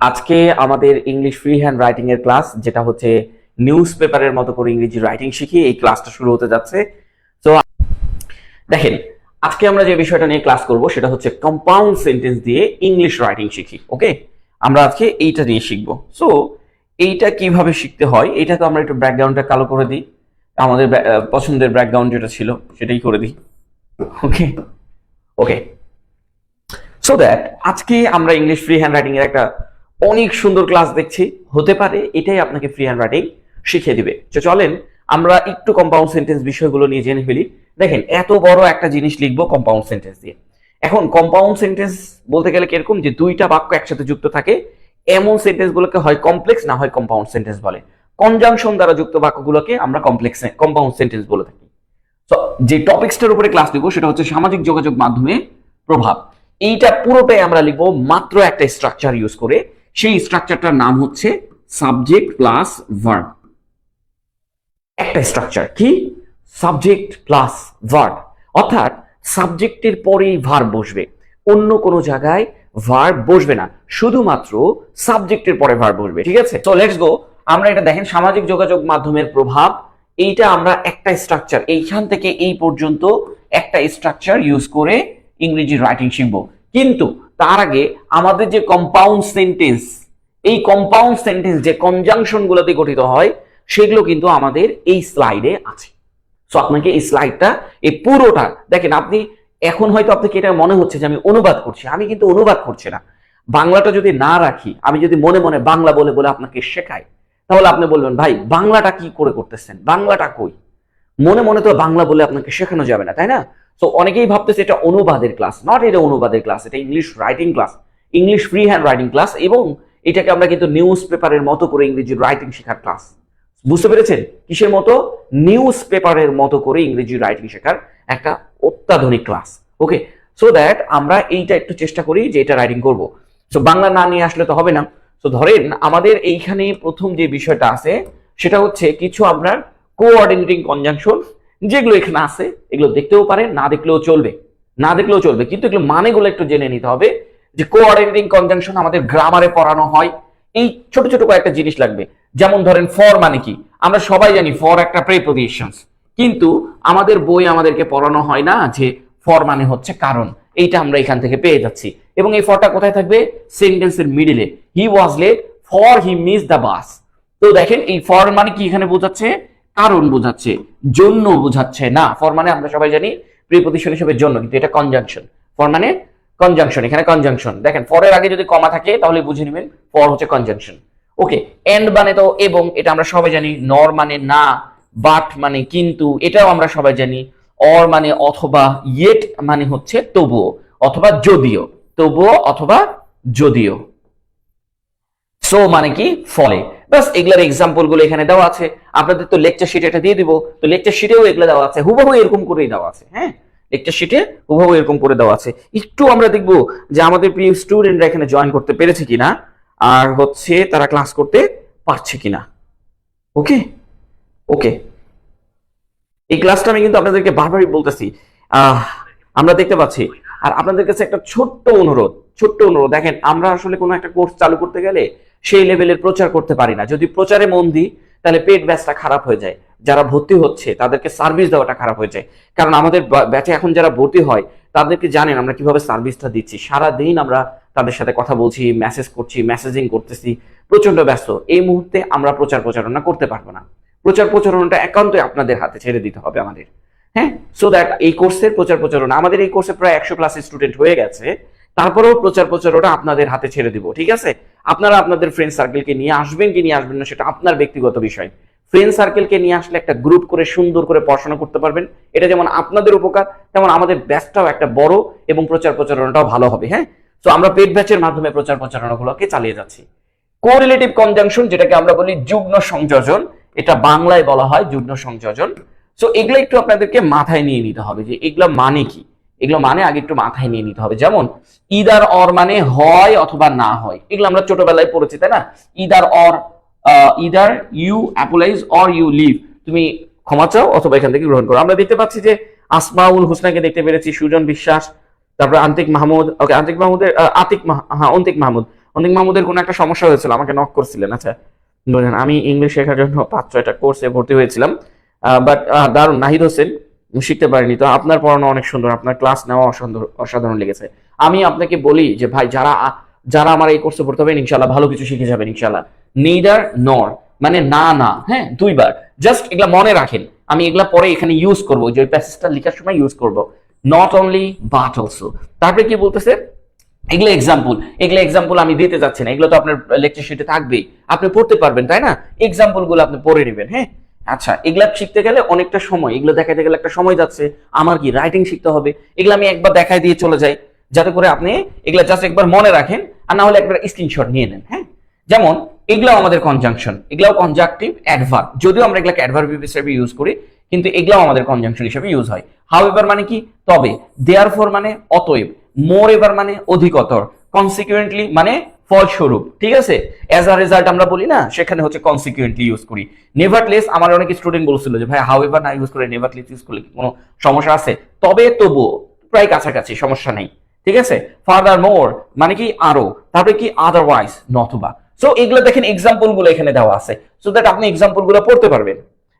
আজকে আমাদের English free hand writing এর ক্লাস, যেটা হচ্ছে নিউজ পেপারের মতো করে ইংরেজি রাইটিং শিখি। এই ক্লাসটা শুরু হতে যাচ্ছে। তো দেখেন, আজকে আমরা যে বিষয়টা নিয়ে ক্লাস করব সেটা হচ্ছে কম্পাউন্ড সেন্টেন্স দিয়ে ইংলিশ রাইটিং শিখি। ওকে, আমরা আজকে এইটা নিয়ে শিখবো। সো এইটা কিভাবে শিখতে হয়, এইটাকে আমরা একটু ব্যাকগ্রাউন্ডটা কালো করে দিই। আমাদের পছন্দের ব্যাকগ্রাউন্ড যেটা ছিল সেটাই করে দিই। ওকে ওকে সো দ্যাট আজকে আমরা ইংলিশ ফ্রি হ্যান্ড রাইটিং এর একটা অনেক সুন্দর ক্লাস দেখছি। হতে পারে এটাই আপনাকে ফ্রি হ্যান্ড রাইটিং শিখিয়ে দিবে। তো চলেন আমরা একটু কম্পাউন্ড সেন্টেন্স বিষয়গুলো নিয়ে জেনে ফেলি। দেখেন, এত বড় একটা জিনিস লিখবো কম্পাউন্ড সেন্টেন্স দিয়ে। এখন কম্পাউন্ড সেন্টেন্স বলতে গেলে কিরকম, যে দুইটা বাক্য একসাথে যুক্ত থাকে এমন সেন্টেন্স গুলোকে হয় কমপ্লেক্স না হয় কম্পাউন্ড সেন্টেন্স বলে। কনজাংশন দ্বারা যুক্ত বাক্যগুলোকে আমরা কম্পাউন্ড সেন্টেন্স বলে থাকি। তো যে টপিকসটার উপরে ক্লাস দিব সেটা হচ্ছে সামাজিক যোগাযোগ মাধ্যমে প্রভাব। এইটা পুরোটাই আমরা লিখবো মাত্র একটা স্ট্রাকচার ইউজ করে। সেই স্ট্রাকচারটার নাম হচ্ছে সাবজেক্ট প্লাস ভার্ব। একটা স্ট্রাকচার কি, সাবজেক্ট প্লাস ভার্ব, অর্থাৎ সাবজেক্টের পরেই ভার্ব বসবে, অন্য কোনো জায়গায় ভার্ব বসবে না, শুধুমাত্র সাবজেক্টের পরে ভার্ব বসবে। ঠিক আছে, তো লেটস গো। আমরা এটা দেখেন, সামাজিক যোগাযোগ মাধ্যমের প্রভাব, এইটা আমরা একটা স্ট্রাকচার এইখান থেকে এই পর্যন্ত একটা স্ট্রাকচার ইউজ করে ইংরেজি রাইটিং শিখবো। কিন্তু তার আগে আমাদের যে কম্পাউন্ড সেন্টেন্স, এই কম্পাউন্ড সেন্টেন্স যে কনজাংশন গুলোতে গঠিত হয় সেগুলো কিন্তু আমাদের এই স্লাইডে আছে। সো আপনাকে এই স্লাইডটা, এই পুরোটা দেখেন। আপনি এখন হয়তো আপনাকে এটা মনে হচ্ছে যে আমি অনুবাদ করছি, আমি কিন্তু অনুবাদ করছি না। বাংলাটা যদি না রাখি, আমি যদি মনে মনে বাংলা বলে বলে আপনাকে শেখাই, তাহলে আপনি বলবেন ভাই বাংলাটা কি করে করতেছেন, বাংলাটা কই। মনে মনে তো বাংলা বলে আপনাকে শেখানো যাবে না, তাই না? তো অনেকেই ভাবতেছে এটা অনুবাদের ক্লাস। নট, এটা অনুবাদের ক্লাস, এটা English writing class, English free hand writing class. এবং এটাকে আমরা কিন্তু নিউজ পেপারের মতো করে ইংরেজি রাইটিং শেখার ক্লাস। বুঝতে পেরেছেন? কিসের মতো? নিউজ পেপারের মতো করে ইংরেজি রাইটিং শেখার একটা অত্যাধুনিক ক্লাস। ওকে, সো দ্যাট আমরা এইটা একটু চেষ্টা করি যে এটা রাইটিং করব। সো বাংলা না নিয়ে আসলে তো হবে না। তো ধরেন আমাদের এইখানে প্রথম যে বিষয়টা আছে সেটা হচ্ছে কিছু আমরা কোঅর্ডিনেটিং কনজাংশন, যেগুলো এখানে আছে এগুলো দেখতেও পারেন, না দেখলেও চলবে, না দেখলেও চলবে, কিন্তু এগুলো মানেগুলো একটু জেনে নিতে হবে। যে কোঅর্ডিনেটিং কনজাংশন আমাদের গ্রামারে পড়ানো হয়। এই ছোট ছোট কয়েকটা জিনিস লাগবে। যেমন ধরেন ফর মানে কি, আমরা সবাই জানি ফর একটা প্রিপজিশনস, কিন্তু আমাদের বই আমাদেরকে পড়ানো হয় না যে ফর মানে হচ্ছে কারণ। এইটা আমরা এখান থেকে পেয়ে যাচ্ছি। এবং এই ফরটা কোথায় থাকবে? সেন্টেন্সের মিডিলে। He was late for he miss the bus. তো দেখেন, এই ফর মানে কি এখানে বোঝাচ্ছে? কারণ বোঝাচ্ছে, জন্য বোঝাচ্ছে না। ফর মানে আমরা সবাই জানি প্রিপজিশন হিসেবে জন্য, কিন্তু এটা কনজাংশন। ফর মানে কনজাংশন, এখানে কনজাংশন। দেখেন, ফরের আগে যদি কমা থাকে তাহলে বুঝে নেবেন ফর হচ্ছে কনজাংশন। ওকে, এন্ড মানে তো এবং, এটা আমরা সবাই জানি। নর মানে না, বাট মানে কিন্তু, এটাও আমরা সবাই জানি। অর মানে অথবা, ইয়েট মানে হচ্ছে তবুও অথবা যদিও, তবুও অথবা যদিও। সো মানে কি? ফলে। বাস, এগুলার এক্সাম্পল গুলো এখানে দেওয়া আছে। আপনাদের তো লেকচার শিটে এটা দিয়ে দিব, তো লেকচার শিটেও এগুলো দেওয়া আছে, হুবহু এরকম করেই দেওয়া আছে। হ্যাঁ, লেকচার শিটে হুবহু এরকম করে দেওয়া আছে। একটু আমরা দেখবো যে আমাদের প্রিয় স্টুডেন্টরা এখানে জয়েন করতে পেরেছে কিনা, আর হচ্ছে তারা ক্লাস করতে পারছে কিনা। ওকে ওকে এই ক্লাসটা আমি কিন্তু আপনাদেরকে বারবারই বলতেছি, আমরা দেখতে পাচ্ছি। আর আপনাদের কাছে একটা ছোট্ট অনুরোধ, দেখেন, আমরা আসলে কোনো একটা কোর্স চালু করতে গেলে সেই লেভেলের প্রচার করতে পারি না। যদি প্রচারে মন দিই তাহলে পেড ব্যাচটা খারাপ হয়ে যায়, যারা ভর্তি হচ্ছে তাদেরকে সার্ভিস দেওয়াটা খারাপ হয়ে যায়। কারণ আমাদের ব্যাচে এখন যারা ভর্তি হয় তাদেরকে জানেন আমরা কিভাবে সার্ভিসটা দিচ্ছি। সারাদিন আমরা তাদের সাথে কথা বলছি, মেসেজ করছি, মেসেজিং করতেছি, প্রচন্ড ব্যস্ত। এই মুহূর্তে আমরা প্রচার প্রচারণা করতে পারবো না। প্রচার প্রচারণাটা একান্তই আপনাদের হাতে ছেড়ে দিতে হবে আমাদের। হ্যাঁ, সো দ্যাট এই কোর্সের প্রচার প্রচারণা, আমাদের এই কোর্সে প্রায় 100+ স্টুডেন্ট হয়ে গেছে, তারপরেও প্রচার প্রচারণা আপনাদের হাতে ছেড়ে দিব। ঠিক আছে, আপনারা আপনাদের ফ্রেন্ড সার্কেলকে নিয়ে আসবেন কি নিয়ে আসবেন না সেটা আপনার ব্যক্তিগত বিষয়। ফ্রেন্ড সার্কেলকে নিয়ে আসলে একটা গ্রুপ করে সুন্দর করে পড়াশোনা করতে পারবেন। এটা যেমন আপনাদের উপকার, তেমন আমাদের ব্যাচটাও একটা বড় এবং প্রচার প্রচারণাটাও ভালো হবে। হ্যাঁ, তো আমরা পেড ব্যাচের মাধ্যমে প্রচার প্রচারণাগুলোকে চালিয়ে যাচ্ছি। কোরিলেটিভ কনজাংশন, যেটাকে আমরা বলি যুগ্ম সংযোজন, এটা বাংলায় বলা হয় যুগ্ম সংযোজন। সো এগুলো একটু আপনাদেরকে মাথায় নিয়ে নিতে হবে যে এগুলো মানে কি। এগুলো মানে আগে একটু মাথায় নিয়ে নিতে হবে। যেমন ইদার অর মানে হয় অথবা না হয়, এগুলো আমরা ছোটবেলায় পড়েছি, তাই না? Either or, either you apologise or you leave, তুমি ক্ষমা চাও অথবা এখান থেকে গ্রহণ করো। আমরা দেখতে পাচ্ছি যে আসমাউল হোসনাকে দেখতে পেরেছি, সুজন বিশ্বাস, তারপরে আন্তিক মাহমুদ, ওকে আন্তিক মাহমুদের অন্তিক মাহমুদ, অন্তিক মাহমুদের কোনো একটা সমস্যা হয়েছিল, আমাকে নক করছিলেন। আচ্ছা বলেন, আমি ইংলিশ শেখার জন্য 5-6টা কোর্সে ভর্তি হয়েছিলাম, বাট দারুণ, নাহিদ হোসেন শিখতে পারিনি। তো আপনার পড়ানো অনেক সুন্দর, আপনার ক্লাস নেওয়া অসাধারণ লেগেছে। আমি আপনাকে বলি যে ভাই, যারা যারা আমার এই কোর্সে পড়তে হবেন ইনশাল্লাহ ভালো কিছু শিখে যাবেন ইনশাল্লাহ। নেইদার নর মানে না না, হ্যাঁ, 2বার। জাস্ট এগুলা মনে রাখেন, আমি এগুলা পরে এখানে ইউজ করবো, যে ওই প্যাসেজটা লেখার সময় ইউজ করব। Not only but also. তারপরে কি বলতেছে, এগুলো এক্সাম্পল আমি দিতে যাচ্ছি না, এগুলো তো আপনার লেকচার শিটে থাকবেই, আপনি পড়তে পারবেন, তাই না? এক্সাম্পল গুলো আপনি পড়ে নেবেন। হ্যাঁ, আচ্ছা, এগুলা শিখতে গেলে অনেকটা সময়, এগুলো দেখাতে গেলে একটা সময় যাচ্ছে। আমার কি রাইটিং শিখতে হবে, এগুলো আমি একবার দেখাই দিয়ে চলে যাই, যাতে করে আপনি এগুলা জাস্ট একবার মনে রাখেন, আর না হলে একবার স্ক্রিনশট নিয়ে নেন। হ্যাঁ, যেমন এগুলাও আমাদের কনজাংশন, এগুলাও কনজাংটিভ অ্যাডভার্ব, যদিও আমরা এগুলাকে অ্যাডভার্ব হিসেবে ইউজ করি, কিন্তু এগুলাও আমাদের কনজাংশন হিসেবে ইউজ হয়। হাউএভার মানে কি তবে, দেয়ারফর মানে অতএব, মোর এভার মানে অধিকতর, কনসিকুয়েন্টলি মানে ফলস্বরূপ, ঠিক আছে? অ্যাজ আ রেজাল্ট আমরা বলি না, সেখানে হচ্ছে কনসিকুয়েন্টলি ইউজ করি। নেভারলেস, আমার অনেক স্টুডেন্ট বলছিল যে ভাই হাউএভার না ইউজ করে নেভারলেস ইউজ করলে কোনো সমস্যা আছে? তবে তবুও প্রায় কাছাকাছি, সমস্যা নেই, ঠিক আছে? ফার্দার মোর মানে কি আরো, তারপরে কি আদারওয়াইজ নতুবা। সো এগুলো দেখেন এক্সাম্পল গুলো এখানে দেওয়া আছে, সো দ্যাট আপনি এক্সাম্পল গুলো পড়তে পারবেন।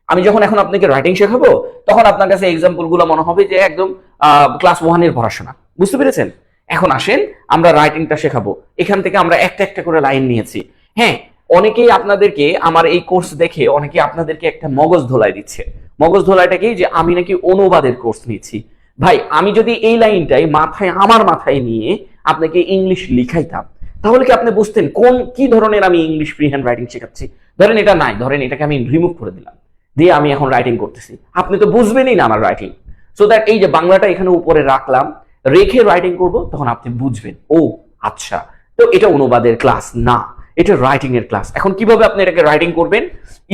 আমি যখন এখন আপনাকে রাইটিং শেখাবো, তখন আপনার কাছে এক্সাম্পল গুলো মনে হবে যে একদম ক্লাস 1-এর পড়াশোনা, বুঝতে পেরেছেন? এখন আসেন আমরা রাইটিংটা শেখাবো। এখান থেকে আমরা একটা একটা করে লাইন নিয়েছি। হ্যাঁ, অনেকেই আপনাদেরকে আমার এই কোর্স দেখে অনেকেই আপনাদেরকে একটা মগজ ধোলাই দিচ্ছে। মগজ ধোলাইটা কি, যে আমি নাকি অনুবাদের কোর্স নিচ্ছি। ভাই, আমি যদি এই লাইনটাই আমার মাথায় নিয়ে আপনাকে ইংলিশ লিখাইতাম, তাহলে কি আপনি বুঝতেন কি ধরনের আমি ইংলিশ ফ্রি হ্যান্ড রাইটিং শেখাচ্ছি? ধরেন এটা নাই, ধরেন এটাকে আমি রিমুভ করে দিলাম, দিয়ে আমি এখন রাইটিং করতেছি, আপনি তো বুঝবেনই না আমার রাইটিং। সো দ্যাট এই যে বাংলাটা এখানে উপরে রাখলাম, রেখে রাইটিং করব, তখন আপনি বুঝবেন ও আচ্ছা, তো এটা অনুবাদের ক্লাস না, এটা রাইটিং এর ক্লাস। এখন কিভাবে আপনি এটাকে রাইটিং করবেন,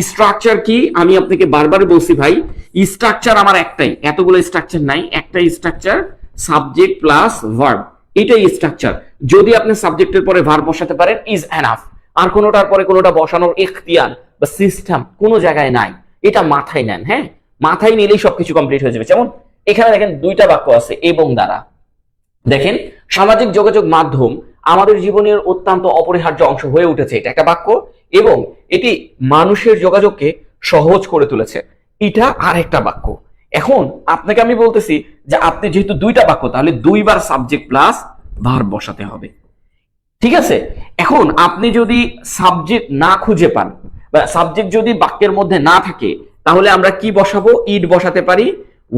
স্ট্রাকচার কি আমি আপনাকে বারবার বলছি ভাই, স্ট্রাকচার আমার একটাই, এতগুলো স্ট্রাকচার নাই, একটাই স্ট্রাকচার, সাবজেক্ট প্লাস ভার্ব, এটাই স্ট্রাকচার। যদি আপনি সাবজেক্টের পরে ভার্ব বসাতে পারেন ইজ এনাফ, আর কোনোটার পরে কোনোটা বসানোর এখতিয়ার বা সিস্টেম কোনো জায়গায় নাই, এটা মাথায় নেন। হ্যাঁ, মাথায় নিলেই সবকিছু কমপ্লিট হয়ে যাবে। যেমন এখানে দেখেন 2টা বাক্য আছে, এবং দ্বারা। দেখেন, সামাজিক যোগাযোগ মাধ্যম আমাদের জীবনের অত্যন্ত অপরিহার্য অংশ হয়ে উঠেছে, এটা একটা বাক্য, এবং এটি মানুষের যোগাযোগকে সহজ করে তুলেছে, এটা আরেকটা বাক্য। এখন আপনাকে আমি বলতেছি যে আপনি যেহেতু 2টা বাক্য, তাহলে 2বার সাবজেক্ট প্লাস ভার্ব বসাতে হবে, ঠিক আছে? এখন আপনি যদি সাবজেক্ট না খুঁজে পান, বা সাবজেক্ট যদি বাক্যের মধ্যে না থাকে, তাহলে আমরা কি বসাবো? ইট বসাতে পারি,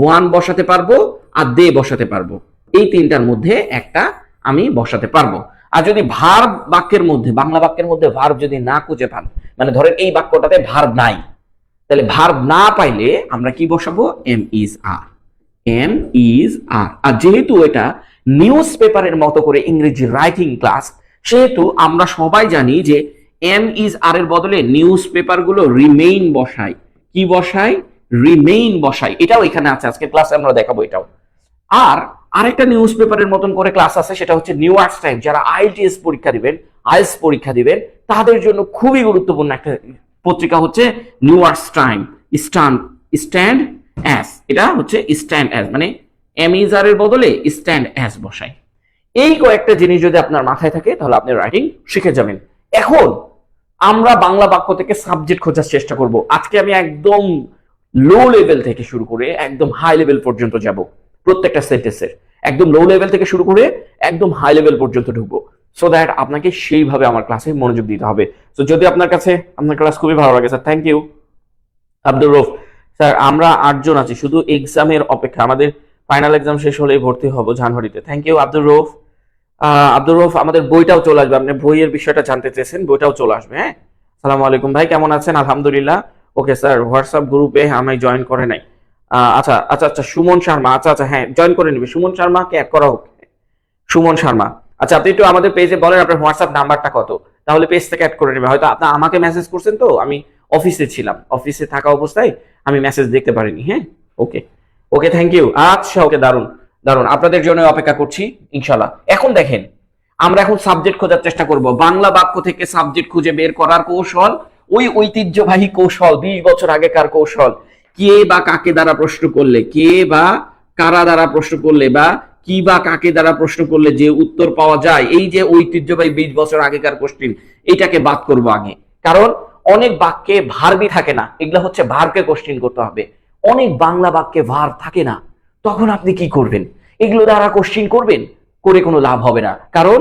ওয়ান বসাতে পারবো, আর দে বসাতে পারবো। এই 3টার মধ্যে একটা আমি বসাতে পারবো। আর যদি ভার্ব বাক্যের মধ্যে, বাংলা বাক্যের মধ্যে ভার্ব যদি না খুঁজে পান, মানে ধরেন এই বাক্যটাতে ভার্ব নাই, তাহলে ভার্ব না পাইলে আমরা কি বসাবো? M is R, M is R. আর যেহেতু এটা নিউজ পেপারের মতো করে ইংরেজি রাইটিং ক্লাস, সেহেতু আমরা সবাই জানি যে এম ইজ আর এর বদলে নিউজ পেপার গুলো রিমেইন বসাই। কি বসাই? রিমেইন বসাই। এটাও এখানে আছে, আজকে ক্লাসে আমরা দেখাবো এটাও। আর আরেকটা নিউজ পেপারের মতন করে ক্লাস আছে, সেটা হচ্ছে নিউ ইয়র্ক টাইম। যারা আইএলটিএস পরীক্ষা দিবেন, আইএলটিএস পরীক্ষা দিবেন, তাদের জন্য খুবই গুরুত্বপূর্ণ একটা পত্রিকা হচ্ছে new York time. Stand as, এটা হচ্ছে স্ট্যান্ড অ্যাজ, মানে এম ইজ আর এর বদলে স্ট্যান্ড অ্যাজ বসাই। এই কয়েকটা জিনিস যদি আপনার মাথায় থাকে, তাহলে আপনি রাইটিং শিখে যাবেন। এখন আমরা বাংলা বাক্য থেকে সাবজেক্ট খোঁজার চেষ্টা করব। আজকে আমি একদম লো লেভেল থেকে শুরু করে একদম হাই লেভেল পর্যন্ত যাব। প্রত্যেকটা সেন্টেন্সের একদম লো লেভেল থেকে শুরু করে একদম হাই লেভেল পর্যন্ত ঢুকবো, সো দ্যাট আপনাকে সেইভাবে আমার ক্লাসে মনোযোগ দিতে হবে। তো যদি আপনার কাছে আপনার ক্লাস খুবই ভালো লাগে, sir thank you. Abdur Rauf sir, আমরা 8 জন আছি, শুধু এক্সামের অপেক্ষা, আমাদের ফাইনাল এক্সাম শেষ হলেই ভর্তি হব জানুয়ারিতে। Thank you Abdur Rauf. আব্দুর রউফ, আমাদের বইটাও চলে আসবে, আপনি বইয়ের বিষয়টা জানতে চেয়েছেন, বইটাও চলে আসবে। হ্যাঁ, আসসালামু আলাইকুম ভাই, কেমন আছেন? আলহামদুলিল্লাহ। ওকে স্যার, হোয়াটসঅ্যাপ গ্রুপে আমি জয়েন করে নাই। আচ্ছা আচ্ছা আচ্ছা, সুমন শর্মা, আচ্ছা আচ্ছা, হ্যাঁ জয়েন করে নিবি। সুমন শর্মাকে অ্যাড করা হোক। সুমন শর্মা, আচ্ছা আপনি একটু আমাদের পেজে বলেন আপনার হোয়াটসঅ্যাপ নাম্বারটা কত, তাহলে পেজ থেকে অ্যাড করে নেবে। হয়তো আপনি আমাকে মেসেজ করছেন, তো আমি অফিসে ছিলাম, অফিসে থাকা অবস্থায় আমি মেসেজ দেখতে পারিনি। হ্যাঁ, ওকে ওকে, থ্যাংক ইউ। আচ্ছা ওকে, দারুন দারুন, আপনাদের জন্য অপেক্ষা করছি ইনশাল্লাহ। এখন দেখেন, আমরা এখন সাবজেক্ট খোঁজার চেষ্টা করব। বাংলা বাক্য থেকে সাবজেক্ট খুঁজে বের করার কৌশল, ওই ঐতিহ্যবাহী কৌশল, 20 বছর আগেকার কৌশল। কে বা কাকে দ্বারা প্রশ্ন করলে, কে বা কারা দ্বারা প্রশ্ন করলে, বা কি বা কাকে দ্বারা প্রশ্ন করলে যে উত্তর পাওয়া যায়, এই যে ঐতিহ্যবাহী 20 বছর আগেকার কোশ্চেন, এটাকে বাদ করব আগে। কারণ অনেক বাক্যে ভার্বই থাকে না, এগুলা হচ্ছে ভার্বকে কোশ্চেন করতে হবে। অনেক বাংলা বাক্যে ভার্ব থাকে না, তখন আপনি কি করবেন? এগুলো দ্বারা কোশ্চেন করবেন, করে কোনো লাভ হবে না, কারণ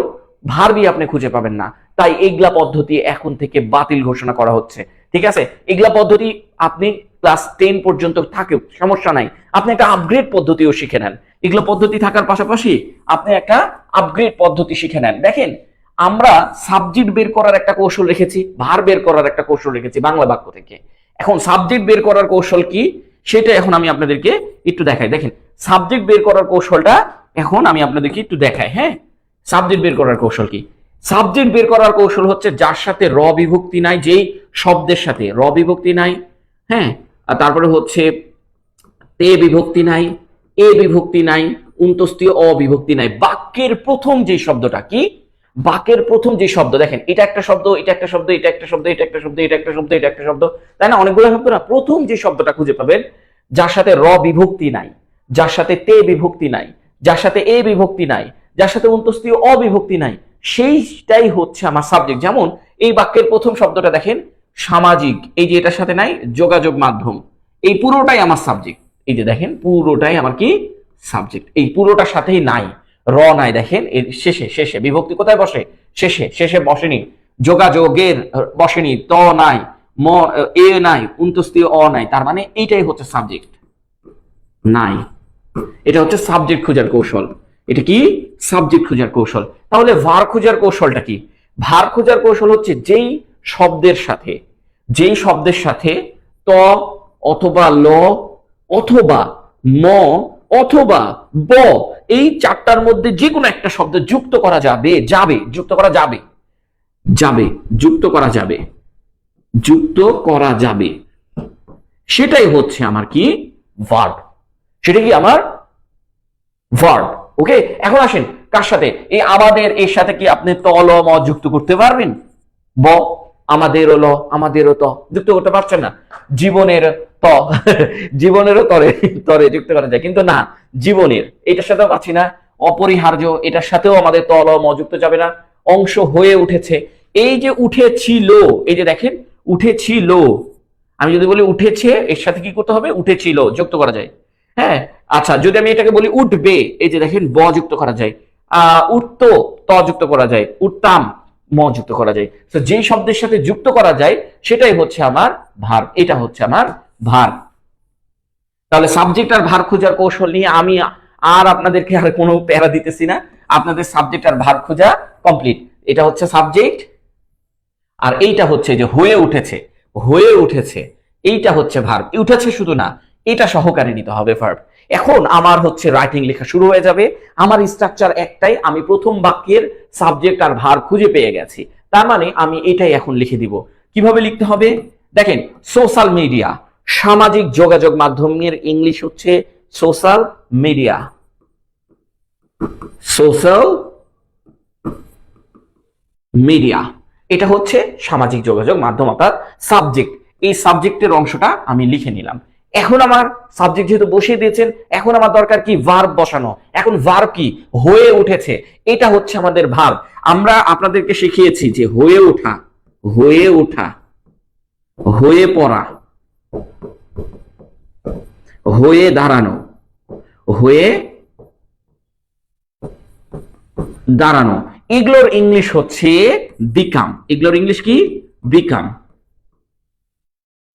ভার্বই আপনি খুঁজে পাবেন না। তাই এগুলা পদ্ধতি এখন থেকে বাতিল ঘোষণা করা হচ্ছে। ঠিক আছে, এগুলা পদ্ধতি আপনি ক্লাস 10 পর্যন্ত থাকেও সমস্যা নাই, আপনি একটা আপগ্রেড পদ্ধতিও শিখে নেন। এগুলো পদ্ধতি থাকার পাশাপাশি আপনি একটা আপগ্রেড পদ্ধতি শিখে নেন। দেখেন, আমরা সাবজেক্ট বের করার একটা কৌশল রেখেছি, ভার বের করার একটা কৌশল রেখেছি বাংলা বাক্য থেকে। এখন সাবজেক্ট বের করার কৌশল কি, সেটা এখন আমি আপনাদেরকে একটু দেখাই। দেখেন, সাবজেক্ট বের করার কৌশলটা এখন আমি আপনাদেরকে একটু দেখাই। হ্যাঁ, সাবজেক্ট বের করার কৌশল কি? সাবজেক্ট বের করার কৌশল হচ্ছে যার সাথে র বিভক্তি নাই, যেই শব্দের সাথে র বিভক্তি নাই, হ্যাঁ, আর তারপরে হচ্ছে তে বিভক্তি নাই, এ বিভক্তি নাই, উন্তস্তীয় অবিভক্তি নাই। বাক্যের প্রথম যে শব্দটা কি, বাক্যের প্রথম যে শব্দ, দেখেন এটা একটা শব্দ, এটা একটা শব্দ, এটা একটা শব্দ, এটা একটা শব্দ, এটা একটা শব্দ, এটা একটা শব্দ, তাই না? অনেকগুলো শব্দ না? প্রথম যে শব্দটা খুঁজে পাবেন যার সাথে র বিভক্তি নাই, যার সাথে তে বিভক্তি নাই, যার সাথে এ বিভক্তি নাই, যার সাথে অন্তস্তীয় অবিভক্তি নাই, সেইটাই হচ্ছে আমার সাবজেক্ট। যেমন এই বাক্যের প্রথম শব্দটা দেখেন, সামাজিক, এই যে এটার সাথে নাই যোগাযোগ মাধ্যম, এই পুরোটাই আমার সাবজেক্ট। এই যে দেখেন, পুরোটাই আমার কি সাবজেক্ট, এই পুরোটার সাথেই নাই, র নাই। দেখেন এর শেষে, শেষে বিভক্তি কোথায় বসে? শেষে, শেষে বসেনি, যোগাযোগের বসেনি, ত নাই, ম এ নাই, উন্তস্তীয় অ নাই, তার মানে এইটাই হচ্ছে সাবজেক্ট নাই। এটা হচ্ছে সাবজেক্ট খোঁজার কৌশল। এটা কি? সাবজেক্ট খোঁজার কৌশল। তাহলে ভার খোঁজার কৌশলটা কি? ভার খোঁজার কৌশল হচ্ছে যেই শব্দের সাথে, যেই শব্দের সাথে ত অথবা ল অথবা ম অথবা ব, এই চারটার মধ্যে যে কোনো একটা শব্দ যুক্ত করা যাবে, যাবে, যুক্ত করা যাবে, যাবে, যুক্ত করা যাবে, যুক্ত করা যাবে, সেটাই হচ্ছে আমার কি? ভার্ব। সেটা কি? আমার ভার্ব। ওকে, এখন আসেন কার সাথে? এই আমাদের, এর সাথে কি আপনি ত ল ম যুক্ত করতে পারবেন? ব, আমাদেরও ল, আমাদেরও ত যুক্ত করতে পারছেন না। জীবনের ত, জীবনেরও তরে, তরে যুক্ত করা যায়, কিন্তু না, জীবনের এটার সাথেও পাচ্ছি না। অপরিহার্য, এটার সাথেও আমাদের ত ল ম যুক্ত যাবে না। অংশ হয়ে উঠেছে, এই যে উঠেছিল, এই যে দেখেন উঠেছিল, আমি যদি বলি উঠেছে, এর সাথে কি করতে হবে? উঠেছিল যুক্ত করা যায়। হ্যাঁ, আচ্ছা, যদি আমি এটাকে বলি উঠবে, এই যে দেখেন ব যুক্ত করা যায়, উঠতো ত যুক্ত করা যায়, উঠতাম ম যুক্ত করা যায়। তো যেই শব্দের সাথে যুক্ত করা যায় সেটাই হচ্ছে আমার ভার্ব, এটা হচ্ছে আমার ভার্ব। তাহলে সাবজেক্ট আর ভার্ব খোঁজার কৌশল নিয়ে আমি আর আপনাদেরকে আর কোনো প্যারা দিতেছি না, আপনাদের সাবজেক্ট আর ভার্ব খোঁজা কমপ্লিট। এটা হচ্ছে সাবজেক্ট, আর এইটা হচ্ছে যে হয়ে উঠেছে, হয়ে উঠেছে, এইটা হচ্ছে ভার্ব। উঠেছে শুধু না, এটা সহকারে নিতে হবে ভার্ব। এখন আমার হচ্ছে রাইটিং লেখা শুরু হয়ে যাবে। আমার স্ট্রাকচার একটাই, আমি প্রথম বাক্যের সাবজেক্ট আর ভার্ব খুঁজে পেয়ে গেছি, তার মানে আমি এটাই এখন লিখে দিব। কিভাবে লিখতে হবে? দেখেন, সোশ্যাল মিডিয়া, সামাজিক যোগাযোগ মাধ্যমের ইংলিশ হচ্ছে সোশ্যাল মিডিয়া, সোশ্যাল মিডিয়া, এটা হচ্ছে সামাজিক যোগাযোগ মাধ্যম, অর্থাৎ সাবজেক্ট। এই সাবজেক্টের অংশটা আমি লিখে নিলাম। এখন আমার সাবজেক্ট যেহেতু বসিয়ে দিয়েছেন, এখন আমার দরকার কি? ভার্ব বসানো। এখন ভার্ব কি? হয়ে উঠেছে, এটা হচ্ছে আমাদের ভার্ব। আমরা আপনাদেরকে শিখিয়েছি যে হয়ে ওঠা, হয়ে ওঠা, হয়ে পড়া, হয়ে দাঁড়ানো, হয়ে দাঁড়ানো, এগুলোর ইংলিশ হচ্ছে বিকাম। এগুলোর ইংলিশ কি? বিকাম।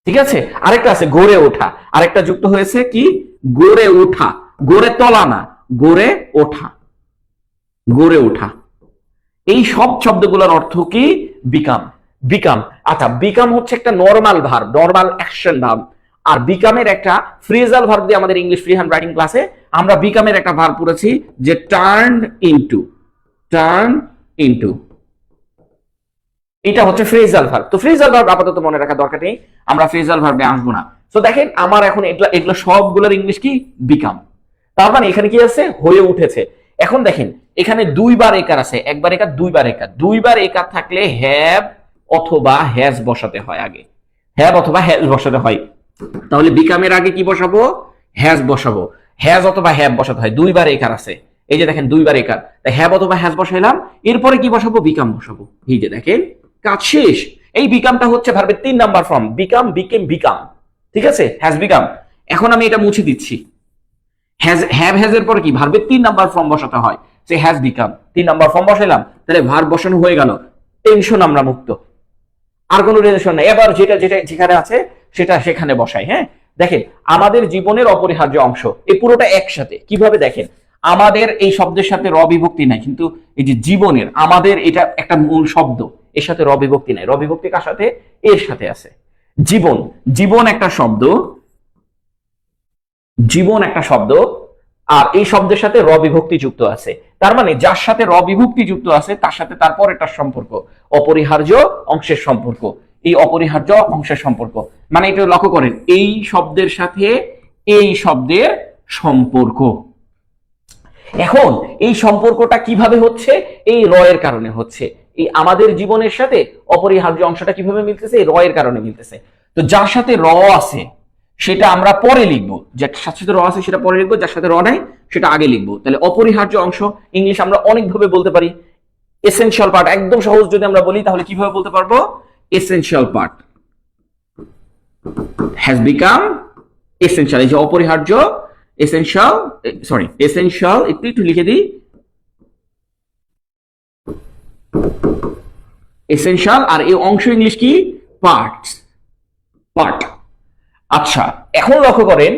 ঠিক আছে, আরেকটা আছে গড়ে ওঠা, আরেকটা যুক্ত হয়েছে কি? গড়ে ওঠা, গড়ে তোলা না, গড়ে ওঠা, গড়ে ওঠা। এই সব শব্দগুলোর অর্থ কি? Become, become. আচ্ছা, বিকাম হচ্ছে একটা normal verb, normal action verb. আর বিকামের একটা ফ্রেজাল ভার্ব দিয়ে আমাদের ইংলিশ ফ্রি হ্যান্ড রাইটিং ক্লাসে আমরা বিকামের একটা ভার্ব পড়েছি যে টার্ন ইনটু, টার্ন ইনটু, এটা হচ্ছে ফ্রেজাল ভার্ব। তো ফ্রেজাল ভার্ব আপাতত মনে রাখা দরকার নেই, আমরা ফ্রেজাল ভার্বে আসবো না। তো দেখেন, আমার এখন এগুলো সবগুলোর ইংলিশ কি? বিকাম। তার মানে এখানে কি আছে? হয়ে উঠেছে। এখন দেখেন, এখানে দুইবার একার আছে, একবার একার, দুইবার একার। দুইবার একার থাকলে হ্যাভ অথবা হ্যাজ বসাতে হয় আগে, হ্যাভ অথবা হ্যাজ বসাতে হয়। তাহলে বিকামের আগে কি বসাবো? হ্যাজ বসাবো, হ্যাজ অথবা হ্যাভ বসাতে হয়। দুইবার একার আছে, এই যে দেখেন দুইবার একার, হ্যাভ অথবা হ্যাজ বসাইলাম, এরপরে কি বসাবো, বিকাম বসাবো। এই যে দেখেন কাজ শেষ। এই বিকামটা হচ্ছে ভার্বের 3 number form, become, became, become, ঠিক আছে, হ্যাজ বিকাম। এখন আমি এটা মুছে দিচ্ছি। হ্যাভ হ্যাজ এর পরে কি ভার্বের 3 নাম্বার ফর্ম বসাতে হয়, সে হ্যাজ বিকাম, 3 নাম্বার ফর্ম বসাইলাম, তাহলে ভার্ব বসানো হয়ে গেল, টেনশন আমরা মুক্ত, আর কোনো টেনশন নাই। এবার যেটা যেটা যেখানে আছে সেটা সেখানে বসাই। হ্যাঁ, দেখেন আমাদের জীবনের অপরিহার্য অংশ, এই পুরোটা একসাথে কিভাবে দেখেন, আমাদের এই শব্দের সাথে র বিভক্তি নাই, কিন্তু এই যে জীবনের, আমাদের এটা একটা মূল শব্দ, এর সাথে র বিভক্তি নাই। র বিভক্তি কার সাথে, এর সাথে আছে। জীবন, জীবন একটা শব্দ, জীবন একটা শব্দ, আর এই শব্দের সাথে র বিভক্তি যুক্ত আছে। তার মানে যার সাথে র বিভক্তি যুক্ত আছে তার সাথে তারপর একটা সম্পর্ক, অপরিহার্য অংশের সম্পর্ক। এই অপরিহার্য অংশের সম্পর্ক মানে এটা লক্ষ্য করেন, এই শব্দের সাথে এই শব্দের সম্পর্ক। এখন এই সম্পর্কটা কিভাবে হচ্ছে, এই র এর কারণে হচ্ছে। এই আমাদের জীবনের সাথে অপরিহার্য অংশটা কিভাবে মিলতেছে, এই র এর কারণে মিলতেছে। তো যার সাথে র আছে সেটা আমরা পরে লিখবো, যার সাথে র আছে সেটা পরে লিখবো, যার সাথে র নাই সেটা আগে লিখবো। তাহলে অপরিহার্য অংশ ইংলিশ আমরা অনেকভাবে বলতে পারি। এসেনশিয়াল পার্ট, একদম সহজ যদি আমরা বলি তাহলে কিভাবে বলতে পারবো, essential part has become essential. এই যে অপরিহার্য, এসেনশিয়াল, সরি এসেনশিয়াল, একটু লিখে দিই, এসেনশিয়াল, আর এই অংশ ইংলিশ কি, পার্টস, পার্ট। আচ্ছা, এখন লক্ষ্য করেন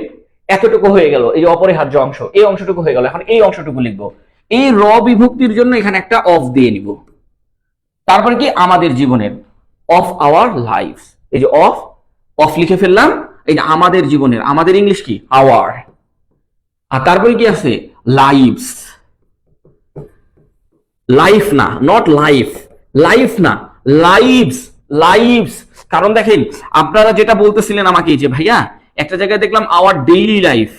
এতটুকু হয়ে গেল, এই যে অপরিহার্য অংশ, এই অংশটুকু হয়ে গেল। এখন এই অংশটুকু লিখবো, এই র বিভক্তির জন্য এখানে একটা অফ দিয়ে নিব। তারপরে কি, আমাদের জীবনের, অফ আওয়ার লাইফ, এই যে অফ, অফ লিখে ফেললাম। এই যে আমাদের জীবনের, আমাদের ইংলিশ কি, আওয়ার। আর তারপরে কি আছে, লাইফস, লাইফ না, নট লাইফ, লাইফ না, লাইভস, লাইভস। কারণ দেখেন আপনারা যেটা বলতেছিলেন আমাকে যে ভাইয়া একটা জায়গায় দেখলাম hour daily life,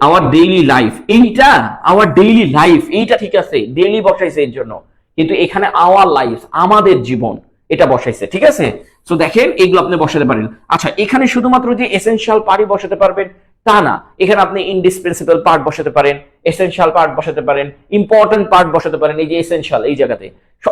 hour daily life, এইটা আওয়ার ডেইলি লাইফ, এইটা ঠিক আছে, ডেইলি বসাইছে এর জন্য, কিন্তু এখানে আওয়ার লাইফ, আমাদের জীবন, এটা বসাইছে, ঠিক আছে। তো দেখেন এগুলো আপনি বসাতে পারেন। আচ্ছা, এখানে শুধুমাত্র যে এসেনশিয়াল পার্টই বসাতে পারবেন তা না, এখানে আপনি ইনডিসপেন্সিবল পার্ট বসাতে পারেন, এসেনশিয়াল পার্ট বসাতে পারেন, ইম্পর্টেন্ট পার্ট বসাতে পারেন। এই যে এসেনশিয়াল, এই জায়গাতে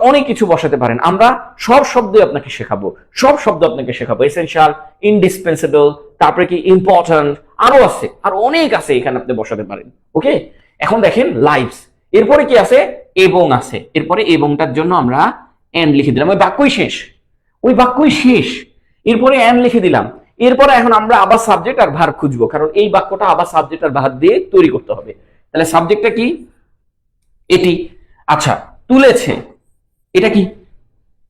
অনেক কিছু বসাতে পারেন। আমরা সব শব্দ আপনাকে শেখাবো, সব শব্দ আপনাকে শেখাবো, এসেনশিয়াল, ইনডিসপেন্সিবল, তারপরে কি ইম্পর্টেন্ট, আরো আছে, আর অনেক আছে, এখানে আপনি বসাতে পারেন। ওকে, এখন দেখেন লাইভস, এরপরে কি আছে, এবং আছে, এরপরে এবংটার জন্য আমরা এন্ড লিখে দিলাম, ওই বাক্যই শেষ, ওই বাক্যই শেষ, এরপরে এন্ড লিখে দিলাম। এরপরে এখন আমরা আবার সাবজেক্ট আর ভার্ব খুঁজবো, কারণ এই বাক্যটা আবার সাবজেক্ট আর ভার্ব দিয়ে তৈরি করতে হবে। তাহলে সাবজেক্টটা কি, এটি। আচ্ছা, তুলেছে, এটা কি,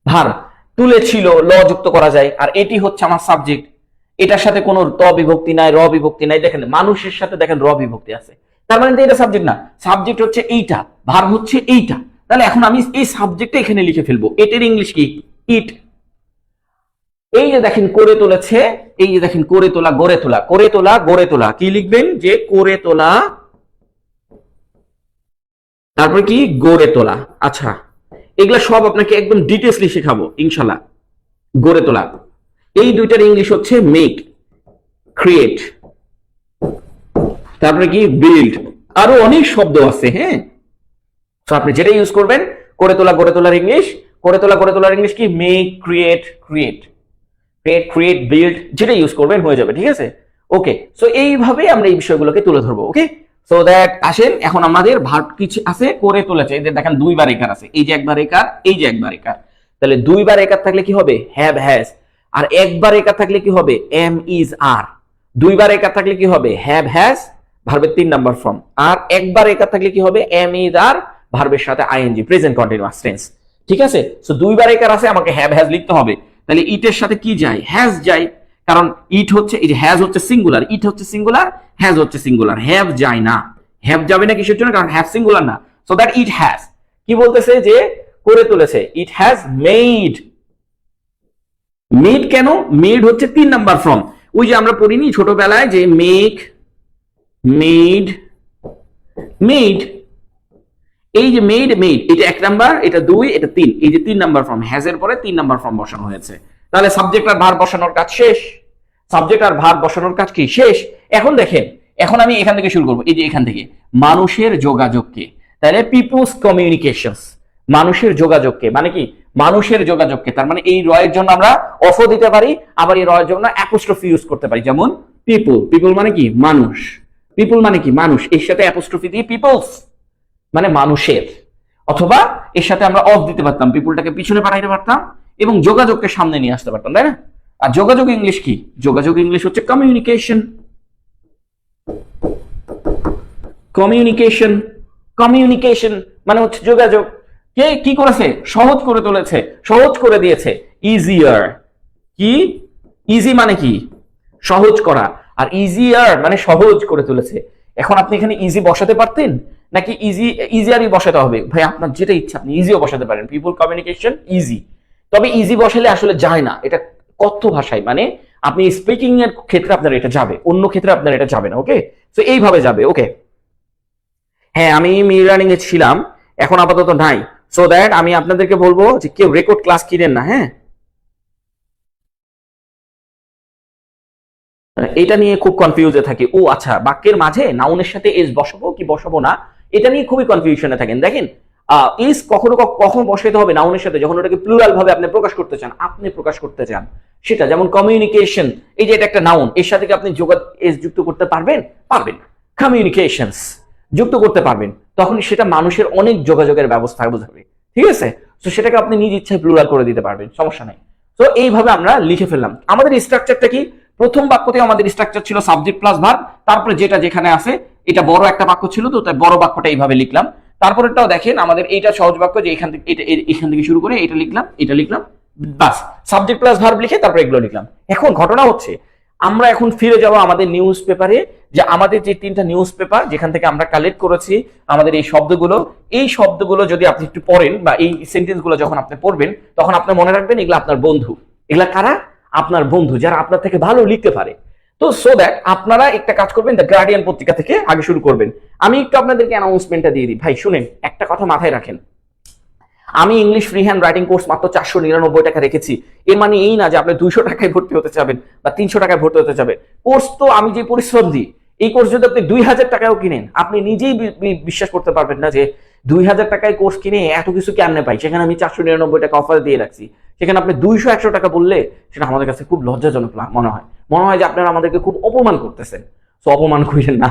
ভার্ব, তুলেছিল, ল যুক্ত করা যায়, আর এটি হচ্ছে আমার সাবজেক্ট। এটার সাথে কোনো ত বিভক্তি নাই, র বিভক্তি নাই। দেখেন মানুষের সাথে দেখেন র বিভক্তি আছে, তার মানে এটা সাবজেক্ট না, সাবজেক্ট হচ্ছে এইটা, ভার্ব হচ্ছে এইটা। তাহলে এখন আমি এই সাবজেক্টটা এখানে লিখে ফেলবো, এটার ইংলিশ কি, ইট। এই যে দেখেন করে তুলেছে, এই যে দেখেন করে তোলা, গড়ে তোলা, করে তোলা, গড়ে তোলা, কি লিখবেন, যে করে তোলা, তারপর কি, গড়ে তোলা। আচ্ছা, এগুলা সব আপনাকে একদম ডিটেইলসলি শেখাবো ইনশাআল্লাহ। গড়ে তোলা, এই দুইটার ইংলিশ হচ্ছে মেক, ক্রিয়েট, তারপরে কি, বিল্ড, আরো অনেক শব্দ আছে। হ্যাঁ, তো আপনি যেটা ইউজ করবেন, করে তোলা, গড়ে তোলার ইংলিশ, করে তোলা, গড়ে তোলার ইংলিশ কি, make, create, create, create, create, build, যেটা ইউজ করবেন হয়ে যাবে, ঠিক আছে। ওকে, সো এইভাবে আমরা এই বিষয়গুলোকে তুলে ধরবো। ওকে, সো দ্যাট আসেন এখন আমাদের ভার্ব কিছু আছে, করে তুলেছে, এই যে দেখেন দুইবার একার আছে, এই যে একবার একার, এই যে একবার একার। তাহলে দুইবার একার থাকলে কি হবে, হ্যাভ হ্যাজ, আর একবার একার থাকলে কি হবে, এম ইজ আর। দুইবার একার থাকলে কি হবে, হ্যাভ হ্যাজ, ভার্বের 3 নাম্বার ফর্ম। আর একবার একার থাকলে কি হবে, এম ইজ আর, ভার্বের সাথে আইএনজি, প্রেজেন্ট কন্টিনিউয়াস টেন্স, ঠিক আছে। সো দুইবার একার আছে, আমাকে হ্যাভ হ্যাজ লিখতে হবে। তাহলে ইটের সাথে কি যায়, হ্যাজ যায়, কারণ ইট হচ্ছে, এই যে হ্যাজ হচ্ছে সিঙ্গুলার, ইট হচ্ছে সিঙ্গুলার, হ্যাজ হচ্ছে সিঙ্গুলার, হ্যাভ যায় না। হ্যাভ যাবে না কিসের জন্য, কারণ হ্যাভ সিঙ্গুলার না। সো দ্যাট ইট হ্যাজ কি বলতেছে, যে করে তুলেছে, ইট হ্যাজ মেড। মেড কেন, মেড হচ্ছে 3 নাম্বার ফর্ম। ওই যে আমরা পড়িনি ছোটবেলায় যে মেক, মেড, মেড, এই যে মেড, মেড, এটা 1 নাম্বার, এটা 2, এটা 3, এই যে 3 নাম্বার ফর্ম, হ্যাজ এর পরে 3 নাম্বার ফর্ম বসানো হয়েছে। তাহলে সাবজেক্ট আর ভার্ব বসানোর কাজ শেষ, সাবজেক্ট আর ভার্ব বসানোর কাজ কি শেষ। এখন দেখেন এখন আমি এখান থেকে শুরু করবো, এই যে এখান থেকে মানুষের যোগাযোগকে, তাহলে পিপলস কমিউনিকেশনস, মানুষের যোগাযোগকে মানে কি মানুষের যোগাযোগকে, তার মানে এই রয়ের জন্য আমরা অফও দিতে পারি, আবার এই রয়ের জন্য অ্যাপোস্ট্রফি ইউজ করতে পারি, যেমন পিপল, পিপল মানে কি মানুষ, পিপল মানে কি মানুষ, এর সাথে অ্যাপোস্ট্রফি দিয়ে পিপলস মানে মানুষের, অথবা এর সাথে আমরা অফ দিতে পারতাম, পিপলটাকে পিছনে পাঠাইতে পারতাম এবং যোগাযোগকে সামনে নিয়ে আসতে পারতাম, তাই না? আর যোগাযোগ ইংলিশ কি? যোগাযোগ ইংলিশ হচ্ছে কমিউনিকেশন, কমিউনিকেশন, কমিউনিকেশন মানে হচ্ছে যোগাযোগ। কে কি করেছে? সহজ করে তুলেছে, সহজ করে দিয়েছে, ইজিয়ার। কি ইজি মানে কি? সহজ করা, আর ইজিয়ার মানে সহজ করে তুলেছে। এখন আপনি এখানে ইজি বসাতে পারতেন নাকি ইজিয়ারই বসাতে হবে? ভাই আপনার যেটা ইচ্ছা আপনি ইজিও বসাতে পারেন, পিপল কমিউনিকেশন ইজি। তবে ইজি বসালে আসলে যায় না, এটা কথ্য ভাষায়, মানে আপনি স্পিকিং এর ক্ষেত্রে আপনার এটা যাবে, অন্য ক্ষেত্রে আপনার এটা যাবে না। ওকে, তো এইভাবে যাবে। ওকে, হ্যাঁ আমি মির রানিং এ ছিলাম, এখন আপাতত নাই, সো দ্যাট আমি আপনাদেরকে বলবো যে কেউ রেকর্ড ক্লাস কিনেন না। হ্যাঁ, এটা নিয়ে খুব কনফিউজে থাকে। ও আচ্ছা, বাক্যের মাঝে নাউনের সাথে এস বসাবো কি বসাবো না, এটা নিয়ে খুবই কনফিউশনে থাকেন। দেখেন এস কখনো কখনো বসাইতে হবে নাউনের সাথে যখন ওটাকে প্লুরাল ভাবে আপনি প্রকাশ করতে চান, সেটা যেমন কমিউনিকেশন, এই যে এটা একটা নাউন, এর সাথে কি আপনি এস যুক্ত করতে পারবেন? পারবেন। কমিউনিকেশনস যুক্ত করতে পারবেন, তখন সেটা মানুষের অনেক যোগাযোগের ব্যবস্থা বোঝাবে। ঠিক আছে, তো সেটাকে আপনি নিজ ইচ্ছায় প্লুরাল করে দিতে পারবেন, সমস্যা নাই। তো এইভাবে আমরা লিখে ফেললাম। আমাদের স্ট্রাকচারটা কি? প্রথম বাক্যতে আমাদের স্ট্রাকচার ছিল সাবজেক্ট প্লাস ভার্ব, তারপরে যেটা যেখানে আছে, এটা বড় একটা বাক্য ছিল তো তাই বড় বাক্যটা এইভাবে লিখলাম। তারপরেটাও দেখেন আমাদের এইটা সহজ বাক্য, যে এখান থেকে এখান থেকে শুরু করে এটা লিখলাম, বাস সাবজেক্ট প্লাস ভার্ব লিখে তারপরে এগুলো লিখলাম। এখন ঘটনা হচ্ছে আমরা এখন ফিরে যাব আমাদের নিউজ পেপারে, যে আমাদের যে 3টা নিউজ পেপার যেখান থেকে আমরা কালেক্ট করেছি আমাদের এই শব্দগুলো যদি আপনি একটু পড়েন বা এই সেন্টেন্সগুলো যখন আপনি পড়বেন তখন আপনি মনে রাখবেন এগুলো আপনার বন্ধু। এগুলা কারা? আপনার বন্ধু, যারা আপনার থেকে ভালো লিখতে পারে। তো সো দ্যাট আপনারা একটা কাজ করবেন, দ্য গার্ডিয়ান পত্রিকা থেকে আগে শুরু করবেন। আমি একটু আপনাদেরকে অ্যানাউন্সমেন্টটা দিয়ে দিই। ভাই শুনেন, একটা কথা মাথায় রাখেন, আমি English free hand writing course মাত্র 499 টাকা রেখেছি। এর মানে এই না যে আপনি 200 টাকায় ভর্তি হতে চাবেন বা 300 টাকায় ভর্তি হতে চাবেন। কোর্স তো আমি যে পরিশ্রম দিই, এই কোর্স যদি আপনি 2000 টাকাও কিনেন, আপনি নিজেই বিশ্বাস করতে পারবেন না যে 2000 টাকায় কোর্স কিনে এত কিছু কেমনে পাই। সেখানে আমি 499 টাকা অফার দিয়ে রাখছি, সেখানে আপনি 200-100 টাকা বললে সেটা আমাদের কাছে খুব লজ্জাজনক মনে হয় যে আপনারা আমাদেরকে খুব অপমান করতেছেন। তো অপমান করেন না,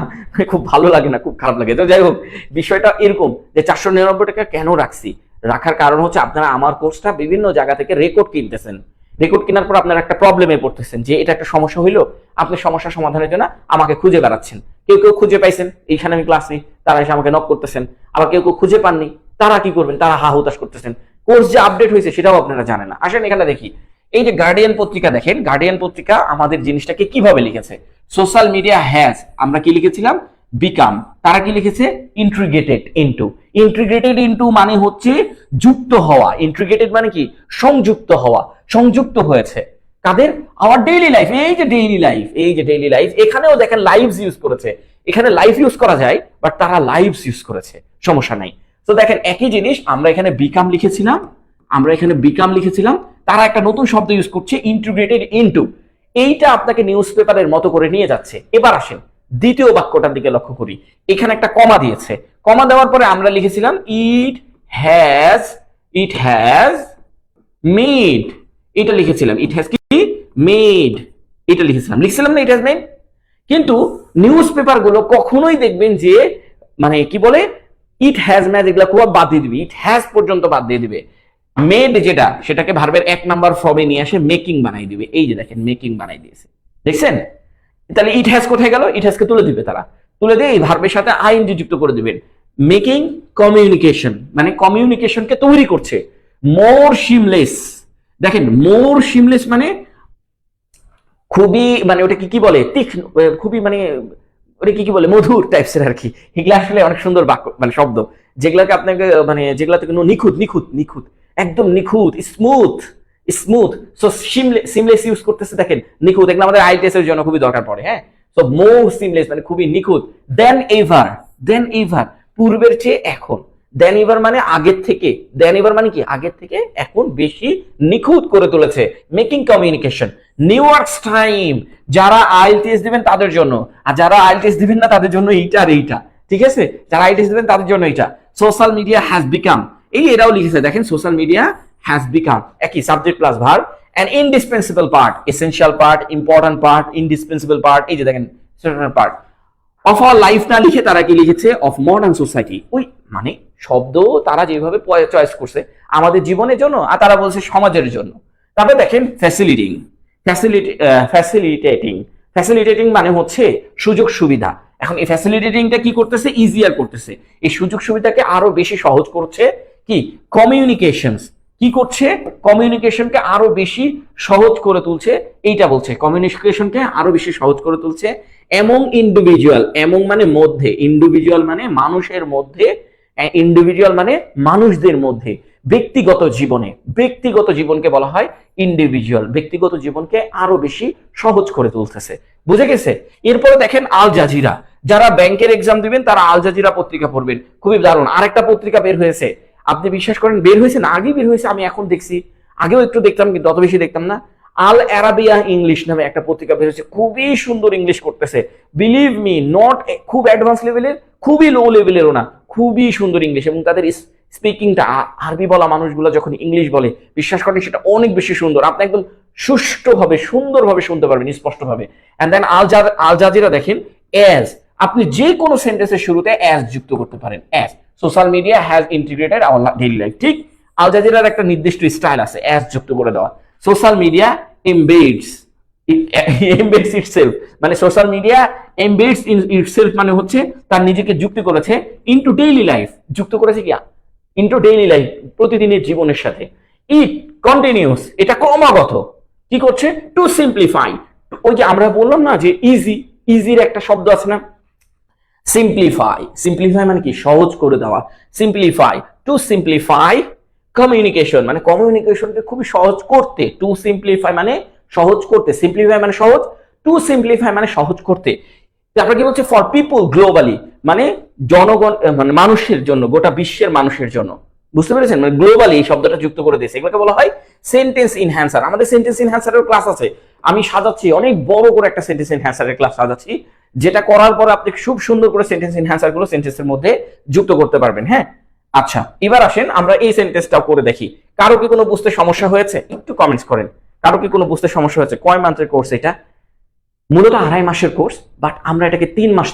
খুব ভালো লাগে না, খুব খারাপ লাগে। তো যাই হোক, বিষয়টা এরকম যে 499 টাকা কেন রাখছি, রাখার কারণ হচ্ছে আপনারা আমার কোর্সটা বিভিন্ন জায়গা থেকে রেকর্ড কিনতেছেন, রেকর্ড কেনার পর আপনারা একটা প্রবলেমে পড়তেছেন যে এটা একটা সমস্যা হইলো, আপনি সমস্যা সমাধানের জন্য আমাকে খুঁজে বেড়াচ্ছেন। কেউ কেউ খুঁজে পাইছেন, এইখানে আমি ক্লাস নিই, তারা এসে আমাকে নক করতেছেন। আবার কেউ কেউ খুঁজে পাননি, তারা কি করবেন? তারা হা হুতাশ করতেছেন। কোর্স যে আপডেট হয়েছে সেটাও আপনারা জানেন না। আসেন এখানে দেখি, এই যে গার্ডিয়ান পত্রিকা দেখেন, গার্ডিয়ান পত্রিকা আমাদের জিনিসটাকে কিভাবে লিখেছে। সোশ্যাল মিডিয়া হ্যাজ, আমরা কি লিখেছিলাম? বিকাম। তারা কি লিখেছে? Integrated into. ইন্টিগ্রেটেড ইনটু মানে হচ্ছে যুক্ত হওয়া। ইন্টিগ্রেটেড মানে কি? সংযুক্ত হওয়া, সংযুক্ত হয়েছে। কাদের? Our daily life. এই যে ডেইলি লাইফ, এখানেও দেখেন লাইভস ইউজ করেছে। এখানে লাইফ ইউজ করা যায়, বাট তারা লাইভস ইউজ করেছে, সমস্যা নাই। তো দেখেন একই জিনিস, আমরা এখানে বিকাম লিখেছিলাম, তারা একটা নতুন শব্দ ইউজ করছে, ইন্টিগ্রেটেড ইনটু। এইটা আপনাকে নিউজ পেপারের মতো করে নিয়ে যাচ্ছে। এবার আসেন দ্বিতীয় বাক্যটার দিকে লক্ষ্য করি। এখানে একটা কমা দিয়েছে, কমা দেওয়ার পরে আমরা লিখেছিলাম ইট হ্যাজ মেড। এটা লিখেছিলাম, ইট হ্যাজ কি মেড, এটা লিখছিলাম না, ইট হ্যাজ মেড। কিন্তু নিউজ পেপার গুলো কখনোই দেখবেন যে মানে কি বলে, ইট হ্যাজ মেড এগুলা খুব বাদ দিয়ে দিবে, ইট হ্যাজ পর্যন্ত বাদ দিয়ে দিবে। মেড যেটা, সেটাকে ভার্বের 1 নাম্বার ফর্মে নিয়ে আসে মেকিং বানাই দিবে। এই যে দেখেন মেকিং বানাই দিয়েছে, দেখছেন? তাহলে ইট হ্যাজ কোথায় গেল? ইট হ্যাজকে তুলে দিবে, তারা তুলে দিয়ে এই ভার্বের সাথে আইএনজি যুক্ত করে দিবেন। মেকিং কমিউনিকেশন মানে কমিউনিকেশনকে তৈরি করছে। মোর সিমলেস, দেখেন মোর সিমলেস মানে খুবই, মানে ওটা কি বলে, খুবই মানে ওটা কি বলে, মধুর টাইপসের আর কি। এগুলো আসলে অনেক সুন্দর বাক্য মানে শব্দ, যেগুলোকে আপনাকে মানে যেগুলোতে কোনো নিখুঁত একদম নিখুঁত, স্মুথ। সো সিমলেস ইউজ করতেছে, দেখেন নিখুঁত। এগুলো আমাদের আইটিএস এর জন্য খুবই দরকার পড়ে। হ্যাঁ, সো মোর সিমলেস মানে খুবই নিখুঁত। দেন এভার, পূর্বের চেয়ে এখন। দেন এবার মানে আগের থেকে, দেন এবার মানে কি আগের থেকে এখন বেশি নিখুঁত করে তুলেছে। Making communication new works time, যারা আইএলটিএস দিবেন তাদের জন্য, আর যারা আইএলটিএস দিবেন না তাদের জন্য এইটা আর এইটা, ঠিক আছে? যারা আইএলটিএস দিবেন তাদের জন্য এইটা। সোশ্যাল মিডিয়া হ্যাজ বিকাম, এই এরাও লিখেছে দেখেন, সোশ্যাল মিডিয়া হ্যাজ বিকাম একই subject plus verb, an indispensable part, essential part, important part, indispensable part, এই যে দেখেন পার্ট অফ আওয়ার লাইফ না লিখে তারা কি লিখেছে অফ মডার্ন সোসাইটি। ওই মানে শব্দ তারা যেভাবে চয়েস করছে আমাদের জীবনের জন্য, আর তারা বলছে সমাজের জন্য। তারপরে দেখেন ফ্যাসিলিটিং, ফ্যাসিলিটেটিং মানে হচ্ছে সুযোগ সুবিধা। এখন এই ফ্যাসিলিটেটিংটা কি করতেছে, ইজিয়ার করতেছে, এই সুযোগ সুবিধাকে আরো বেশি সহজ করছে। কি কমিউনিকেশনস কি করছে, কমিউনিকেশনকে আরো বেশি সহজ করে তুলছে, এইটা বলছে কমিউনিকেশনকে আরো বেশি সহজ করে তুলছে। এমং ইন্ডিভিজুয়াল, এমং মানে মধ্যে, ইন্ডিভিজুয়াল মানে মানুষের মধ্যে, ইন্ডিভিজুয়াল মানে মানুষদের মধ্যে, ব্যক্তিগত জীবনে, ব্যক্তিগত জীবনকে বলা হয় ইন্ডিভিজুয়াল, ব্যক্তিগত জীবনকে আরো বেশি সহজ করে তুলতেছে। বুঝে গেছে? এরপরে দেখেন আল জাজিরা, যারা ব্যাংকের এক্সাম দিবেন তারা আল জাজিরা পত্রিকা পড়বেন, খুবই দারুণ। আরেকটা পত্রিকা বের হয়েছে, আপনি বিশ্বাস করেন বের হয়েছে না, আগেই বের হয়েছে, আমি এখন দেখছি, আগেও একটু দেখতাম কিন্তু অত বেশি দেখতাম না। আল আরাবিয়া ইংলিশ নামে একটা পত্রিকা বের হয়েছে, খুবই সুন্দর ইংলিশ করতেছে, বিলিভ মি, নট খুব অ্যাডভান্স লেভেলের, খুবই লো লেভেলেরও না, খুবই সুন্দর ইংলিশ। এবং তাদের স্পিকিংটা, আরবি বলা মানুষগুলো যখন ইংলিশ বলে বিশ্বাস করেন সেটা অনেক বেশি সুন্দর, আপনি একদম সুষ্ঠুভাবে সুন্দরভাবে শুনতে পারবেন, স্পষ্টভাবে। এন্ড দেন আল জাজিরা দেখেন অ্যাজ, আপনি যে কোনো সেন্টেন্সের শুরুতে অ্যাজ যুক্ত করতে পারেন, as social media has integrated hour daily life. ঠিক আল জাজিরার একটা নির্দিষ্ট স্টাইল আছে অ্যাজ যুক্ত করে দেওয়া। সোশ্যাল মিডিয়া এমবেডস ইটসেলফ, মানে সোশ্যাল মিডিয়া এমবেডস ইন ইটসেলফ মানে হচ্ছে তার নিজেকে যুক্ত করেছে ইনটু ডেইলি লাইফ, যুক্ত করেছে কি ইনটু ডেইলি লাইফ, প্রতিদিনের জীবনের সাথে। ইট কন্টিনিউস, এটা ক্রমাগত কি করছে, টু সিম্পলিফাই, ওই যে আমরা বললাম না যে ইজি, ইজির একটা শব্দ আছে না, সিম্পলিফাই, সিম্পলিফাই মানে কি সহজ করে দেওয়া, সিম্পলিফাই, টু সিম্পলিফাই কমিউনিকেশন মানে কমিউনিকেশনকে খুবই সহজ করতে, টু সিম্পলিফাই মানে সহজ করতে, সিম্পলিফাই মানে সহজ, টু সিম্পলিফাই মানে সহজ করতে। তারপরে কি বলছে ফর পিপল গ্লোবালি, মানে জনগণ মানে মানুষের জন্য, গোটা বিশ্বের মানুষের জন্য, বুঝতে পেরেছেন? মানে গ্লোবালি এই শব্দটা যুক্ত করে দিয়েছে, এগুলোকে বলা হয় সেন্টেন্স ইনহ্যান্সার। আমাদের সেন্টেন্স ইনহ্যান্সারের ক্লাস আছে, আমি সাজাচ্ছি অনেক বড় করে একটা সেন্টেন্স ইনহ্যান্সারের ক্লাস সাজাচ্ছি, যেটা করার পর আপনি খুব সুন্দর করে সেন্টেন্স ইনহ্যান্সার গুলো সেন্টেন্সের মধ্যে যুক্ত করতে পারবেন। হ্যাঁ, আচ্ছা এবার আসেন আমরা এই সেন্টেন্সটাও করে দেখি। কারো কি কোনো বুঝতে সমস্যা হয়েছে একটু কমেন্টস করেন, কারো কি কোনো বুঝতে সমস্যা হয়েছে? কয় মান্থের কোর্স এটা? মূলত 2.5 মাসের কোর্স, বাট আমরা এটাকে 3 মাস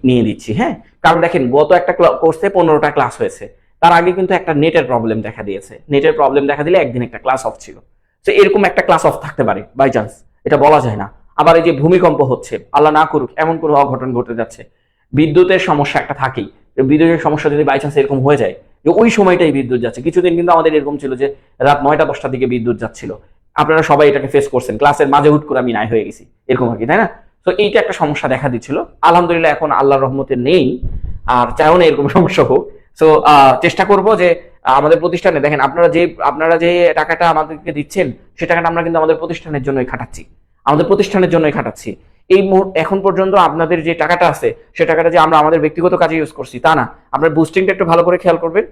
নিয়ে দিচ্ছি। হ্যাঁ, কারণ দেখেন গত একটা কোর্সে 15টা ক্লাস হয়েছে, তার আগে কিন্তু একটা নেটের প্রবলেম দেখা দিয়েছে, নেটের প্রবলেম দেখা দিলে একদিন একটা ক্লাস অফ ছিল। তো এরকম একটা ক্লাস অফ থাকতে পারে বাই চান্স, এটা বলা যায় না। আবার এই যে ভূমিকম্প হচ্ছে, আল্লাহ না করুক এমন কোনো অঘটন ঘটে যাচ্ছে, বিদ্যুতের সমস্যা একটা থাকেই, বিদ্যুতের সমস্যা যদি বাই চান্স এরকম হয়ে যায় যে ওই সময়টাই বিদ্যুৎ যাচ্ছে, কিছুদিন কিন্তু আমাদের এরকম ছিল যে রাত 9টা-10টার দিকে বিদ্যুৎ যাচ্ছিল, আপনারা সবাই এটাকে ফেস করছেন, ক্লাসের মাঝে হুট করে আমি নাই হয়ে গেছি এরকম আর কি, তাই না? তো এইটা একটা সমস্যা দেখা দিচ্ছিল, আলহামদুলিল্লাহ এখন আল্লাহর রহমতে নেই, আর চাইও না এরকম সমস্যা হোক। তো চেষ্টা করব যে আমাদের প্রতিষ্ঠানে দেখেন আপনারা যে টাকাটা আমাদেরকে দিচ্ছেন সে টাকাটা আমরা কিন্তু আমাদের প্রতিষ্ঠানের জন্যই খাটাচ্ছি, আমাদের প্রতিষ্ঠানের জন্যই খাটাচ্ছি। এই এখন পর্যন্ত আপনাদের যে টাকাটা আছে সে টাকাটা যে আমরা আমাদের ব্যক্তিগত কাজে ইউজ করছি তা না, আপনার বুস্টিংটা একটু ভালো করে খেয়াল করবেন,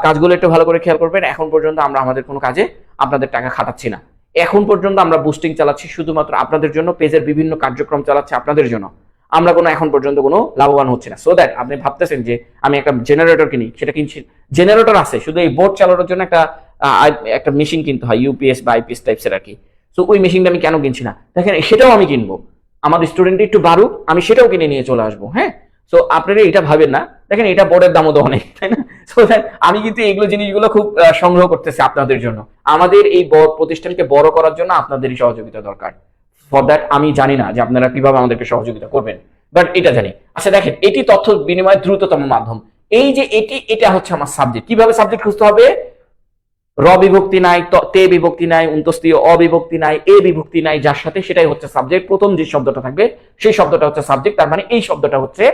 কাজগুলো একটু ভালো করে খেয়াল করবেন। এখন পর্যন্ত আমরা আমাদের কোনো কাজে আপনাদের টাকা খাটাচ্ছি না, এখন পর্যন্ত আমরা বুস্টিং চালাচ্ছি শুধুমাত্র আপনাদের জন্য, পেজের বিভিন্ন কার্যক্রম চালাচ্ছি আপনাদের জন্য, আমরা কোনো এখন পর্যন্ত কোনো লাভবান হচ্ছে না। সো দ্যাট আপনি ভাবতেছেন যে আমি একটা জেনারেটর কিনি, সেটা কিনছি, জেনারেটর আছে, শুধু এই বোর্ড চালানোর জন্য একটা মেশিন কিনতে হয়, ইউপিএস বা আইপিএস টাইপসের আর কি। সো ওই মেশিনটা আমি কেন কিনছি না, দেখেন সেটাও আমি কিনবো, আমার স্টুডেন্ট একটু বাড়ুক আমি সেটাও কিনে নিয়ে চলে আসবো। হ্যাঁ, সো আপনারা এটা ভাবেন না, দেখেন এটা বোর্ডের দামও তো অনেক, তাই না? সো আমি কিন্তু এইগুলো জিনিসগুলো খুব সংগ্রহ করতেছি আপনাদের জন্য, আমাদের এই প্রতিষ্ঠানকে বড় করার জন্য আপনাদেরই সহযোগিতা দরকার। ফর দ্যাট আমি জানি না যে আপনারা কিভাবে আমাদেরকে সহযোগিতা করবেন, বাট এটা জানি। আচ্ছা দেখেন, এটি তথ্য বিনিময়ের দ্রুততম মাধ্যম, এই যে এটা হচ্ছে আমার সাবজেক্ট। কিভাবে সাবজেক্ট খুঁজতে হবে? র বিভক্তি নাই, তে বিভক্তি নাই, অন্তস্থীয় অবিভক্তি নাই, এ বিভক্তি নাই, যার সাথে সেটাই হচ্ছে সাবজেক্ট। প্রথম যে শব্দটা থাকবে সেই শব্দটা হচ্ছে সাবজেক্ট, তার মানে এই শব্দটা হচ্ছে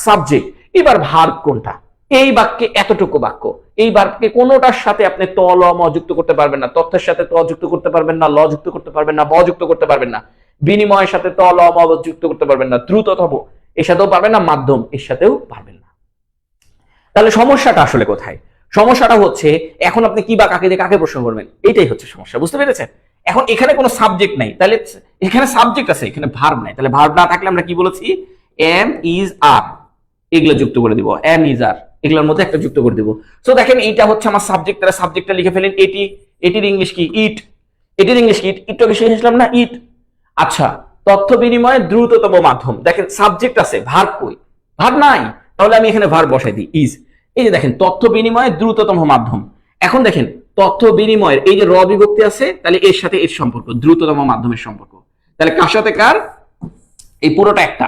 সাবজেক্ট। এবার ভার্ব কোনটা? এই বাক্যে এতটুকু বাক্য, এই বাক্যে কোনোটার সাথে আপনি ত ল ম যুক্ত করতে পারবেন না, তথ্যের সাথে ত যুক্ত করতে পারবেন না, ল যুক্ত করতে পারবেন না, ব যুক্ত করতে পারবেন না, বিনিময়ের সাথে ত ল ম যুক্ত করতে পারবেন না, দ্রুততম এর সাথেও পারবেন না, মাধ্যম এর সাথেও পারবেন না। তাহলে সমস্যাটা আসলে কোথায়? সমস্যাটা হচ্ছে এখন আপনি কি বা কাকে দিয়ে কাকে প্রশ্ন করবেন, এটাই হচ্ছে সমস্যা। বুঝতে পেরেছেন? এখন এখানে কোনো সাবজেক্ট নাই, তাহলে এখানে সাবজেক্ট আছে, এখানে ভার্ব নাই। তাহলে ভার্ব না থাকলে আমরা কি বলেছি? এম ইজ আর, এগুলো যুক্ত করে দিব। এম ইজ আর, এগুলোর মধ্যে একটা যুক্ত করে দিব। সো দেখেন এইটা হচ্ছে আমার সাবজেক্ট, তাহলে সাবজেক্টটা লিখে ফেলেন এটি। এটির ইংলিশ কি? ইট। এটির ইংলিশ কি? একটু শিখেছিলাম না, ইট। আচ্ছা, তথ্য বিনিময়ের দ্রুততম মাধ্যম। দেখেন সাবজেক্ট আছে, ভার্ব কই? ভার্ব নাই, তাহলে আমি এখানে ভার্ব বসাই দিই, ইজ। এই যে দেখেন তথ্য বিনিময়ের দ্রুততম মাধ্যম। এখন দেখেন তথ্য বিনিময়ের এই যে র বিভক্তি আছে, তাহলে এর সাথে এর সম্পর্ক, দ্রুততম মাধ্যমের সম্পর্ক। তাহলে কার সাথে কার? এই পুরোটা একটা।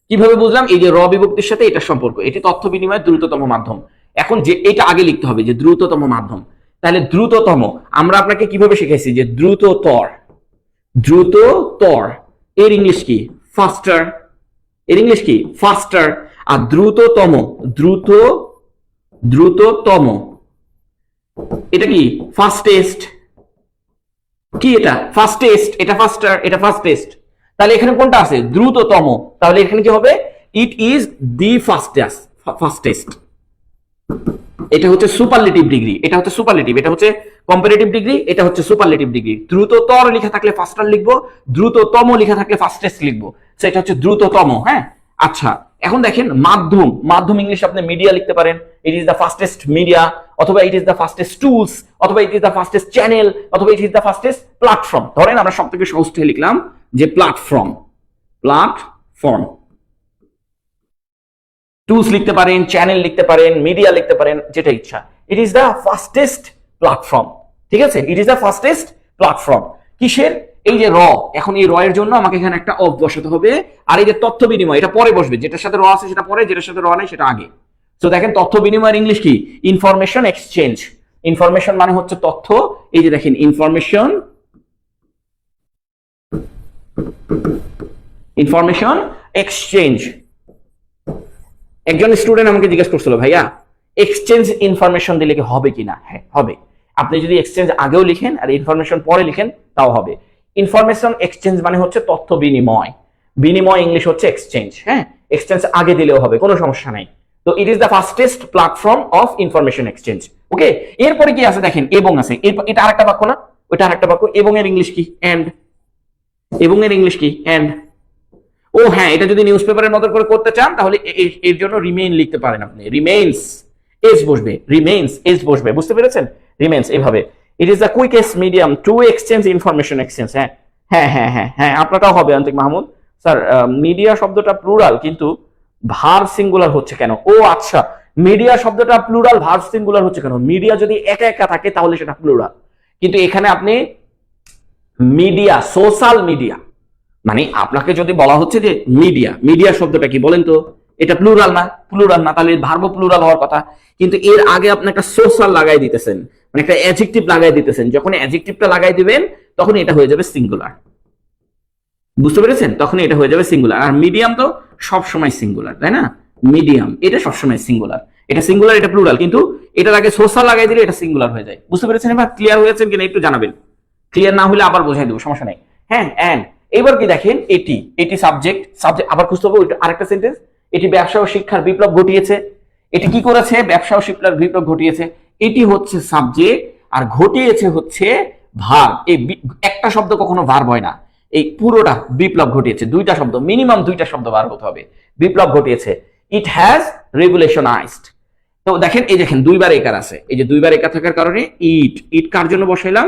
কিভাবে বুঝলাম? এই যে র বিভক্তির সাথে এটার সম্পর্ক, এটি তথ্য বিনিময়ের দ্রুততম মাধ্যম। এখন যে এটা আগে লিখতে হবে যে দ্রুততম মাধ্যম। তাহলে দ্রুততম আমরা আপনাকে কিভাবে শিখাইছি? যে দ্রুততর, দ্রুততর এর ইংলিশ কি? ফাস্টার। এর ইংলিশ কি? ফাস্টার। আর দ্রুততম, দ্রুততম এটা কি? ফাস্টেস্ট। কি এটা? ফাস্টেস্ট। এটা ফাস্টার, এটা ফাস্টেস্ট। তাহলে এখানে কোনটা আছে? দ্রুততম। তাহলে এখানে কি হবে? It is the fastest. এটা হচ্ছে সুপারলেটিভ ডিগ্রি, এটা হচ্ছে সুপারলেটিভ, এটা হচ্ছে কম্পারেটিভ ডিগ্রি, এটা হচ্ছে সুপারলেটিভ ডিগ্রি। দ্রুততর লেখা থাকলে ফাস্টার লিখবো, দ্রুততম লেখা থাকলে ফাস্টেস্ট লিখবো। সেটা হচ্ছে দ্রুততম। হ্যাঁ, আচ্ছা এখন দেখেন মাধ্যম, মাধ্যম ইংলিশ আপনি মিডিয়া লিখতে পারেন, it is the fastest media, অথবা it is the fastest tools, অথবা it is the fastest channel, অথবা it is the fastest platform. ধরেন আমরা সব থেকে সহজটা লিখলাম যে প্ল্যাটফর্ম, প্ল্যাটফর্ম। টুলস লিখতে পারেন, চ্যানেল লিখতে পারেন, মিডিয়া লিখতে পারেন, যেটা ইচ্ছা। ইট ইজ দ্য ফাস্টেস্ট প্ল্যাটফর্ম। ঠিক আছে, ইট ইজ দ্য ফাস্টেস্ট প্ল্যাটফর্ম। কিসের? এই যে র, এখন এই র এর জন্য আমাকে এখানে একটা অফ বসাতে হবে। আর এই যে তথ্য বিনিময়, এটা পরে বসবে, যেটার সাথে র আছে সেটা পরে, যেটার সাথে র নেই সেটা আগে। তো দেখেন তথ্য বিনিময়ের ইংলিশ কি? Information exchange. ইনফরমেশন মানে হচ্ছে তথ্য। এই যে দেখেন ইনফরমেশন, ইনফরমেশন এক্সচেঞ্জ। একজন স্টুডেন্ট আমাকে জিজ্ঞেস করছিল, ভাইয়া এক্সচেঞ্জ ইনফরমেশন দিলে কি হবে কিনা? হ্যাঁ হবে। আপনি যদি এক্সচেঞ্জ আগেও লিখেন আর ইনফরমেশন পরে লিখেন তাও হবে। ইনফরমেশন এক্সচেঞ্জ মানে হচ্ছে তথ্য বিনিময়, বিনিময় ইংলিশ হচ্ছে এক্সচেঞ্জ। হ্যাঁ, এক্সচেঞ্জ আগে দিলেও হবে, কোনো সমস্যা নাই। তো it is the fastest platform of information exchange. Okay, এরপরে কি আছে দেখেন, এবং আছে। এটা আরেকটা বাক্য না? ওইটা আরেকটা বাক্য। এবং এর ইংলিশ কি? এন্ড। এবং এর ইংলিশ কি? এন্ড। ও হ্যাঁ, এটা যদি নিউজ পেপারের মতো করে করতে চান তাহলে এর জন্য রিমেইন লিখতে পারেন আপনি। রিমেইনস, এস বসবে, রিমেইনস এস বসবে। বুঝতে পেরেছেন? রিমেইনস এইভাবে। ইট is the quickest medium to exchange information exchange. হ্যাঁ হ্যাঁ হ্যাঁ হ্যাঁ হ্যাঁ, আপনারটাও হবে অন্তিক মাহমুদ স্যার। মিডিয়া শব্দটা প্লুরাল কিন্তু ভার্ব সিঙ্গুলার হচ্ছে কেন? ও আচ্ছা, মিডিয়া শব্দটা প্লুরাল, ভার্ব সিঙ্গুলার হচ্ছে কেন? মিডিয়া যদি একা একা থাকে তাহলে সেটা প্লুরাল, কিন্তু এখানে আপনি মিডিয়া, সোশ্যাল মিডিয়া, মানে আপনাকে যদি বলা হচ্ছে যে মিডিয়া, মিডিয়া শব্দটা কি বলেন তো? এটা প্লুরাল না? প্লুরাল না, তাহলে ভার্ব প্লুরাল হওয়ার কথা। কিন্তু এর আগে আপনি একটা সোশ্যাল লাগাই দিতেছেন, মানে একটা অ্যাডজেক্টিভ লাগাই দিতেছেন। যখন অ্যাডজেক্টিভটা লাগাই দিবেন তখন এটা হয়ে যাবে সিঙ্গুলার। বুঝতে পেরেছেন? তখন এটা হয়ে যাবে সিঙ্গুলার। আর মিডিয়াম তো সব সময় সিঙ্গুলার, তাই না? মিডিয়াম এটা সব সময় সিঙ্গুলার, এটা সিঙ্গুলার, এটা প্লুরাল, কিন্তু এটার আগে সোশ্যাল লাগাই দিলে এটা সিঙ্গুলার হয়ে যায়। বুঝতে পেরেছেন? এবার ক্লিয়ার হয়েছেন কিনা একটু জানাবেন। ক্লিয়ার না হলে আবার বোঝাই দেবো, সমস্যা নেই। হ্যাঁ, এন্ড। এবার কি দেখেন, এটি, এটি সাবজেক্ট, সাবজেক্ট আবার খুঁজতে হবে আরেকটা সেন্টেন্স। এটি ব্যবসা ও শিক্ষার বিপ্লব ঘটিয়েছে। এটি কি করেছে? ব্যবসা ও শিক্ষার বিপ্লব ঘটিয়েছে। এটি হচ্ছে সাবজেক্ট, আর ঘটিয়েছে হচ্ছে ভার্ব। এই একটা শব্দ কখনো ভার্ব হয় না, এই পুরোটা বিপ্লব ঘটিয়েছে। দুইটা শব্দ, মিনিমাম দুইটা শব্দ ভার্ব হতে হবে। বিপ্লব ঘটিয়েছে, ইট হ্যাজ রেভলিউশনাইজড। তো দেখেন, এই দেখেন দুইবার একার আছে। এই যে দুইবার একার থাকার কারণে ইট, ইট কার জন্য বসাইলাম?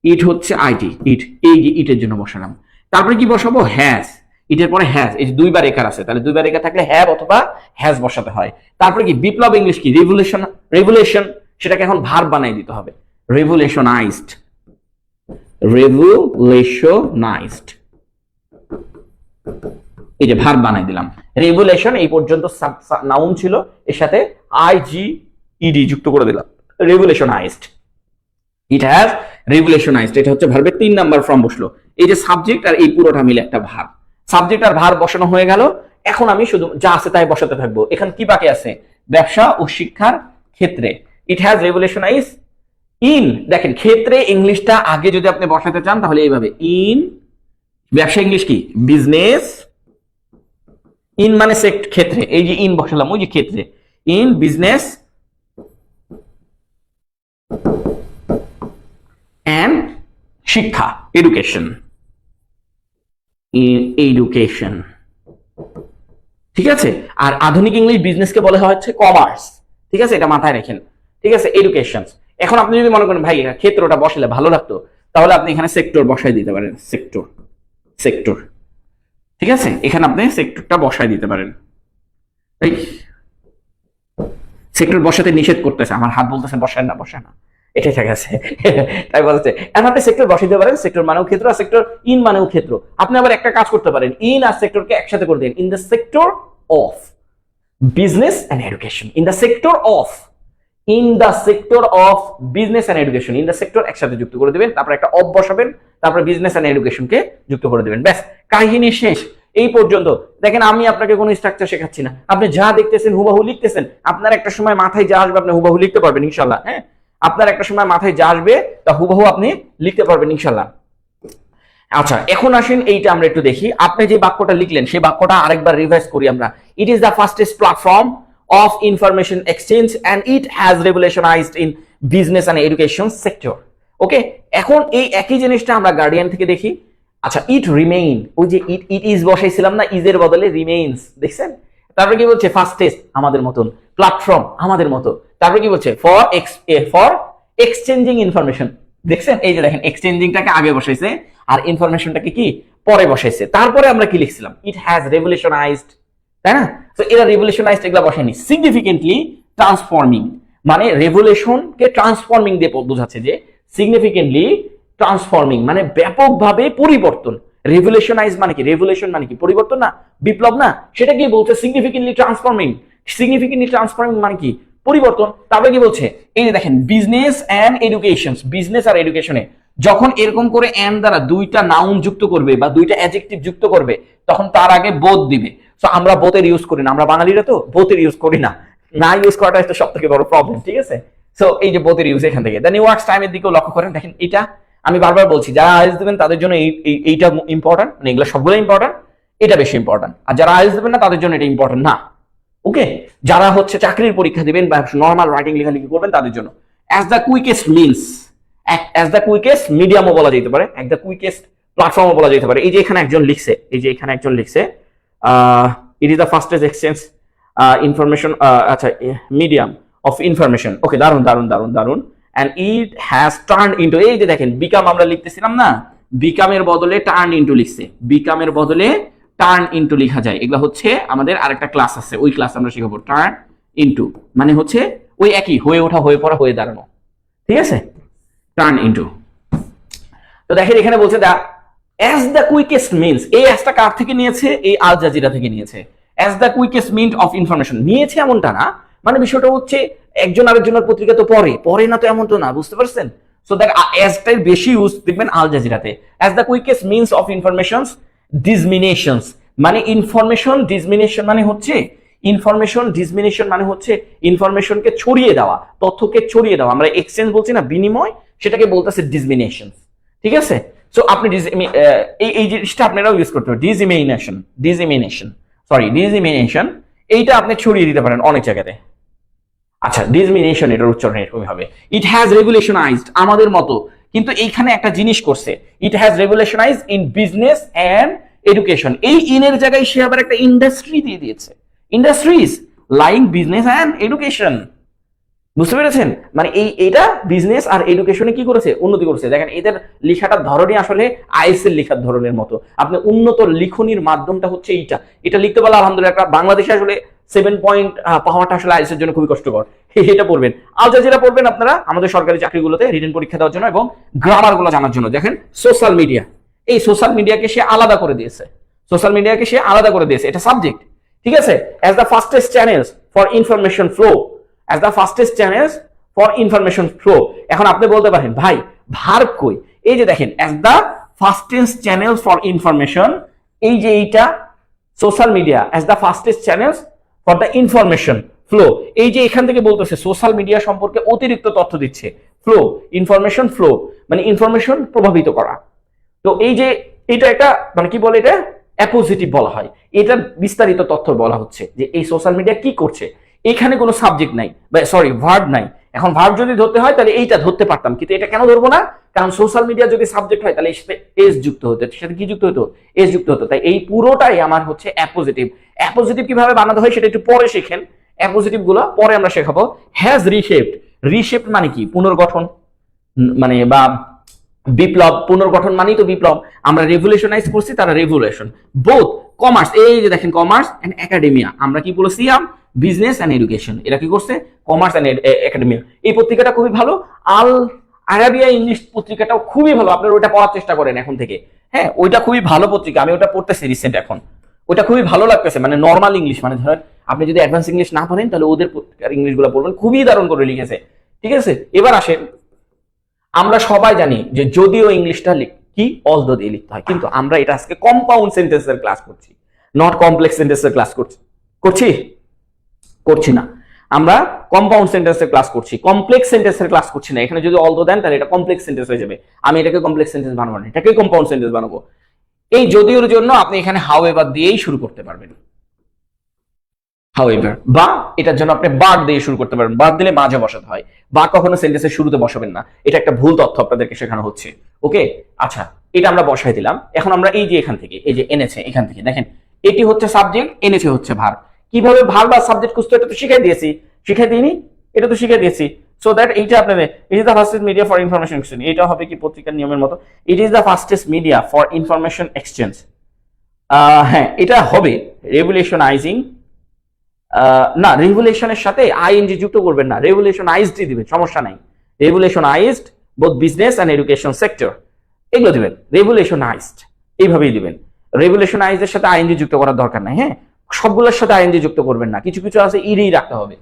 ইট হচ্ছে আইটি, ইট, এই যে ইটের জন্য বসালাম। তারপরে কি বসাবো? হ্যাজ। ইটের পরে হ্যাজ, এই যে দুইবার একার আছে, তাহলে দুইবার একার থাকলে হ্যাভ অথবা হ্যাজ বসাতে হয়। তারপরে কি বিপ্লব ইংলিশ কি? রেভলিউশন, রেভলিউশন, সেটাকে এখন ভার্ব বানাই দিতে হবে। রেভলিউশনাইজড, রেভলিউশনাইজড, এই যে ভার্ব বানাই দিলাম। রেভলিউশন এই পর্যন্ত নাউন ছিল, এর সাথে আইজিইডি যুক্ত করে দিলাম, রেভলিউশনাইজড। ইট হ্যাজ রেভলিউশনাইজড, এটা হচ্ছে ভার্বের 3 নাম্বার ফর্ম বসলো। এই যে সাবজেক্ট আর এই পুরোটা মিলে একটা ভার্ব। সাবজেক্ট আর ভার্ব বসানো হয়ে গেল। এখন আমি শুধু যা আছে তাই বসাতে থাকবো। এখানে কি বাকি আছে? ব্যবসা ও শিক্ষার ক্ষেত্রে ইট হ্যাজ রেভলিউশনাইজড ইন। দেখেন ক্ষেত্রে ইংলিশটা আগে যদি আপনি বসাতে চান তাহলে এইভাবে, ইন। ব্যবসা ইংলিশ কি? বিজনেস। ইন মানে ক্ষেত্রে, এই যে ইন বসালাম, ওই যে ক্ষেত্রে। ইন বিজনেস অ্যান্ড শিক্ষা, এডুকেশন, এডুকেশন, ঠিক আছে। আর আধুনিক ইংলিশ বিজনেসকে বলা হচ্ছে কমার্স, ঠিক আছে, এটা মাথায় রাখেন, ঠিক আছে, এডুকেশন। এখন আপনি যদি মনে করেন ভাই ক্ষেত্রটা বসালে ভালো লাগতো, তাহলে আপনি এখানে সেক্টর বসাই দিতে পারেন, সেক্টর, সেক্টর, ঠিক আছে, এখানে আপনি সেক্টরটা বসাই দিতে পারেন। সেক্টর বসাতে নিষেধ করতেছে, আমার হাত বলতেছে বসায় না, বসায় না, এটাই ঠিক আছে, তাই বলছে। এখন আপনি সেক্টর বসাই দিতে পারেন, সেক্টর মানেও ক্ষেত্র আর সেক্টর ইন মানেও ক্ষেত্র। আপনি আবার একটা কাজ করতে পারেন, ইন আর সেক্টরকে একসাথে করে দিন, in the sector of business and education, in the sector of, in the sector of business and education, in the sector একসাথে যুক্ত করে দিবেন, তারপর একটা অফ বসাবেন, তারপর বিজনেস এন্ড এডুকেশনকে যুক্ত করে দিবেন, ব্যাস কাহিনী শেষ। এই পর্যন্ত দেখেন, আমি আপনাকে কোনো স্ট্রাকচার শেখাচ্ছি না, আপনি যা দেখতেছেন হুবাহু লিখতেছেন। আপনার একটা সময় মাথায় যা আসবে আপনি হুবাহু লিখতে পারবেন ইনশাল্লাহ, হ্যাঁ, আপনার একটা সময় মাথায় যা আসবে তা হুবাহু আপনি লিখতে পারবেন ইনশাল্লাহ। আচ্ছা, এখন আসেন এইটা আমরা একটু দেখি। আপনি যে বাক্যটা লিখলেন সেই বাক্যটা আরেকবার রিভাইজ করি আমরা। It is the fastest platform of information exchange and it has revolutionized in business and education sector. Okay, এখন এই একই জিনিসটা আমরা গার্ডিয়ান থেকে দেখি। আচ্ছা, ইট রিমেইন, ওই যে ইট ইট ইজ বসাইছিলাম না, ইজের বদলে রিমেইনস, দেখছেন? তারপরে কি বলছে? ফাস্টেস্ট আমাদের মতন, প্ল্যাটফর্ম আমাদের মতো। তারপরে কি বলছে? ফর এক্সচেঞ্জিং ইনফরমেশন, দেখছেন? এই যে দেখেন, এক্সচেঞ্জিংটাকে আগে বসাইছে আর ইনফরমেশনটাকে কি পরে বসাইছে। তারপরে আমরা কি লিখছিলাম? ইট হ্যাজ রেভলিউশনাইজড, তাই না? তো এরা রেভলিউশনাইজড এগুলা বসায়নি, সিগনিফিকেন্টলি ট্রান্সফর্মিং, মানে রেভলিউশনকে ট্রান্সফর্মিং দিয়ে বোঝাচ্ছে যে সিগনিফিকেন্টলি ট্রান্সফর্মিং মানে ব্যাপকভাবে পরিবর্তন। রেভলিউশনাইজ মানে কি? রেভলিউশন মানে কি? পরিবর্তন না, বিপ্লব না, সেটা কি বলছে? Significantly transforming. সিগনিফিকেন্টলি ট্রান্সফর্মিং মানে কি? পরিবর্তন। তারপরে কি বলছে? এই যে দেখেন, বিজনেস এন্ড এডুকেশন, বিজনেস আর এডুকেশনে যখন এরকম করে এন্ড দ্বারা দুইটা নাউন যুক্ত করবে বা দুইটা অ্যাডজেক্টিভ যুক্ত করবে, তখন তার আগে বোথ দিবে। সো আমরা বোথের ইউজ করি না, আমরা বাঙালিরা তো বোথের ইউজ করি না, না ইউজ করাটা একটা সবথেকে বড় প্রবলেম, ঠিক আছে? সো এই যে বোথের ইউজ এখান থেকে। দেন ওয়ার্কস টাইমের দিকেও লক্ষ্য করেন, দেখেন এটা আমি বারবার বলছি, যারা আইএলটিএস দেবেন তাদের জন্য এইটা ইম্পর্টেন্ট, মানে এগুলো সবগুলো ইম্পর্টেন্ট, এটা বেশি ইম্পর্টেন্ট। আর যারা আইএলটিএস দেবেন না তাদের জন্য এটা ইম্পর্টেন্ট না। ওকে, যারা হচ্ছে চাকরির পরীক্ষা দিবেন বা নর্মাল রাইটিং লেখালেখি করবেন তাদের জন্য as the quickest means, as the quickest মিডিয়ামও বলা যেতে পারে, অ্যাজ দ্য কুইকেস্ট প্ল্যাটফর্মও বলা যেতে পারে। এই যে এখানে একজন লিখছে, এই যে এখানে একজন লিখছে ইট is the fastest exchange information, আচ্ছা, মিডিয়াম অফ ইনফরমেশন। ওকে, দারুন দারুন দারুন দারুন। and it has turned into, এই যে দেখেন, বিকাম আমরা লিখতেছিলাম না, বিকামের বদলে টার্ন ইনটু লিখছে, বিকামের বদলে টার্ন ইনটু লেখা যায়। এগুলো হচ্ছে আমাদের আরেকটা ক্লাস আছে, ওই ক্লাস আমরা শিখাবো। টার্ন ইনটু মানে হচ্ছে ওই একই, হয়ে ওঠা, হয়ে পড়া, হয়ে দাঁড়ানো, ঠিক আছে? Turn into. তো দেখেন এখানে বলছে দা অ্যাজ দ্য কুইকেস্ট মিনস, এই অ্যাজটা কার থেকে নিয়েছে? এই আল জাজিরা থেকে নিয়েছে। As the quickest mint of information নিয়েছে এমনটা না, মানে বিষয়টা হচ্ছে একজন আরেকজনের পত্রিকা তো পড়ে না তো, এমন তো না, বুঝতে পারছেন? সো দেখ, অ্যাজটার বেশি ইউজ দেখবেন আল জাজিরাতে। As the quickest means of informations disseminations, মানে ইনফরমেশন ডিসমিনেশন মানে হচ্ছে ইনফরমেশন ডিসমিনেশন মানে হচ্ছে ইনফরমেশনকে ছড়িয়ে দেওয়া, তথ্যকে ছড়িয়ে দেওয়া। আমরা এক্সচেঞ্জ বলছি না, বিনিময়, সেটাকে বলতেছে ডিসমিনেশন, ঠিক আছে? সো আপনি এই জিনিসটা আপনারাও ইউজ করতে পারেন, ডিসমিনেশন, ডিসমিনেশন, সরি ডিসমিনেশন, এইটা আপনি ছড়িয়ে দিতে পারেন অনেক জায়গাতে। আচ্ছা, ডিসমিনেশন এটার উচ্চারণ এরকমই হবে। ইট হ্যাজ রেভলিউশনাইজড আমাদের মতো, কিন্তু এইখানে একটা জিনিস করছে, it has revolutionized in business and education. এই ইনের জায়গায় সে আবার একটা ইন্ডাস্ট্রি দিয়ে দিয়েছে, industries like business and education, বুঝতে পেরেছেন? মানে এইটা বিজনেস আর এডুকেশনে কি করেছে? উন্নতি করেছে। দেখেন এদের লেখাটার ধরনই আসলে আইএলটিএস এর লেখার ধরনের মতো। আপনি উন্নত লিখনির মাধ্যমটা হচ্ছে এইটা, এটা লিখতে পারলে আলহামদুলিল্লাহ। একটা বাংলাদেশে আসলে 7 পয়েন্ট পাওয়াটা আসলে আইএলটিএস এর জন্য খুবই কষ্টকর। এটা পড়বেন, আল জাজিরা পড়বেন আপনারা আমাদের সরকারি চাকরিগুলোতে রিটেন পরীক্ষা দেওয়ার জন্য এবং গ্রামার গুলো জানার জন্য। দেখেন সোশ্যাল মিডিয়া, এই সোশ্যাল মিডিয়াকে সে আলাদা করে দিয়েছে, সোশ্যাল মিডিয়াকে সে আলাদা করে দিয়েছে, এটা সাবজেক্ট, ঠিক আছে? As the fastest channels for information flow, as the fastest channels for information flow। এখন আপনি বলতে পারেন ভাই ভার্ব কই? এই যে দেখেন, as the fastest channels for information, এই যে এইটা social media as the fastest channels for the information flow, এই যে এখান থেকে বলতেছে সোশ্যাল মিডিয়া সম্পর্কে অতিরিক্ত তথ্য দিচ্ছে। ফ্লো, ইনফরমেশন ফ্লো মানে ইনফরমেশন প্রভাবিত করা। তো এই যে এটা একটা মানে কি বলে, এটা অ্যাপোজিটিভ বলা হয়, এটা বিস্তারিত তথ্য বলা হচ্ছে যে এই সোশ্যাল মিডিয়া কি করছে, এখানে কোনো সাবজেক্ট নাই, সরি ভার্ব নাই। এখন ভার্ব যদি ধরতে হয় তাহলে এইটা ধরতে পারতাম, কিন্তু এটা কেন ধরবো না? কারণ সোশ্যাল মিডিয়া যদি সাবজেক্ট হয় তাহলে এর সাথে এস যুক্ত হতো, এর সাথে কি যুক্ত হতো? এস যুক্ত হতো। তাই এই পুরোটাই আমার হচ্ছে অ্যাপোজিটিভ। অ্যাপোজিটিভ কিভাবে বানাতে হয় সেটা একটু পরে শিখেন, অ্যাপোজিটিভ গুলো পরে আমরা শেখাবো। হ্যাজ রিশেপড, রিশেপড মানে কি? পুনর্গঠন, মানে বা বিপ্লব। পুনর্গঠন মানেই তো বিপ্লব। আমরা রেভলিউশনাইজ করছি, তারা রেভলিউশন। বোথ কমার্স, এই যে দেখেন কমার্স এন্ড একাডেমিয়া, আমরা কি বলেছিলাম? Business and education. এরা কি করছে? Commerce and academia. এই পত্রিকাটা খুবই ভালো। আল আরাবিয়া ইংলিশ পত্রিকাটাও খুবই ভালো, আপনারা ওইটা পড়ার চেষ্টা করেন এখন থেকে। হ্যাঁ, ওইটা খুবই ভালো পত্রিকা, আমি ওটা পড়তেছি রিসেন্ট এখন। ওটা খুবই ভালো লাগতেছে, মানে নর্মাল ইংলিশ, মানে ধরেন আপনি যদি অ্যাডভান্স ইংলিশ না পারেন তাহলে ওদের পত্রিকার ইংলিশ গুলো পড়বেন, খুবই দারুণ করে লিখেছে। ঠিক আছে, এবার আসেন, আমরা সবাই জানি যে যদিও ইংলিশটা কি অলদো দিয়ে লিখতে হয়, কিন্তু আমরা এটা আজকে কম্পাউন্ড সেন্টেন্সের ক্লাস করছি, নট কমপ্লেক্স সেন্টেন্সের ক্লাস করছি না। আমরা কম্পাউন্ড সেন্টেন্সের ক্লাস করছি, কমপ্লেক্স সেন্টেন্সের ক্লাস করছি না। এখানে যদি অলদো দেন তাহলে এটা কমপ্লেক্স সেন্টেন্স হয়ে যাবে। আমি এটাকে কমপ্লেক্স সেন্টেন্স বানাবো না, এটাকে কম্পাউন্ড সেন্টেন্স বানাবো। এই যদিওর জন্য আপনি এখানে হাউএভার দিয়েই শুরু করতে পারবেন, হাউএভার, বা এটার জন্য আপনি বাট দিয়ে শুরু করতে পারবেন। বাট দিলে মাঝে বসাতে হয়, বা কখনো সেন্টেন্সের শুরুতে বসাবেন না। এটা একটা ভুল তথ্য আপনাদেরকে শেখানো হচ্ছে। ওকে, আচ্ছা, এটা আমরা বসাই দিলাম। এখন আমরা এই যে এখান থেকে, এই যে এনেছে, এখান থেকে দেখেন এটি হচ্ছে সাবজেক্ট, এনেছে হচ্ছে ভার্ব। কিভাবে ভার্ব আর সাবজেক্ট খুঁজতে, এটা তো শিখাই দিইনি, এটা তো শিখাই দিয়েছি। সো দ্যাট এইটা আপনাদের, ইট is the fastest media for information exchange. এটা হবে কি পত্রিকার নিয়মের মতো, ইট is the fastest media for information exchange. হ্যাঁ, এটা হবে রেভলিউশনাইজিং, না, রেভলিউশনের সাথে আইএনজি যুক্ত করবেন না, রেভলিউশনাইজড দিবেন, সমস্যা নাই। Revolutionized both business and education sector, এগুলো দিবেন। রেভলিউশনাইজড এইভাবেই দিবেন। রেভলিউশনাইজড এর সাথে আইএনজি যুক্ত করার দরকার নাই। হ্যাঁ, সবগুলোর সাথে আইএনজি যুক্ত করবেন না, কিছু কিছু আছে ইডি রাখতে হবে,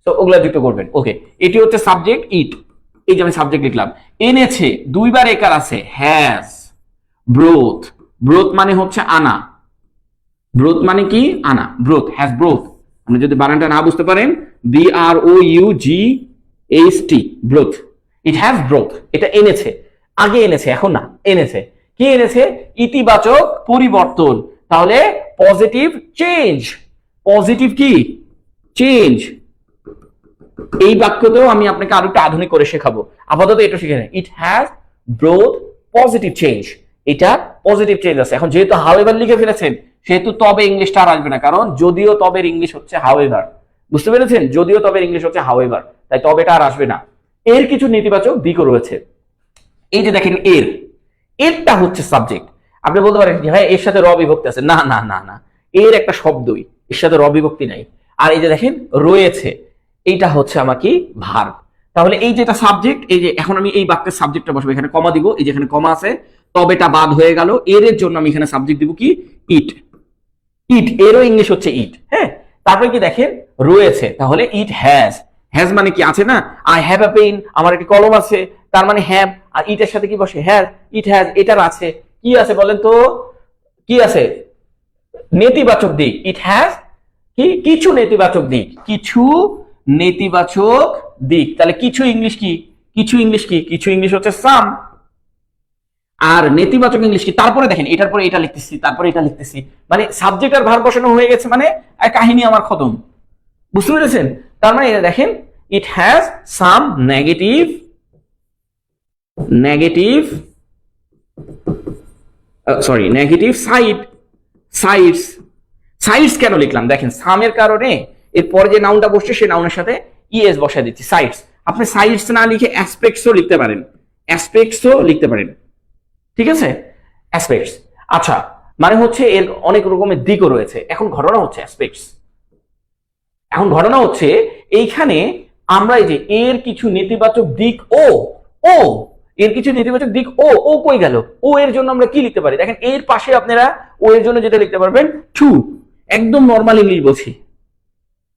তো ওগুলা যুক্ত করবেন। ওকে, এটি হচ্ছে সাবজেক্ট ইট, এই যে আমি সাবজেক্ট লিখলাম। এনেছে দুইবার একার আছে, হ্যাজ। ব্রোথ, ব্রোথ মানে হচ্ছে আনা, ব্রোথ মানে কি? আনা। Broth, has broth. আপনি যদি বানানটা না বুঝতে পারেন, BROUGHT, broth, it has broth. এটা এনেছে, আগে এনেছে, এখন না, এনেছে। কি এনেছে? ইতিবাচক পরিবর্তন, তাহলে পজিটিভ চেঞ্জ। পজিটিভ কি? চেঞ্জ। এই বাক্যতেও আমি আপনাকে আরো একটু আধুনিক করে শেখাবো, আপাতত এটা শিখে নেন। ইট হ্যাজ ব্রোথ পজিটিভ চেঞ্জ, এটা পজিটিভ চেঞ্জ আছে। এখন যেহেতু হাউএভার লিখে ফেলেছেন, সেহেতু তবে ইংলিশটা আর আসবে না, কারণ যদিও তবের ইংলিশ হচ্ছে হাউএভার। বুঝতে পেরেছেন? যদিও তবের ইংলিশ হচ্ছে হাউএভার, তাই তবেটা আর আসবে না। এর কিছু নেতিবাচক দিকও রয়েছে। এই যে দেখেন এরটা হচ্ছে সাবজেক্ট। আপনি বলতে পারেন যে হ্যাঁ এর সাথে র বিভক্তি আছে, না না না না, এর একটা শব্দই, এর সাথে র বিভক্তি নাই। আর এই যে দেখেন রয়েছে, এইটা হচ্ছে আমার কি? ভার্ব। তাহলে এই যেটা সাবজেক্ট, এই যে এখন আমি এই বাক্যের সাবজেক্টটা বসাবো, এখানে কমা দিব, এই যে এখানে কমা আছে, তবেটা বাদ হয়ে গেল। এর জন্য আমি এখানে সাবজেক্ট দিব কি? ইট। ইট, এরও ইংলিশ হচ্ছে ইট। হ্যাঁ, তারপরে কি দেখেন রয়েছে, তাহলে ইট হ্যাজ। হ্যাজ মানে কি? আছে না, আই হ্যাভ আ পেন, আমার একটি কলম আছে, তার মানে হ্যাভ। আর ইটের সাথে কি বসে? হ্যাজ। ইট হ্যাজ, এটার আছে। কি আছে বলেন তো? কি আছে? নেতিবাচক দিক। ইট হ্যাজ কি? কিছু নেতিবাচক দিক, কিছু নেতিবাচক দিক। তাহলে কিছু ইংলিশ কি? কিছু ইংলিশ কি? কিছু ইংলিশ হচ্ছে সাম। আর নেতিবাচক ইংলিশ কি? তারপরে দেখেন এটার পরে এটা লিখতেছি, তারপরে এটা লিখতেছি, মানে সাবজেক্ট আর ভার্ব বসানো হয়ে গেছে, মানে কাহিনী আমার খতম। বুঝতে পেরেছেন? তার মানে এটা দেখেন, it has some negative sides কেন লিখলাম? দেখেন সামের কারণে এরপরে যে নাউনটা বসছে সেই নাউনের সাথে ইএস বসায় দিচ্ছি, সাইডস। আপনি সাইডস না লিখে অ্যাসপেক্টসও লিখতে পারেন, ঠিক আছে? অ্যাসপেক্টস। আচ্ছা, মানে হচ্ছে এর অনেক রকমের দিকও রয়েছে। এখন ঘটনা হচ্ছে এইখানে আমরা এই যে এর কিছু নেতিবাচক দিক এর কিছু নেতিবাচক দিক ও কই গেল? ও এর জন্য আমরা কি লিখতে পারি? দেখেন এর পাশে আপনারা ও এর জন্য যেটা লিখতে পারবেন, টু। একদম নর্মাল ইংলিশ বলছি,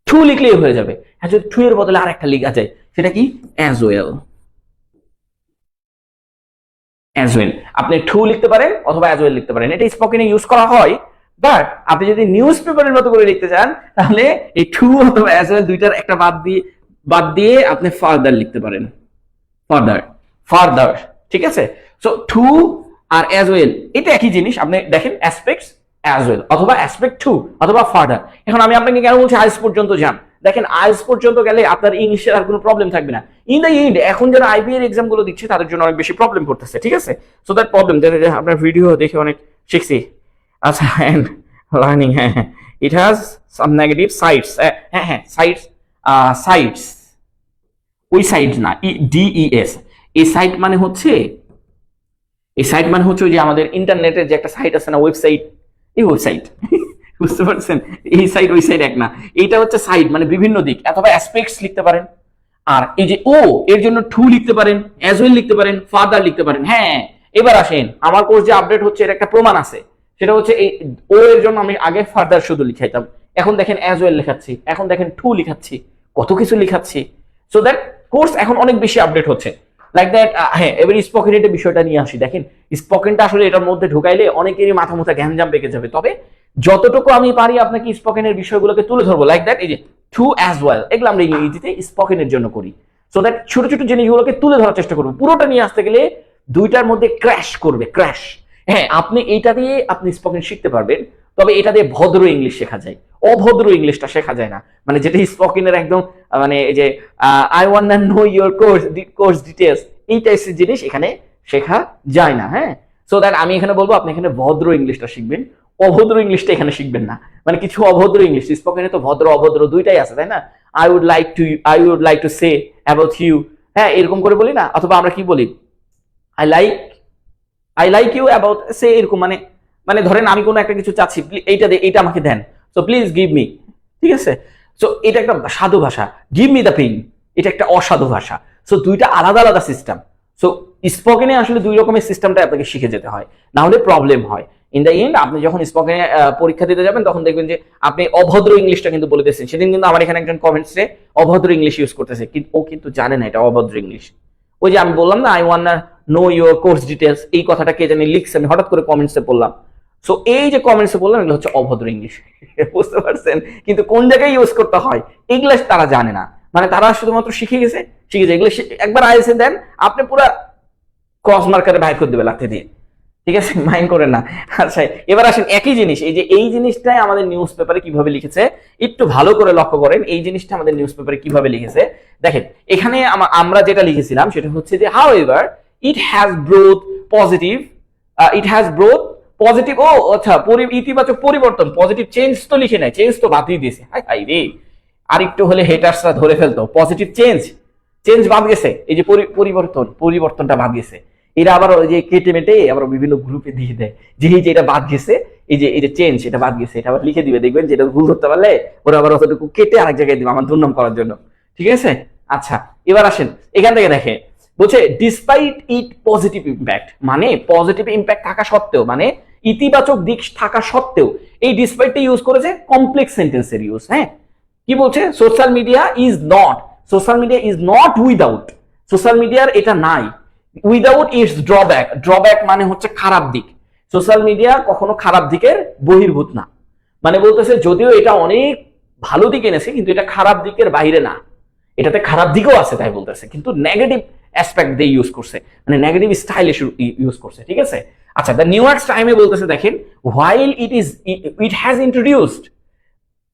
টু লিখলেই হয়ে যাবে। হ্যাঁ, যদি টু এর বদলে আর একটা লিখা যায়, সেটা কি? As well. আপনি টু লিখতে পারেন অথবা অ্যাজ ওয়েল লিখতে পারেন, এটা স্পোকেনে ইউজ করা হয়। বাট আপনি যদি নিউজ পেপারের মতো করে লিখতে চান, তাহলে এই টু অথবা অ্যাজ ওয়েল দুইটার একটা বাদ দিয়ে আপনি ফার্দার লিখতে পারেন। ফার্দার, ঠিক আছে? সো টু আর অ্যাজ ওয়েল এটা একই জিনিস। আপনি দেখেন অ্যাসপেক্টস অ্যাজ ওয়েল, অথবা অ্যাসপেক্ট টু, অথবা ফার্দার। এখন আমি আপনাকে কেন বলছি আজ পর্যন্ত যান? দেখেন আইএলটিএস পর্যন্ত গেলে আপনার ইংলিশের আর কোনো প্রবলেম থাকবে না। ইন দ্য এন্ড এখন যারা আইবি এর এক্সাম গুলো দিচ্ছে তাদের জন্য অনেক বেশি প্রবলেম করতেছে, ঠিক আছে? সো দ্যাট প্রবলেম, আপনার ভিডিও দেখে অনেক শিখছি। আচ্ছা, এন্ড লার্নিং, হ্যাঁ হ্যাঁ, it has some negative sides, হ্যাঁ হ্যাঁ সাইডস, সাইডস, ওই সাইড না, ডিইএস, এই সাইট মানে হচ্ছে, এই সাইট মানে হচ্ছে ওই যে আমাদের ইন্টারনেটের যে একটা সাইট আছে না, ওয়েবসাইট, এই ওয়েবসাইট বুঝতে পারছেন? এই সাইড ওই সাইড এক না, এইটা হচ্ছে সাইড মানে বিভিন্ন দিক, অথবা অ্যাসপেক্টস লিখতে পারেন। আর এই যে ও, এর জন্য টু লিখতে পারেন, অ্যাজ ওয়েল লিখতে পারেন, ফার্দার লিখতে পারেন। হ্যাঁ, এবার আসেন, আমার কোর্স যে আপডেট হচ্ছে এর একটা প্রমাণ আছে, সেটা হচ্ছে এই ও এর জন্য আমি আগে ফার্দার শুধু লিখাইতাম, এখন দেখেন অ্যাজ ওয়েল লেখাচ্ছি, এখন দেখেন টু লিখাচ্ছি, কত কিছু লিখাচ্ছি। সো দ্যাট কোর্স এখন অনেক বেশি আপডেট হচ্ছে, লাইক দ্যাট। হ্যাঁ, এবার স্পোকেন এর বিষয়টা নিয়ে আসি। দেখেন স্পোকেনটা আসলে এটার মধ্যে ঢুকাইলে অনেকেরই মাথা মুথা গ্যাঞ্জাম পেকে যাবে, তবে যতটুকু আমি পারি আপনাকে স্পোকেনের বিষয়গুলোকে তুলে ধরবো, লাইক দ্যাট। এই যে টু অ্যাজ ওয়েল, এগুলো আমরা ইংরেজিতে স্পোকেনের জন্য করি। সো দ্যাট ছোট ছোট জিনিসগুলোকে তুলে ধরার চেষ্টা করবো। পুরোটা নিয়ে আসতে গেলে দুইটার মধ্যে ক্র্যাশ করবে, ক্র্যাশ। হ্যাঁ, আপনি এইটা দিয়ে আপনি স্পোকেন শিখতে পারবেন, তবে এটা দিয়ে ভদ্র ইংলিশ শেখা যায়, অভদ্র ইংলিশটা শেখা যায় না। মানে যেটা স্পোকেনের একদম মানে এই যে I want to know your course details, এই টাইপের জিনিস এখানে শেখা যায় না। হ্যাঁ, সো দ্যাট আমি এখানে বলবো আপনি এখানে ভদ্র ইংলিশটা শিখবেন, অভদ্র ইংলিশটা এখানে শিখবেন না। মানে কিছু অভদ্র ইংলিশ, স্পোকেনে তো ভদ্র অভদ্র দুইটাই আছে, তাই না? I would like to say about you, হ্যাঁ এরকম করে বলি না? অথবা আমরা কি বলি, I like you about say, এরকম। মানে মানে ধরেন আমি কোনো একটা কিছু চাচ্ছি, এইটা দে, এইটা আমাকে দেন, সো প্লিজ গিভ মি, ঠিক আছে? সো এটা একটা সাধু ভাষা, গিভ মি দ্য পেন, এটা একটা অসাধু ভাষা। সো দুইটা আলাদা আলাদা সিস্টেম। সো স্পোকেনে আসলে দুই রকমের সিস্টেমটা আপনাকে শিখে যেতে হয়, না হলে প্রবলেম হয়। ইন দ্য এন্ড আপনি যখন স্পোকেনে পরীক্ষা দিতে যাবেন তখন দেখবেন যে আপনি অভদ্র ইংলিশটা কিন্তু বলে দিচ্ছেন। সেদিন কিন্তু আমার এখানে একজন কমেন্টসে অভদ্র ইংলিশ ইউজ করতেছে, কিন্তু ও কিন্তু জানে না এটা অভদ্র ইংলিশ। ওই যে আমি বললাম না, I want no your course details, এই কথাটা কে জানি লিখছে, আমি হঠাৎ করে কমেন্টসে বললাম। সো এই যে কমেন্টসে বললাম এগুলো হচ্ছে অভদ্র ইংলিশ, বুঝতে পারছেন? কিন্তু কোন জায়গায় ইউজ করতে হয় এগুলো তারা জানে না। মানে তারা শুধুমাত্র শিখে গেছে, এগুলো একবার আইএসএ দেন আপনি পুরো ক্রস মার্কারে বাইর করে দেবে লাথি দিয়ে, ঠিক আছে? মাইন্ড করেন না। আচ্ছা, এবার আসেন একই জিনিস, এই যে এই জিনিসটাই আমাদের নিউজ পেপারে কিভাবে লিখেছে একটু ভালো করে লক্ষ্য করেন। এই জিনিসটা আমাদের নিউজ পেপারে কিভাবে লিখেছে দেখেন। এখানে আমরা যেটা লিখেছিলাম সেটা হচ্ছে যে however it has brought positive, it has brought positive, ও আচ্ছা, ইতিবাচক পরিবর্তন, পজিটিভ চেঞ্জ তো লিখে নাই, চেঞ্জ তো বাদ দিয়ে দিয়েছে। হাই হাই রে, আর একটু হলে হেটার্সরা ধরে ফেলতো, পজিটিভ চেঞ্জ বাদ গেছে, এই যে পরিবর্তনটা বাদ গেছে। এরা আবার ওই যে কেটে মেটে আবার বিভিন্ন গ্রুপে দিয়ে দেয় যে এই যে এটা বাদ গেছে, এই যে চেঞ্জ এটা বাদ গেছে, এটা আবার লিখে দিবে, দেখবেন যেটা ভুল ধরতে পারলে ওরা আবার অতটুকু কেটে আরেক জায়গায় দিবে আমার দুর্নাম করার জন্য, ঠিক আছে? আচ্ছা, এবার আসেন এখান থেকে দেখে বলছে ডিসপাইট ইট পজিটিভ ইম্প্যাক্ট, মানে পজিটিভ ইম্প্যাক্ট থাকা সত্ত্বেও, মানে ইতিবাচক দিক থাকা সত্ত্বেও এই ডিসপাইটটা ইউজ করেছে কমপ্লেক্স সেন্টেন্সের ইউজ। হ্যাঁ, কি বলছে? Social media is not without, social মিডিয়ার এটা নাই, উইদাউট ইটস ড্রব্যাক মানে হচ্ছে খারাপ দিক। সোশ্যাল মিডিয়া কখনো খারাপ দিকের বহির্ভূত না। মানে বলতেছে যদিও এটা অনেক ভালো দিক এনেছে, কিন্তু এটা খারাপ দিকের বাইরে না, এটাতে খারাপ দিকও আছে তাই বলতেছে, কিন্তু নেগেটিভ অ্যাসপেক্ট দিয়ে ইউজ করছে, মানে নেগেটিভ স্টাইলে ইউজ করছে, ঠিক আছে? আচ্ছা, দ্য নিউ ইয়র্ক টাইমে বলতেছে দেখেন, হোয়াইল ইট হ্যাজ ইন্ট্রোডিউসড,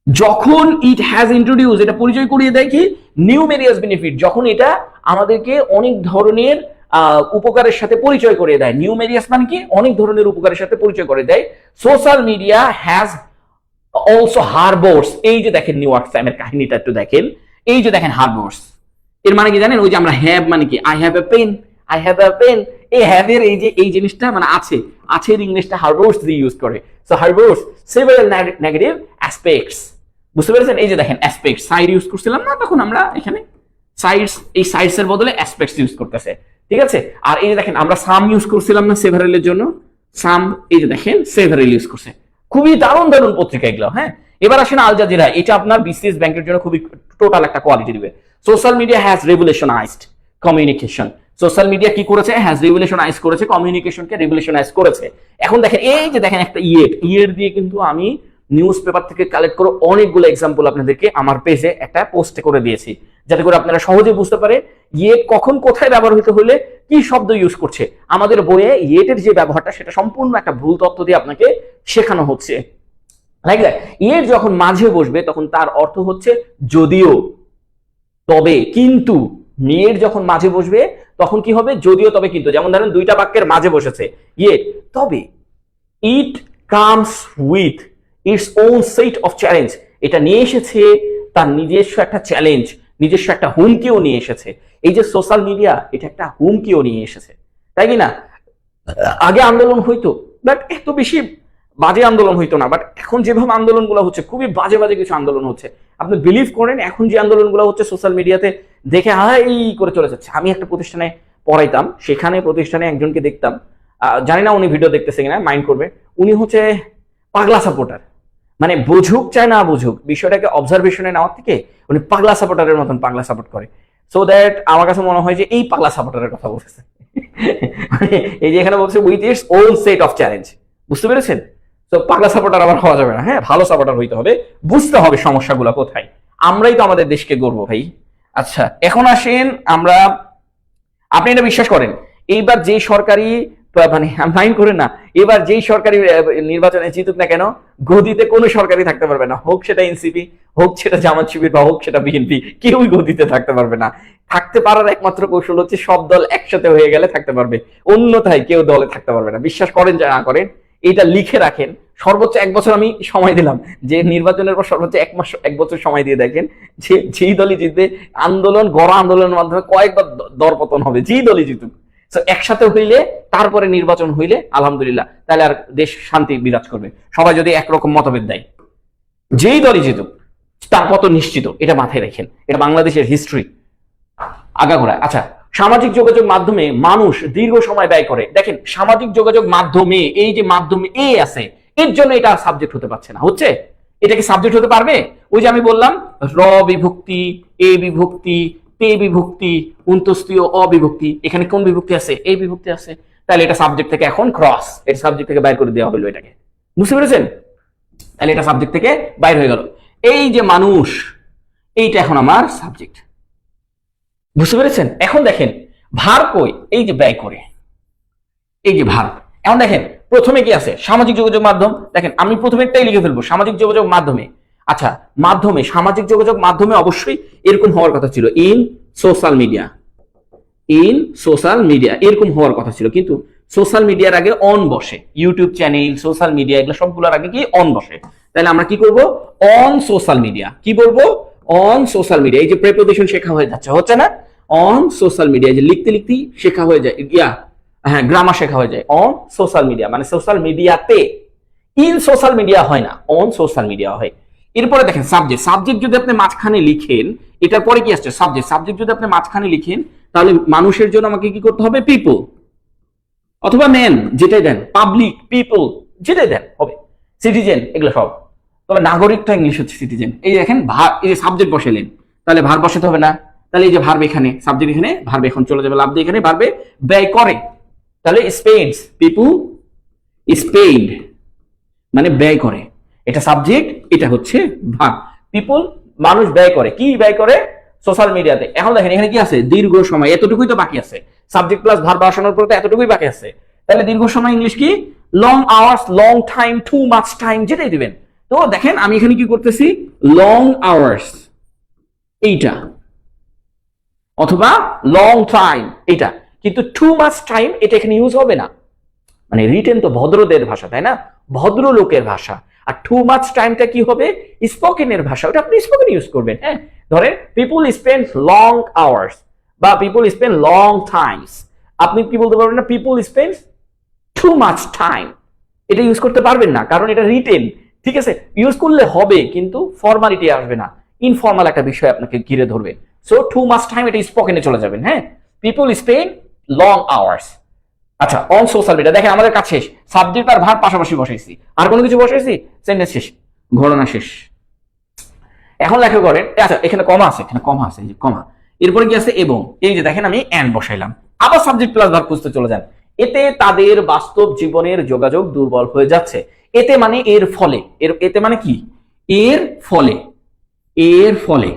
যখন ইট হ্যাজ ইন্ট্রোডিউস, এটা পরিচয় করিয়ে দেয় কি নিউমেরিয়াস বেনিফিট, যখন এটা আমাদেরকে অনেক ধরনের উপকারের সাথে পরিচয় করে দেয়। নিউমেরিয়াস মানে কি? অনেক ধরনের উপকারের সাথে পরিচয় করে দেয়। সোশ্যাল মিডিয়া হ্যাজ অলসো হারবোর্স, এই যে দেখেন নিউ ইয়র্ক টাইমের কাহিনীটা একটু দেখেন, এই যে দেখেন হারবোর্স, এর মানে কি জানেন? ওই যে আমরা হ্যাভ মানে কি, আই হ্যাভ এ পেন, এই হ্যাভ এর এই জিনিসটা মানে আছে এর ইংলিশটা হারবোর্স দিয়ে ইউজ করে। সো হারবোর্স সেভারাল নেগেটিভ অ্যাসপেক্টস, বুঝতে পেরেছেন? এই যে দেখেন অ্যাসপেক্ট, সাইড ইউজ করছিলাম না তখন আমরা এখানে, সাইডস, এই সাইডস এর বদলে অ্যাসপেক্টস ইউজ করতেছে, ঠিক আছে? আর এই যে দেখেন আমরা সাম ইউজ করছিলাম না সেভারালের জন্য, সাম, এই যে দেখেন সেভারাল ইউজ করছে। খুবই দারুণ পত্রিকা এগুলো। হ্যাঁ, এবার আসেন আল জাজিরা, এটা আপনার বিসিএস ব্যাংকের জন্য খুবই টোটাল একটা কোয়ালিটি দিবে। Social media has revolutionized communication, social media কি করেছে? হ্যাজ রেভলিউশনাইজ করেছে কমিউনিকেশনকে, রেভলিউশনাইজ করেছে। এখন দেখেন এই যে দেখেন একটা ইয়ের দিয়ে কিন্তু আমি নিউজ পেপার থেকে কালেক্ট করে অনেকগুলো এক্সাম্পল আপনাদেরকে আমার পেজে একটা পোস্ট করে দিয়েছি, যাতে করে আপনারা সহজে বুঝতে পারে ইয়েট কখন কোথায় ব্যবহার হতে হলে কি শব্দ ইউজ করছে। আমাদের বইয়ে ইয়েটের যে ব্যবহারটা সেটা সম্পূর্ণ একটা ভুল তথ্য দিয়ে আপনাকে শেখানো হচ্ছে। Like that. এর যখন মাঝে বসবে তখন তার অর্থ হচ্ছে যদিও, তবে, কিন্তু। এর যখন মাঝে বসবে তখন কি হবে? যদিও, তবে, কিন্তু। যেমন ধরেন দুইটা বাক্যের মাঝে বসেছে ইয়ে, তবে it comes with its own set of challenge, এটা নিয়ে এসেছে তার নিজস্ব একটা চ্যালেঞ্জ, নিজস্ব একটা হুমকিও নিয়ে এসেছে। এই যে সোশ্যাল মিডিয়া, এটা একটা হুমকিও নিয়ে এসেছে, তাই কি না? আগে আন্দোলন হইতো, বাট এত বেশি বাজে আন্দোলন হইতো না, বাট এখন যেভাবে আন্দোলনগুলো হচ্ছে খুবই বাজে বাজে কিছু আন্দোলন হচ্ছে। আপনি বিলিভ করেন এখন যে আন্দোলনগুলো হচ্ছে সোশ্যাল মিডিয়াতে দেখে হাই করে চলে যাচ্ছে। আমি একটা প্রতিষ্ঠানে পড়াইতাম, সেখানে প্রতিষ্ঠানে একজনকে দেখতাম, জানি না উনি ভিডিও দেখতেছে কিনা, মাইন্ড করবে, উনি হচ্ছে পাগলা সাপোর্টার। মানে বুঝুক চায় না বুঝুক, বিষয়টাকে অবজারভেশনে নেওয়ার থেকে উনি পাগলা সাপোর্টারের মতন পাগলা সাপোর্ট করে। সো দ্যাট আমার কাছে মনে হয় যে এই পাগলা সাপোর্টারের কথা বলতেছে। মানে এই যে এখানে বলছে with its own set of challenge, বুঝতে পেরেছেন? তো পাগলা সাপোর্টার আবার হওয়া যাবে না, হ্যাঁ, ভালো সাপোর্টার হইতে হবে, বুঝতে হবে সমস্যাগুলো কোথায়। আমরাই তো আমাদের দেশকে গড়বো ভাই। আচ্ছা, এখন আসেন আমরা, আপনি এটা বিশ্বাস করেন এইবার যে সরকারি, মানে মাইন্ড করেন না, এবার যেই সরকারি নির্বাচনে জিতুক না কেন, গদিতে কোনো সরকারি থাকতে পারবে না, হোক সেটা এনসিপি, হোক সেটা জামাত শিবির, বা হোক সেটা বিএনপি, কেউই গদিতে থাকতে পারবে না। থাকতে পারার একমাত্র কৌশল হচ্ছে সব দল একসাথে হয়ে গেলে থাকতে পারবে, অন্যথায় কেউ দলে থাকতে পারবে না। বিশ্বাস করেন যা না করেন, এটা লিখে রাখেন। সর্বোচ্চ 1 বছর আমি সময় দিলাম, যে নির্বাচনের পর সর্বোচ্চ 1 বছর সময় দিয়ে দেখেন যে যেই দলই জিতবে, আন্দোলন, গড় আন্দোলনের মাধ্যমে কয়েকবার দরপতন হবে, যেই দলই জিতুক। একসাথে হইলে, তারপরে নির্বাচন হইলে আলহামদুলিল্লাহ, তাহলে আর দেশ শান্তি বিরাজ করবে। সবাই যদি একরকম মতভেদ দেয়, যেই দলই জিতুক তার পতন নিশ্চিত, এটা মাথায় রাখেন। এটা বাংলাদেশের হিস্ট্রি আগাগোড়া। আচ্ছা, সামাজিক যোগাযোগ মাধ্যমে মানুষ দীর্ঘ সময় ব্যয় করে। দেখেন সামাজিক যোগাযোগ মাধ্যমে, এই যে মাধ্যমে এ আছে, এর জন্য এটা সাবজেক্ট হতে পারছে না, হচ্ছে এটা কি সাবজেক্ট হতে পারবে? ওই যে আমি বললাম র বিভক্তি, এ বিভক্তি, তে বিভক্তি, অন্তস্তীয় অবিভক্তি, এখানে কোন বিভক্তি আছে? এই বিভক্তি আছে। তাহলে এটা সাবজেক্ট থেকে এখন ক্রস, এটা সাবজেক্ট থেকে বাইর করে দেওয়া হলো এটাকে, বুঝতে পেরেছেন? তাহলে এটা সাবজেক্ট থেকে বাইর হয়ে গেল। এই যে মানুষ, এইটা এখন আমার সাবজেক্ট, বুঝতে পেরেছেন? এখন দেখেন ভার কই? এই যে ব্যয় করে, এই যে ভার। এখন দেখেন প্রথমে কি আছে? সামাজিক যোগাযোগ মাধ্যম। দেখেন আমি প্রথমে একটাই লিখে ফেলবো, সামাজিক যোগাযোগ মাধ্যমে। আচ্ছা, মাধ্যমে, সামাজিক যোগাযোগ মাধ্যমে অবশ্যই এরকম হওয়ার কথা ছিল, in social media, in social media এরকম হওয়ার কথা ছিল, কিন্তু সোশ্যাল মিডিয়ার আগে অন বসে, ইউটিউব চ্যানেল, সোশ্যাল মিডিয়া, এগুলো সবগুলোর আগে কি অন বসে। তাহলে আমরা কি করব? On social media. কি বলবো? On social media. এই যে প্রিপোজিশন শেখা হয়ে যাচ্ছে, হচ্ছে না? অন সোশ্যাল মিডিয়া, যে লিখতে লিখতেই শেখা হয়ে যায়, হ্যাঁ, গ্রামার শেখা হয়ে যায়। অন সোশ্যাল মিডিয়া মানে সোশ্যাল মিডিয়াতে, ইন সোশ্যাল মিডিয়া হয় না, অন সোশ্যাল মিডিয়া হয়। এরপরে দেখেন সাবজেক্ট, সাবজেক্ট যদি আপনি মাঝখানে লিখেন, এটার পরে কি আসছে? সাবজেক্ট। সাবজেক্ট যদি আপনি মাঝখানে লিখেন, তাহলে মানুষের জন্য আমাকে কি করতে হবে? পিপল, অথবা ম্যান, যেটাই দেন, পাবলিক, পিপল, যেটাই দেন হবে, সিটিজেন, এগুলো সব। তবে নাগরিকটা ইংলিশ হচ্ছে সিটিজেন। এই দেখেন ভার, এই যে সাবজেক্ট বসাইলেন, তাহলে ভার বসাতে হবে না? তাহলে এই যে ভার্ব এখানে, সাবজেক্ট এখানে, ভার্ব এখন চলে যাবে লাভ দিয়ে এখানে, ভার্বে ব্যয় করে। তাহলে স্পেন্ডস, পিপল স্পেন্ড মানে ব্যয় করে, এটা সাবজেক্ট, এটা হচ্ছে ভার্ব। পিপল মানুষ ব্যয় করে, কি ব্যয় করে? সোশ্যাল মিডিয়াতে। এখন দেখেন এখানে কি আছে? দীর্ঘ সময়, এতটুকুই তো বাকি আছে। সাবজেক্ট প্লাস ভার্ব বসানোর পরে তো এতটুকুই বাকি আছে। তাহলে দীর্ঘ সময় ইংলিশ কি? Long hours, long time, too much time, যেটাই দিবেন। তো দেখেন আমি এখানে কি করতেছি? লং আওয়ার্স এইটা, অথবা লং টাইম এটা, কিন্তু টু মাচ টাইম এটা এখানে ইউজ হবে না। মানে রিটেন তো ভদ্রদের ভাষা, তাই না? ভদ্রলোকের ভাষা। আর টু মাচ টাইমটা কি হবে? স্পোকেনের ভাষা, ওটা আপনি স্পোকেন ইউজ করবেন। হ্যাঁ, ধরেন পিপল স্পেন্ড লং আওয়ার্স বা পিপল স্পেন্ড লং টাইমস, আপনি কি বলতে পারবেন না? People spend too much time, এটা ইউজ করতে পারবেন না, কারণ এটা রিটেন। ঠিক আছে, ইউজ করলে হবে কিন্তু ফর্মালিটি আসবে না, ইনফর্মাল একটা বিষয় আপনাকে ঘিরে ধরবে। সো টু মাচ টাইম এটা স্পোকেনে চলে যাবেন। হ্যাঁ, পিপল স্পেন্ড লং আওয়ার্স। আচ্ছা, অন সোশ্যাল মিডিয়া। দেখেন আমাদের কাজ শেষ, সাবজেক্ট আর ভার্ব পাশাপাশি বসাইছি, আর কোনো কিছু বসাইছি? সেন্টেন্স শেষ, ঘটনা শেষ। এখন লেখা করেন, আচ্ছা এখানে কমা আছে, এখানে কমা আছে, এই যে কমা, এরপরে কি আছে? এবং। এই যে দেখেন আমি এন্ড বসাইলাম, আবার সাবজেক্ট প্লাস ভার্ব খুঁজতে চলে যান। এতে তাদের বাস্তব জীবনের যোগাযোগ দুর্বল হয়ে যাচ্ছে। এতে মানে এর ফলে, এতে মানে কি? এর ফলে, এর ফলে।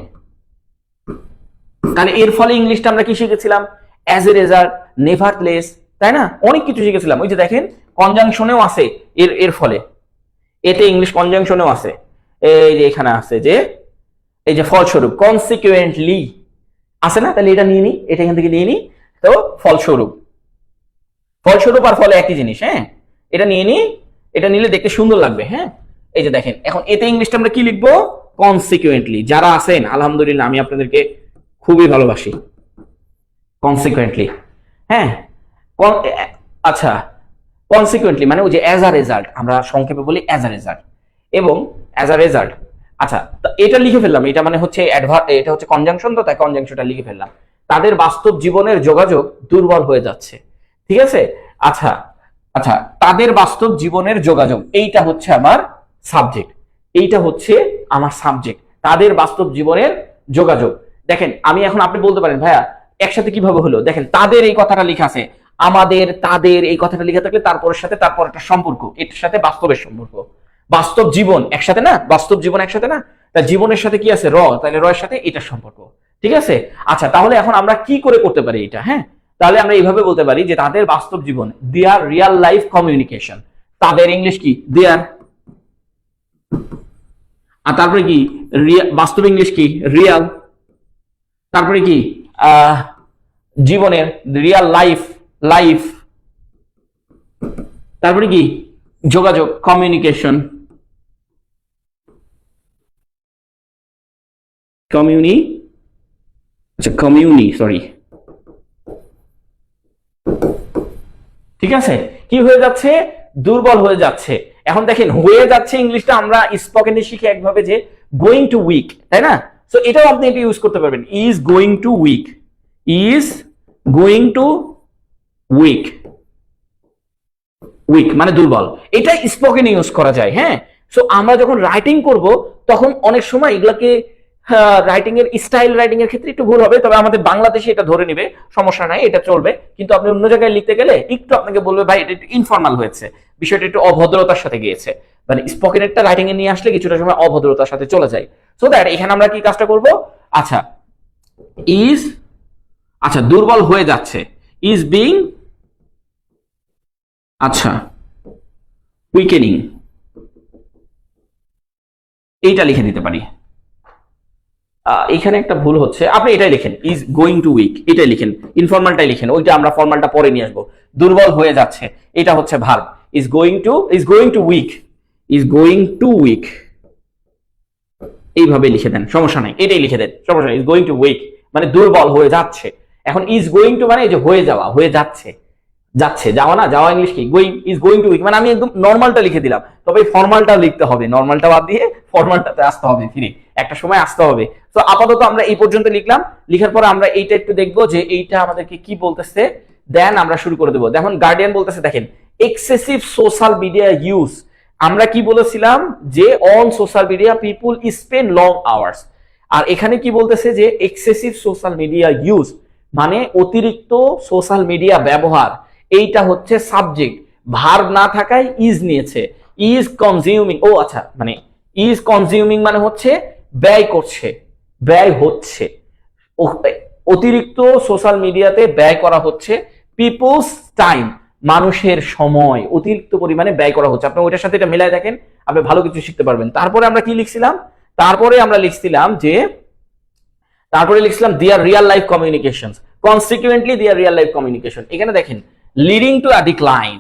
তাহলে এর ফলে ইংলিশটা আমরা কি শিখেছিলাম? অ্যাজ এ রেজাল্ট, নেভারথলেস, তাই না? অনেক কিছু শিখেছিলাম। ওই যে দেখেন কনজাংশনেও আছে এর ফলে, এতে ইংলিশ কনজাংশনও আছে, এই যে এখানে আছে যে এই যে ফলস্বরূপ কনসিকুয়েন্টলি আছে না, তাহলে এটা নিয়ে নি, এটা এখান থেকে নিয়ে নি। তো ফলস্বরূপ, ফলস্বরূপ আর ফলে একই জিনিস। হ্যাঁ, এটা নিয়ে নি, এটা নিলে দেখতে সুন্দর লাগবে। হ্যাঁ, এই যে দেখেন এখন এতে ইংলিশটা আমরা কি লিখবো, কনসিকুয়েন্টলি। যারা আছেন আলহামদুলিল্লাহ, আমি আপনাদেরকে খুবই ভালোবাসি। কনসিকুয়েন্টলি, হ্যাঁ, আচ্ছা, কনসিকুয়েন্টলি মানে ওই যে অ্যাজ আ রেজাল্ট, আমরা সংক্ষেপে বলি অ্যাজ আ রেজাল্ট, এবং অ্যাজ আ রেজাল্ট। আচ্ছা, এটা লিখে ফেললাম, এটা মানে হচ্ছে এটা হচ্ছে কনজাংশন, তো তাই কনজাংশনটা লিখে ফেললাম। তাদের বাস্তব জীবনের যোগাযোগ দুর্বল হয়ে যাচ্ছে। ঠিক আছে, আচ্ছা আচ্ছা, তাদের বাস্তব জীবনের যোগাযোগ, এইটা হচ্ছে আমার সাবজেক্ট, এইটা হচ্ছে আমার সাবজেক্ট, তাদের বাস্তব জীবনের যোগাযোগ। দেখেন আমি এখন, আপনি বলতে পারেন ভাইয়া একসাথে কিভাবে হলো, দেখেন তাদের এই কথাটা লেখা আছে, আমাদের তাদের এই কথাটা লেখা থাকলে তারপরের সাথে তারপর একটা সম্পর্ক, এটার সাথে বাস্তবের সম্পর্ক, বাস্তব জীবন একসাথে না, বাস্তব জীবন একসাথে না, তা জীবনের সাথে কি আছে র, তাহলে র এর সাথে এটার সম্পর্ক। ঠিক আছে, আচ্ছা তাহলে এখন আমরা কি করে করতে পারি এটা, হ্যাঁ, তাহলে আমরা এইভাবে বলতে পারি যে তাদের বাস্তব জীবন, দেয়ার রিয়াল লাইফ কমিউনিকেশন, তাদের ইংলিশ কি দেয়ার, আর তারপরে কি বাস্তব ইংলিশ কি রিয়াল, তারপরে কি জীবনের রিয়াল লাইফ, লাইফ, তারপরে কি যোগাযোগ কমিউনিকেশন, সরি, ঠিক আছে, কি হয়ে যাচ্ছে, দুর্বল হয়ে যাচ্ছে। এখন দেখেন হয়ে যাচ্ছে ইংলিশটা আমরা স্পোকেনে শিখে একভাবে যে গোয়িং টু উইক, তাই না, সো এটাও আপনি এটা ইউজ করতে পারবেন, is going to weak, is going to weak, weak মানে দুর্বল, এটা স্পোকেনে ইউজ করা যায়। হ্যাঁ, সো আমরা যখন রাইটিং করব তখন অনেক সময় এগুলাকে রাইটিং এর স্টাইল, রাইটিং এর ক্ষেত্রে একটু ভুল হবে, তবে আমাদের বাংলাদেশে এটা ধরে নিবে, সমস্যা নাই, এটা চলবে। কিন্তু আপনি অন্য জায়গায় লিখতে গেলে একটু আপনাকে বলবে ভাই এটা একটু ইনফর্মাল হয়েছে, বিষয়টা একটু অভদ্রতার সাথে গিয়েছে, মানে স্পোকেনেরটা রাইটিং এ নিয়ে আসলে কিছুটা সময় অভদ্রতার সাথে চলে যায়। সো দ্যাট এখানে আমরা কি কাজটা করব, আচ্ছা ইজ, আচ্ছা দুর্বল হয়ে যাচ্ছে, ইজ বিং, আচ্ছা উইকেনিং, এইটা লিখে দিতে পারি। এখানে একটা ভুল হচ্ছে, আপনি এটাই লিখেন, ইজ গোয়িং টু উইক, এটাই লিখেন, ইনফর্মালটাই লিখেন, ওইটা আমরা ফর্মালটা পরে নিয়ে আসবো। দুর্বল হয়ে যাচ্ছে, এটা হচ্ছে verb, is going to weak, is going to weak, এইভাবে লিখে দেন, সমস্যা নাই, এটাই লিখে দেন, সমস্যা নাই, ইজ গোয়িং টু উইক মানে দুর্বল হয়ে যাচ্ছে। এখন ইজ গোয়িং টু মানে এই যে হয়ে যাওয়া, হয়ে যাচ্ছে, যাচ্ছে, যাওয়া না, যাওয়া ইংলিশ কি going, is going to weak মানে আমি একদম নর্মালটা লিখে দিলাম, তবে ফর্মালটা লিখতে হবে, নর্মালটা বাদ দিয়ে ফর্মালটাতে আসতে হবে, ফিরে একটা সময় আসতে হবে। তো আপাতত আমরা এই পর্যন্ত লিখলাম, লিখার পরে আমরা এইটা একটু দেখবো যে এইটা আমাদেরকে কি বলতেছে, দেন আমরা শুরু করে দেবো। দেখুন গার্ডিয়ান বলতেছে, দেখেন এক্সেসিভ সোশ্যাল মিডিয়া ইউজ, আমরা কি বলেছিলাম যে on social media people spend long hours, আর এখানে কি বলতেছে যে এক্সেসিভ সোশ্যাল মিডিয়া ইউজ মানে অতিরিক্ত সোশ্যাল মিডিয়া ব্যবহার, এইটা হচ্ছে সাবজেক্ট, ভার্ব না থাকায় ইজ নিয়েছে, ইজ কনজিউমিং, ও আচ্ছা মানে ইজ কনজিউমিং মানে হচ্ছে ব্যয় করছে, ব্যয় হচ্ছে, অতিরিক্ত সোশ্যাল মিডিয়াতে ব্যয় করা হচ্ছে, পিপলস টাইম মানুষের সময় অতিরিক্ত পরিমাণে ব্যয় করা হচ্ছে। আপনি ওইটার সাথে এটা মিলাই দেখেন, আপনি ভালো কিছু শিখতে পারবেন। তারপরে আমরা কি লিখছিলাম, তারপরে আমরা লিখছিলাম যে, তারপরে লিখছিলাম দেয়ার রিয়াল লাইফ কমিউনিকেশন, কনসিকুয়েন্টলি দেয়ার রিয়াল লাইফ কমিউনিকেশন, এখানে দেখেন leading to a decline,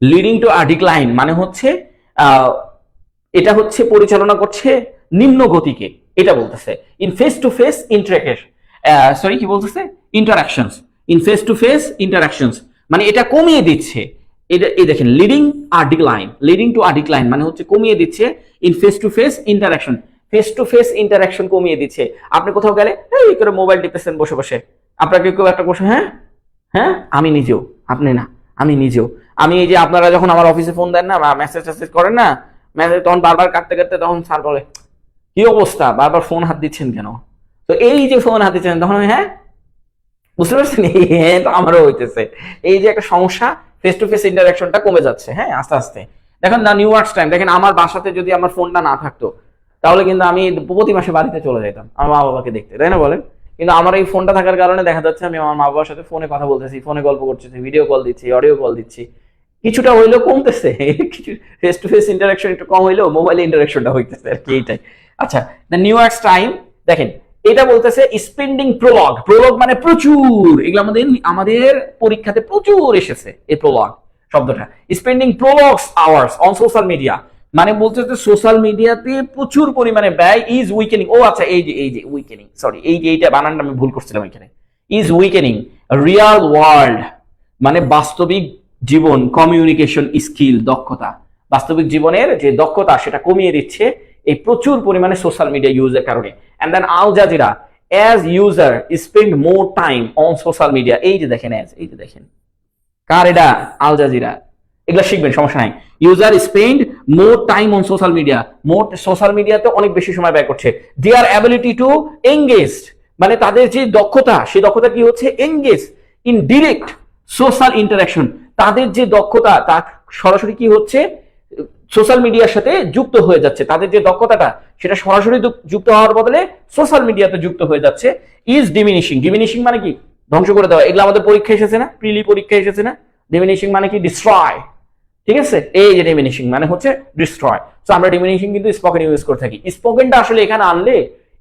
leading to a decline মানে হচ্ছে এটা হচ্ছে পরিচালনা করছে নিম্ন গতিকে, এটা বলতেছে in face to face interaction, sorry কি বলতেছে, interactions, in face to face interactions মানে এটা কমিয়ে দিচ্ছে, এটা এই দেখেন লিডিং আর ডিক্লাইন, লিডিং টু আর ডিক্লাইন মানে হচ্ছে কমিয়ে দিচ্ছে, in face to face interaction, face to face interaction কমিয়ে দিচ্ছে। আপনি কোথাও গেলে এই করে মোবাইল টিপতেছেন বসে বসে, আপনাকে কেউ একটা কোশ্চেন, হ্যাঁ হ্যাঁ আমি নিজেও, আপনি না আমি নিজেও, আমি এই যে আপনারা যখন আমার অফিসে ফোন দেন না, মেসেজ টেসেজ করেন না, মেসেজ তখন বারবার কাটতে কাটতে তখন স্যার বলে কি অবস্থা, বারবার ফোন হাত দিচ্ছেন কেন, তো এই যে ফোন হাত দিচ্ছেন তখন হ্যাঁ বুঝতে পারছেন, হ্যাঁ তো আমারও হইতেছে, এই যে একটা সমস্যা, ফেস টু ফেস ইন্টারাকশনটা কমে যাচ্ছে। হ্যাঁ আস্তে আস্তে দেখেন না, নিউ ইয়ার্স টাইম দেখেন, আমার বাসাতে যদি আমার ফোনটা না থাকতো তাহলে কিন্তু আমি প্রতি মাসে বাড়িতে চলে যেতাম আমার মা বাবাকে দেখতে, তাই না বলেন, কিন্তু আমার এই ফোনটা থাকার কারণে দেখা যাচ্ছে আমি আমার মা বাবার সাথে ফোনে কথা বলতেছি, ফোনে গল্প করতেছি, ভিডিও কল দিচ্ছি, অডিও কল দিচ্ছি, কিছুটা হইলেও কমতেছে, কিছু ফেস টু ফেস ইন্টারাকশন একটু কম হইলেও মোবাইলে ইন্টারাকশনটা হইতেছে আর কি, এইটাই। আচ্ছা, দ্য নিউ ইয়র্কস টাইম দেখেন, এটা বলতেছে স্পেন্ডিং প্রলগ, প্রলগ মানে প্রচুর, এগুলো আমাদের পরীক্ষাতে প্রচুর এসেছে এই প্রলগ শব্দটা। Spending prolongs hours on social media মানে বলতেছে সোশ্যাল মিডিয়াতে প্রচুর পরিমাণে ব্যয় ইজ উইকেনিং। ও আচ্ছা, এই যে উইকেনিং, সরি, এইটা বানানটা আমি ভুল করছিলাম এখানে। ইজ উইকেনিং রিয়াল ওয়ার্ল্ড মানে বাস্তবিক জীবন কমিউনিকেশন স্কিল, দক্ষতা, বাস্তবিক জীবনের যে দক্ষতা সেটা কমিয়ে দিচ্ছে এই প্রচুর পরিমাণে সোশ্যাল মিডিয়া ইউজের কারণে। And then Al Jazeera as user spend more time on social media. এই যে দেখেন, এই যে দেখেন, কার এটা? Al Jazeera. এগুলো শিখবেন, সমস্যা নাই। User spend more time on social media, more social মিডিয়াতে অনেক বেশি সময় ব্যয় করছে। দেয়ার অ্যাবিলিটি টু এঙ্গেজ মানে তাদের যে দক্ষতা, সেই দক্ষতা কি হচ্ছে? Engage in direct social interaction, তাদের যে দক্ষতা তা সরাসরি কি হচ্ছে? সোশ্যাল মিডিয়ার সাথে যুক্ত হয়ে যাচ্ছে। তাদের যে দক্ষতাটা সেটা সরাসরি যুক্ত হওয়ার বদলে সোশ্যাল মিডিয়াতে যুক্ত হয়ে যাচ্ছে। ইজ ডিমিনিশিং, ডিমিনিশিং মানে কি? ধ্বংস করে দেওয়া। এগুলো আমাদের পরীক্ষা এসেছে না, প্রিলি পরীক্ষা এসেছে না? ডিমিনিশিং মানে কি? ডিস্ট্রয়। ঠিক আছে, এই যে ডিমিনিশিং মানে হচ্ছে ডিস্ট্রয়। সো আমরা ডিমিনিশিং কিন্তু স্পোকেন ইউজ করে থাকি। স্পোকেনটা আসলে এখানে আনলে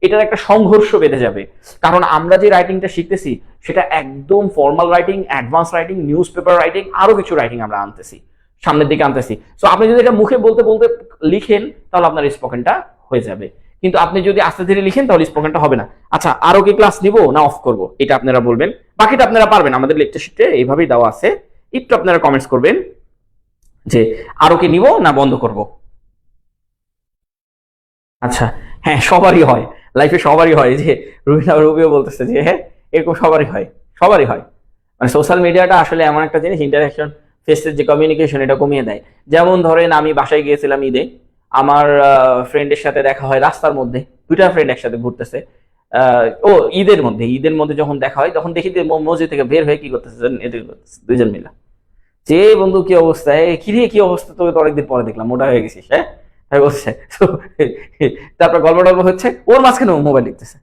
এটার একটা সংঘর্ষ বেঁধে যাবে, কারণ আমরা যে রাইটিংটা শিখতেছি সেটা একদম formal writing, advance writing, news paper writing, আরো কিছু রাইটিং আমরা আনতেছি, সামনের দিকে আনতেছি। সো আপনি যদি এটা মুখে বলতে বলতে লিখেন তাহলে আপনার স্পোকেনটা হয়ে যাবে, কিন্তু আপনি যদি আস্তে ধীরে লিখেন তাহলে স্পোকেনটা হবে না। আচ্ছা, আরো কি ক্লাস নিব না অফ করব? এটা আপনারা বলবেন, বাকিটা আপনারা পারবেন, আমাদের লেকচার শিটে এইভাবেই দেওয়া আছে। একটু আপনারা কমেন্টস করবেন যে আরো কি নিব না বন্ধ করব। আচ্ছা, হ্যাঁ, সবারই হয়, লাইফে সবারই হয়, যে রবিও বলতেছে যে হ্যাঁ এরকম সবারই হয়, সবারই হয়। মানে সোশ্যাল মিডিয়াটা আসলে এমন একটা জিনিস, ইন্টারাকশন, ফেসের যে কমিউনিকেশন এটা কমিয়ে দেয়। যেমন ধরেন আমি বাসায় গিয়েছিলাম ঈদে, আমার ফ্রেন্ডের সাথে দেখা হয় রাস্তার মধ্যে, দুইটা ফ্রেন্ড একসাথে ঘুরতেছে। ও ঈদের মধ্যে যখন দেখা হয় তখন দেখি যে মসজিদ থেকে বের হয়ে কি করতেছে এদের দুইজন মিলা, যে বন্ধু কি অবস্থা, কিরে কি অবস্থা, তোকে তো অনেকদিন পরে দেখলাম, মোটা হয়ে গেছিস, হ্যাঁ বলছে। তারপর গল্প টল্প হচ্ছে, ওর মাঝখানে মোবাইল লিখতেছে,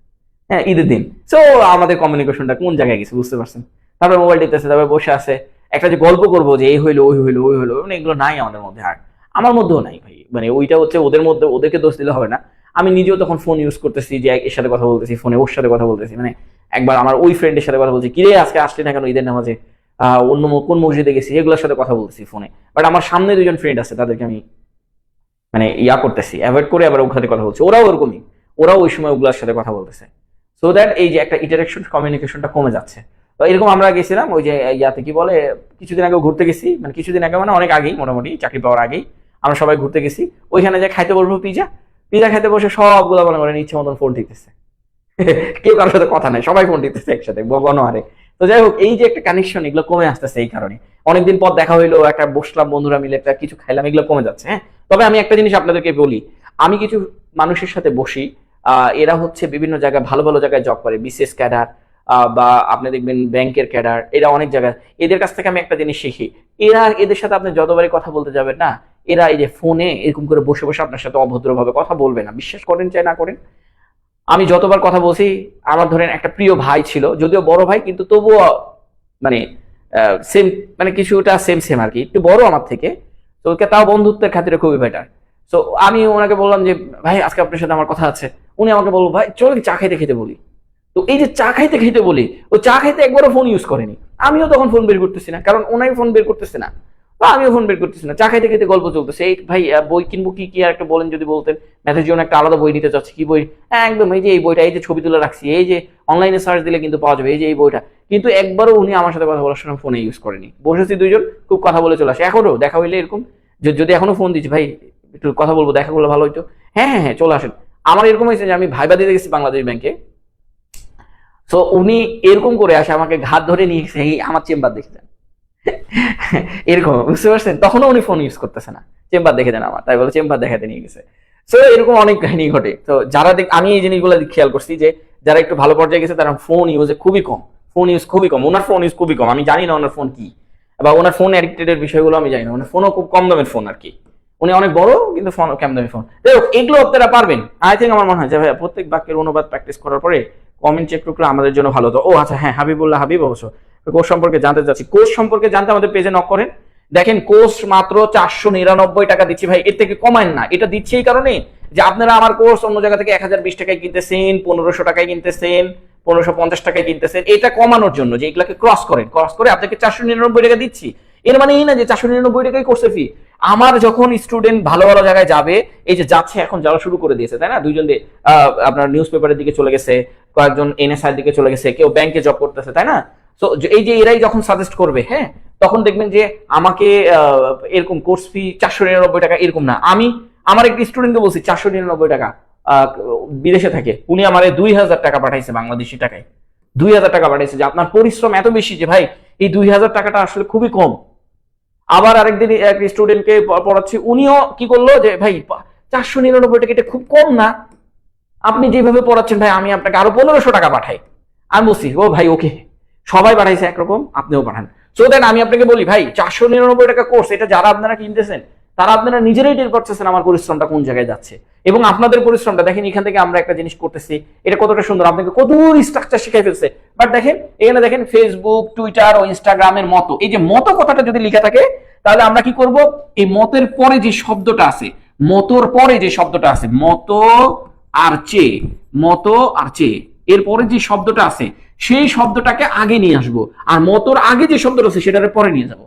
হ্যাঁ ঈদের দিন। সো আমাদের কমিউনিকেশনটা কোন জায়গায় গেছে বুঝতে পারছেন। তারপর মোবাইল টিপতেছে, তারপর বসে আছে, একটা যে গল্প করবো যে এই হইলো ওই হইলো ওই হইলো, মানে এগুলো নাই আমাদের মধ্যে, আর আমার মধ্যেও নাই ভাই। মানে ওইটা হচ্ছে ওদের মধ্যে, ওদেরকে দোষ দিলে হবে না। আমি নিজেও তখন ফোন ইউজ করতেছি, যে এর সাথে কথা বলতেছি ফোনে, ওর সাথে কথা বলতেছি। মানে একবার আমার ওই ফ্রেন্ডের সাথে কথা বলছি, কিরে আজকে আসলি না কেন ঈদের নামাজে, অন্য কোন মসজিদে গেছি, এগুলোর সাথে কথা বলতেছি ফোনে। বাট আমার সামনে দুজন ফ্রেন্ড আছে, তাদেরকে আমি মানে করতেছি, অ্যাভয়েড করে আবার ওখানে কথা বলছি। ওরাও ওরকমই, ওরাও ওই সময় ওগুলোর সাথে কথা বলতেছে। সো দ্যাট এই যে একটা ইন্টারাকশন কমিউনিকেশনটা কমে যাচ্ছে। তো এরকম আমরা গেছিলাম ওই যে ইয়াতে কি বলে, কিছুদিন আগে ঘুরতে গেছি, মানে কিছুদিন আগে মানে অনেক আগেই, মোটামুটি চাকরি পাওয়ার আগেই আমরা সবাই ঘুরতে গেছি। ওইখানে যে খাইতে বলবো পিজা, পিজা খাইতে বসে সবগুলো মনে করেন ইচ্ছে মতন ফোন টিপতেছে, কেউ কারোর সাথে কথা নাই, সবাই ফোন টিপতেছে একসাথে গণহারে। তো যাই হোক, এই যে একটা কানেকশন এগুলো কমে আসতেছে এই কারণে। অনেকদিন পর দেখা হইলো, একটা বসলাম বন্ধুরা মিলে, একটা কিছু খাইলাম, এগুলো কমে যাচ্ছে। হ্যাঁ, তবে আমি একটা জিনিস আপনাদেরকে বলি, আমি কিছু মানুষের সাথে বসি, এরা হচ্ছে বিভিন্ন জায়গায় ভালো ভালো জায়গায় জব করে, বিসিএস ক্যাডার বা আপনি দেখবেন ব্যাংকের ক্যাডার, এরা অনেক জায়গায়। এদের কাছ থেকে আমি একটা জিনিস শিখি, এদের সাথে আপনি যতবারই কথা বলতে যাবেন না, এরা এই যে ফোনে এরকম করে বসে বসে আপনার সাথে অভদ্রভাবে কথা বলবে না, বিশ্বাস করেন চাই না করেন। আমি যতবার কথা বলছি, আমার ধরেন একটা প্রিয় ভাই ছিল, যদিও বড় ভাই, কিন্তু তবুও মানে সেম, মানে কিছুটা সেম সেম আর কি, একটু বড় আমার থেকে, তো তাও বন্ধুত্বের খাতিরে খুবই বেটার। তো আমি ওনাকে বললাম যে ভাই আজকে আপনার সাথে আমার কথা আছে। উনি আমাকে বললো ভাই চলো চা খাইতে খেতে বলি। তো এই যে চা খাইতে খেতে বলি, ও চা খাইতে একবারও ফোন ইউজ করেনি। আমিও তখন ফোন বের করতেছি না, কারণ ওনাই ফোন বের করতেছে না, বা আমিও ফোন বের করতেছি না। চা খাইতে খেতে গল্প চলতেছে। এই ভাই বই কিনবো, কি কি আর একটা বলেন যদি বলতেন, ম্যাথের জন্য একটা আলাদা বই নিতে চাচ্ছি, কি বই? একদম এই যে এই বইটা, এই যে ছবি তুলে রাখছি, এই যে অনলাইনে সার্চ দিলে কিন্তু পাওয়া যাবে, এই যে এই বইটা। কিন্তু একবারও উনি আমার সাথে কথা বলার সময় ফোনে ইউজ করেনি। বসেছি দুইজন, খুব কথা বলে চলে আসে। এখনো দেখা হইলে এরকম, যদি এখনো ফোন দিচ্ছি, ভাই একটু কথা বলবো, দেখা করলে ভালো হইতো, হ্যাঁ হ্যাঁ হ্যাঁ চলে আসেন। আমার এরকম হয়েছে যে আমি ভাইবা দিতে গেছি বাংলাদেশ ব্যাংকে, তো উনি এরকম করে আসে, আমাকে ঘাট ধরে নিয়ে গেছে, এই আমার চেম্বার দেখে যান, এরকম, বুঝতে পারছেন? তখনও উনি ফোন ইউজ করতেছে না, চেম্বার দেখে দেন আমার, তাই বলে চেম্বার দেখাতে নিয়ে গেছে। তো এরকম অনেক কাহিনী ঘটে। তো যারা আমি এই জিনিসগুলো খেয়াল করছি যে যারা একটু ভালো পর্যায়ে গেছে তারা ফোন ইউজে খুবই কম, ফোন ইউজ খুবই কম। ওনার ফোন ইউজ খুবই কম, আমি জানি না ওনার ফোন কি, বা ওনার ফোন অ্যাডিক্টেড বিষয়গুলো আমি জানি না। ওনার ফোনও খুব কম দামের ফোন আর কি, উনি অনেক বড় কিন্তু ফোন কম দামি ফোন। যাই হোক, এগুলো আপনারা পারবেন। আই থিঙ্ক আমার মনে হয় যে ভাই প্রত্যেক বাক্যের অনুবাদ প্র্যাকটিস করার পরে কমেন্ট চেক করলে আমাদের জন্য ভালো হতো। ও আচ্ছা, হ্যাঁ, হাবিবুল্লাহ হাবিব অবশ্য কোর্স সম্পর্কে জানতে চাচ্ছি। কোর্স সম্পর্কে জানতে আমাদের পেজে নক করেন, দেখেন কোর্স মাত্র 499 টাকা দিচ্ছি ভাই, এর থেকে কমায় না। এটা দিচ্ছি এই কারণে যে আপনারা আমার কোর্স অন্য জায়গা থেকে 1020 টাকায় কিনতেছেন, 1500 টাকায় কিনতেছেন, 1550 টাকায় কিনতেছেন। এটা কমানোর জন্য যে এগুলাকে ক্রস করে আপনাকে 499 টাকা দিচ্ছি। এর মানে এই না যে 499 টাকাই কোর্সের ফি। আমার যখন স্টুডেন্ট ভালো ভালো জায়গায় যাবে, এই যে যাচ্ছে, এখন যাওয়া শুরু করে দিয়েছে, তাই না? দুইজন আপনার নিউজ পেপারের দিকে চলে গেছে, কয়েকজন এনএসআই দিকে চলে গেছে, কেউ ব্যাংকে জব করতেছে, তাই না? তো এই যে এরাই যখন সাজেস্ট করবে, হ্যাঁ, তখন দেখবেন যে আমাকে এরকম কোর্স ফি 499 টাকা এরকম না। আমি আমার একটা স্টুডেন্টকে বলছি 499 টাকা, বিদেশে থাকে, উনি আমারে 2000 টাকা পাঠাইছে বাংলাদেশি টাকায়, 2000 টাকা পাঠাইছে, যে আপনার পরিশ্রম এত বেশি যে ভাই এই 2000 টাকাটা আসলে খুবই কম। আবার আরেকদিন এক স্টুডেন্টকে পড়াচ্ছি, উনিও কি করলো যে ভাই 499 টাকা এটা খুব কম না, আপনি যেভাবে পড়াচ্ছেন ভাই আমি আপনাকে আরো 1500 টাকা পাঠাই। আমি বলছি ও ভাই ওকে, সবাই পাঠাইছে একরকম, আপনিও পাঠান। সো দেন আমি আপনাকে বলি ভাই 499 টাকা কোর্স, এটা যারা আপনারা কিনতেছেন তারা আপনারা নিজেরাই টের পাচ্ছেন আমার পরিশ্রমটা কোন জায়গায় যাচ্ছে, এবং আপনাদের পরিশ্রমটা দেখেন। এখান থেকে আমরা একটা জিনিস করতেছি, এটা কতটা সুন্দর, আপনাকে কত স্ট্রাকচার শিখাই ফেলছে। বাট দেখেন এখানে দেখেন ফেসবুক, টুইটার ও ইনস্টাগ্রামের মতো, এই যে মতো কথাটা যদি লেখা থাকে, তাহলে আমরা কি করব, এই মতের পরে যে শব্দটা আছে, মতোর পরে যে শব্দটা আছে, মতো আর চেয়ে, মতো আর চেয়ে, এরপরে যে শব্দটা আছে সেই শব্দটাকে আগে নিয়ে আসবো, আর মতোর আগে যে শব্দটা আছে সেটার পরে নিয়ে যাবো।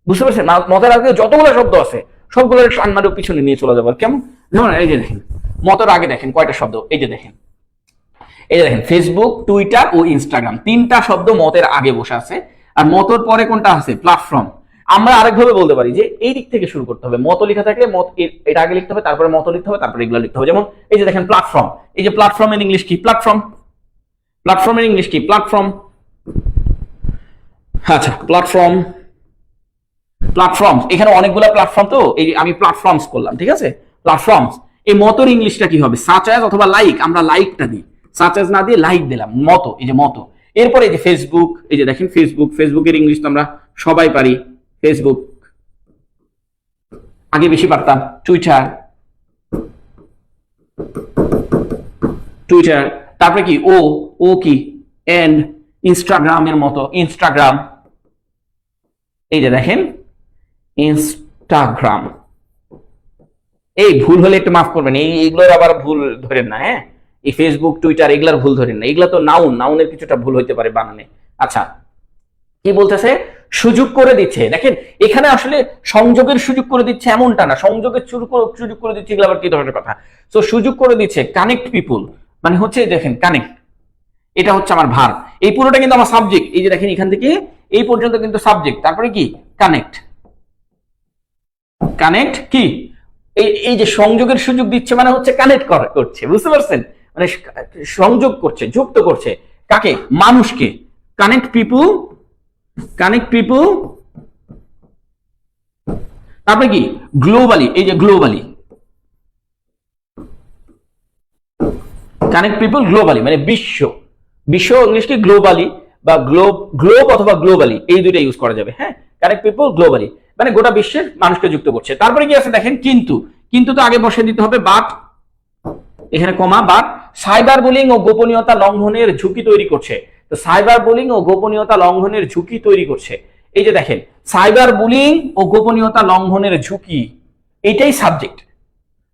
বুঝতে পারছেন? মতের আগে যতগুলো শব্দ আছে সবগুলো সামনের পিছনে নিয়ে চলে যাবো। কেমন? যেমন এই যে দেখেন মতোর আগে দেখেন কয়টা শব্দ, এই যে দেখেন ফেসবুক, টুইটার ও ইনস্টাগ্রাম, 3টা শব্দ মতের আগে বসে আছে। আর মতোর পরে কোনটা আছে? প্ল্যাটফর্ম। আমরা আরেকভাবে বলতে পারি যে এই দিক থেকে শুরু করতে হবে, মতো লেখা থাকলে মত এটা আগে লিখতে হবে, তারপরে মতো লিখতে হবে, তারপরে এগুলো লিখতে হবে। যেমন এই যে দেখেন প্ল্যাটফর্ম, এই যে প্ল্যাটফর্মের ইংলিশ কি? প্ল্যাটফর্ম। প্ল্যাটফর্মের ইংলিশ কি? প্ল্যাটফর্ম। আচ্ছা, প্ল্যাটফর্ম, প্ল্যাটফর্মস, এখানে অনেকগুলো প্ল্যাটফর্ম, তো এই আমি প্ল্যাটফর্মস করলাম, ঠিক আছে? প্ল্যাটফর্মস। এই মতোর ইংলিশটা কি হবে? সাচ অ্যাজ অথবা লাইক, আমরা লাইকটা দিই, সাচ অ্যাজ না দিয়ে লাইক দিলাম, মতো, এই যে মতো। এরপরে এই যে ফেসবুক, এই যে দেখেন ফেসবুক, ফেসবুকের ইংলিশ তো আমরা সবাই পারি, ফেসবুক, আগে বেশি পারতাম। টুইটার, টুইটার, তারপরে কি ও, ও কি? এন্ড। ইনস্টাগ্রামের মতো, ইনস্টাগ্রাম, এই যে দেখেন ইনস্টাগ্রাম। এই ভুল হলে একটু মাফ করবেন, এইগুলোর আবার ভুল ধরেন না, হ্যাঁ? এই ফেসবুক, টুইটার এগুলার ভুল ধরেন না, এগুলা তো নাউন, নাউনের কিছুটা ভুল হইতে পারে বানানে। আচ্ছা, কি বলতেছে? সুযোগ করে দিচ্ছে। দেখেন এখানে আসলে সংযোগের সুযোগ করে দিচ্ছে এমনটা না, সংযোগের সুযোগ করে দিচ্ছে, এগুলো আবার কি ধরনের কথা? তো সুযোগ করে দিচ্ছে, কানেক্ট পিপুল, মানে হচ্ছে দেখেন কানেক্ট, এটা হচ্ছে আমার ভার্ব, এই পুরোটা কিন্তু আমার সাবজেক্ট। এই যে দেখেন এখান থেকে এই পর্যন্ত কিন্তু সাবজেক্ট, তারপরে কি? কানেক্ট। কানেক্ট কি? এই যে সংযোগের সুযোগ দিচ্ছে মানে হচ্ছে কানেক্ট করছে, বুঝতে পারছেন? মানে সংযোগ করছে, যুক্ত করছে, কাকে? মানুষকে। কানেক্ট পিপুল, কানেক্ট পিপুল, তারপরে কি? গ্লোবালি, এই যে গ্লোবালি, কানেক্ট পিপুল গ্লোবালি মানে বিশ্ব, বিশ্ব ইংলিশ কি? গ্লোবালি, বা গ্লোব অথবা গ্লোবালি, এই দুইটা ইউজ করা যাবে, হ্যাঁ? কানেক্ট পিপুল গ্লোবালি মানে গোটা বিশ্বের মানুষকে যুক্ত করছে। তারপরে কি আছে দেখেন কিন্তু, কিন্তু তো আগে বসে দিতে হবে বাট, এখানে কমা, বাট সাইবার বুলিং ও গোপনীয়তা লঙ্ঘনের ঝুঁকি তৈরি করছে। তো সাইবার বুলিং ও গোপনীয়তা লঙ্ঘনের ঝুঁকি তৈরি করছে, এই যে দেখেন সাইবার বুলিং ও গোপনীয়তা লঙ্ঘনের ঝুঁকি, এটাই সাবজেক্ট,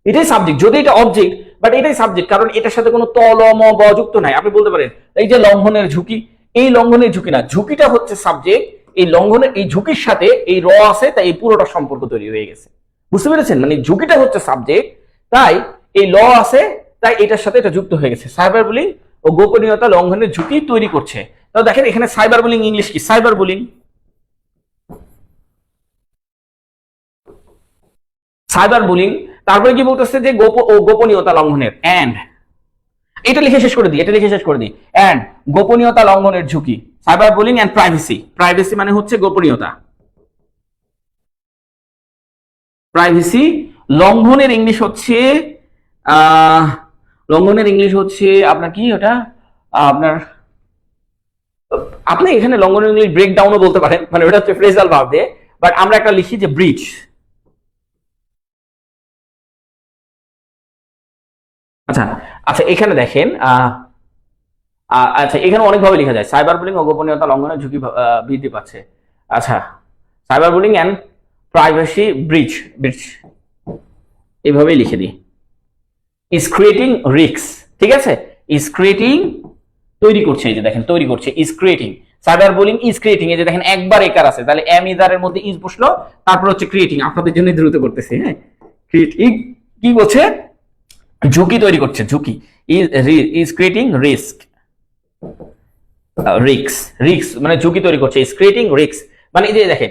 এটাই সাবজেক্ট। যদি এটা অবজেক্ট, বাট এটাই সাবজেক্ট, কারণ এটার সাথে কোনো তল ম ব যুক্ত নাই। আপনি বলতে পারেন এই যে লঙ্ঘনের ঝুঁকি, এই লঙ্ঘনের ঝুঁকি না, ঝুঁকিটা হচ্ছে সাবজেক্ট, এই লঙ্ঘনের এই ঝুঁকির সাথে এই র আছে, তাই এই পুরোটা সম্পর্ক তৈরি হয়ে গেছে। বুঝতে পেরেছেন? মানে ঝুঁকিটা হচ্ছে সাবজেক্ট, তাই এই ল আছে, তাই এটার সাথে এটা যুক্ত হয়ে গেছে। সাইবার বুলিং ও গোপনীয়তা লঙ্ঘনের ঝুঁকি তৈরি করছে। তো দেখেন এখানে সাইবার বুলিং ইংলিশ কি? Cyber bullying, cyber bullying. তারপরে কি বলতেছে? যে গোপনীয়তা লঙ্ঘনের, এন্ড, এটা লিখে শেষ করে দিই, এটা লিখে শেষ করে দিই, এন্ড গোপনীয়তা লঙ্ঘনের ঝুঁকি, cyber bullying and privacy. Privacy মানে হচ্ছে গোপনীয়তা, প্রাইভেসি। লঙ্ঘনের ইংলিশ হচ্ছে লঙ্ঘনের ইংলিশ হচ্ছে আপনার কি? ওটা আপনার, আপনি এখানে লঙ্ঘনের ইংলিশ ব্রেকডাউনও বলতে পারেন, মানে ওটা হচ্ছে ফ্রেজাল ভার্ব দিয়ে, বাট আমরা একটা লিখি যে ব্রিচ। আচ্ছা, আচ্ছা এখানে দেখেন আচ্ছা এখানে অনেকভাবে লেখা যায়, সাইবার বুলিং ও গোপনীয়তা লঙ্ঘনের ঝুঁকি বৃদ্ধি পাচ্ছে। আচ্ছা, সাইবার বুলিং এন্ড প্রাইভেসি ব্রিচ ব্রিচ এইভাবেই লিখে দিই, ইজ ক্রিয়েটিং রিস্ক, ঠিক আছে, ইজ ক্রিয়েটিং তৈরি করছে, এই যে দেখেন তৈরি করছে, is creating, cyber bullying is creating, এই যে দেখেন একবার একার আছে, তাহলে এম ইজারের মধ্যে ইজ বসলো, তারপর হচ্ছে ক্রিয়েটিং, আপনাদের জন্য দ্রুত করতেছি, হ্যাঁ, ক্রিয়েটিং কি বলছে, ঝুঁকি তৈরি করছে, ঝুঁকি, is creating risk, risk risk মানে ঝুঁকি তৈরি করছে, ইজ ক্রিয়েটিং রিস্ক, মানে এই যে দেখেন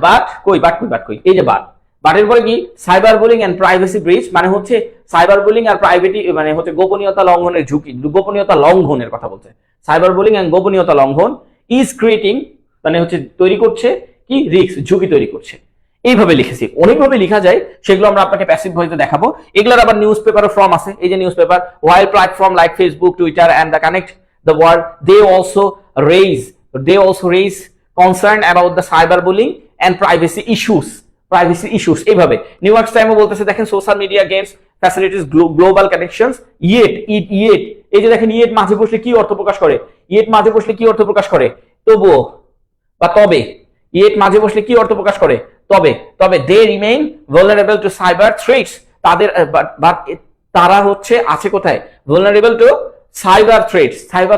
বাট কই বাট কই বাট কই, এই যে বাট, বাটের পরে কি সাইবার বুলিং এন্ড প্রাইভেসি ব্রিচ, মানে হচ্ছে সাইবার বুলিং আর প্রাইভেটি মানে হচ্ছে গোপনীয়তা লঙ্ঘনের ঝুঁকি, গোপনীয়তা লঙ্ঘনের কথা বলছে, সাইবার বুলিং এন্ড গোপনীয়তা লঙ্ঘন, ইজ ক্রিয়েটিং মানে হচ্ছে তৈরি করছে কি রিস্ক, ঝুঁকি তৈরি করছে, এইভাবে লিখেছি। অনেকভাবে লেখা যায়, সেগুলো আমরা আপনাকে প্যাসিভ ভয়েসে দেখাবো। এগুলোর আবার নিউজ পেপারও ফর্ম আছে, এই যে news paper, while platform like Facebook, Twitter and the connect the world, they also raise concern about the cyberbullying and privacy issues এইভাবে। নিউ ইয়র্ক টাইমও বলতেছে দেখেন social media games facilities global connections, yet এই যে দেখেন yet মাঝে বসলে কি অর্থ প্রকাশ করে, ইয়েট মাঝে বসলে কি অর্থ প্রকাশ করে, তবুও বা তবে, ইয়েট মাঝে বসলে কি অর্থ প্রকাশ করে, তবে they remain vulnerable to cyber threats, তাদের তারা হচ্ছে আছে কোথায়, vulnerable to cyber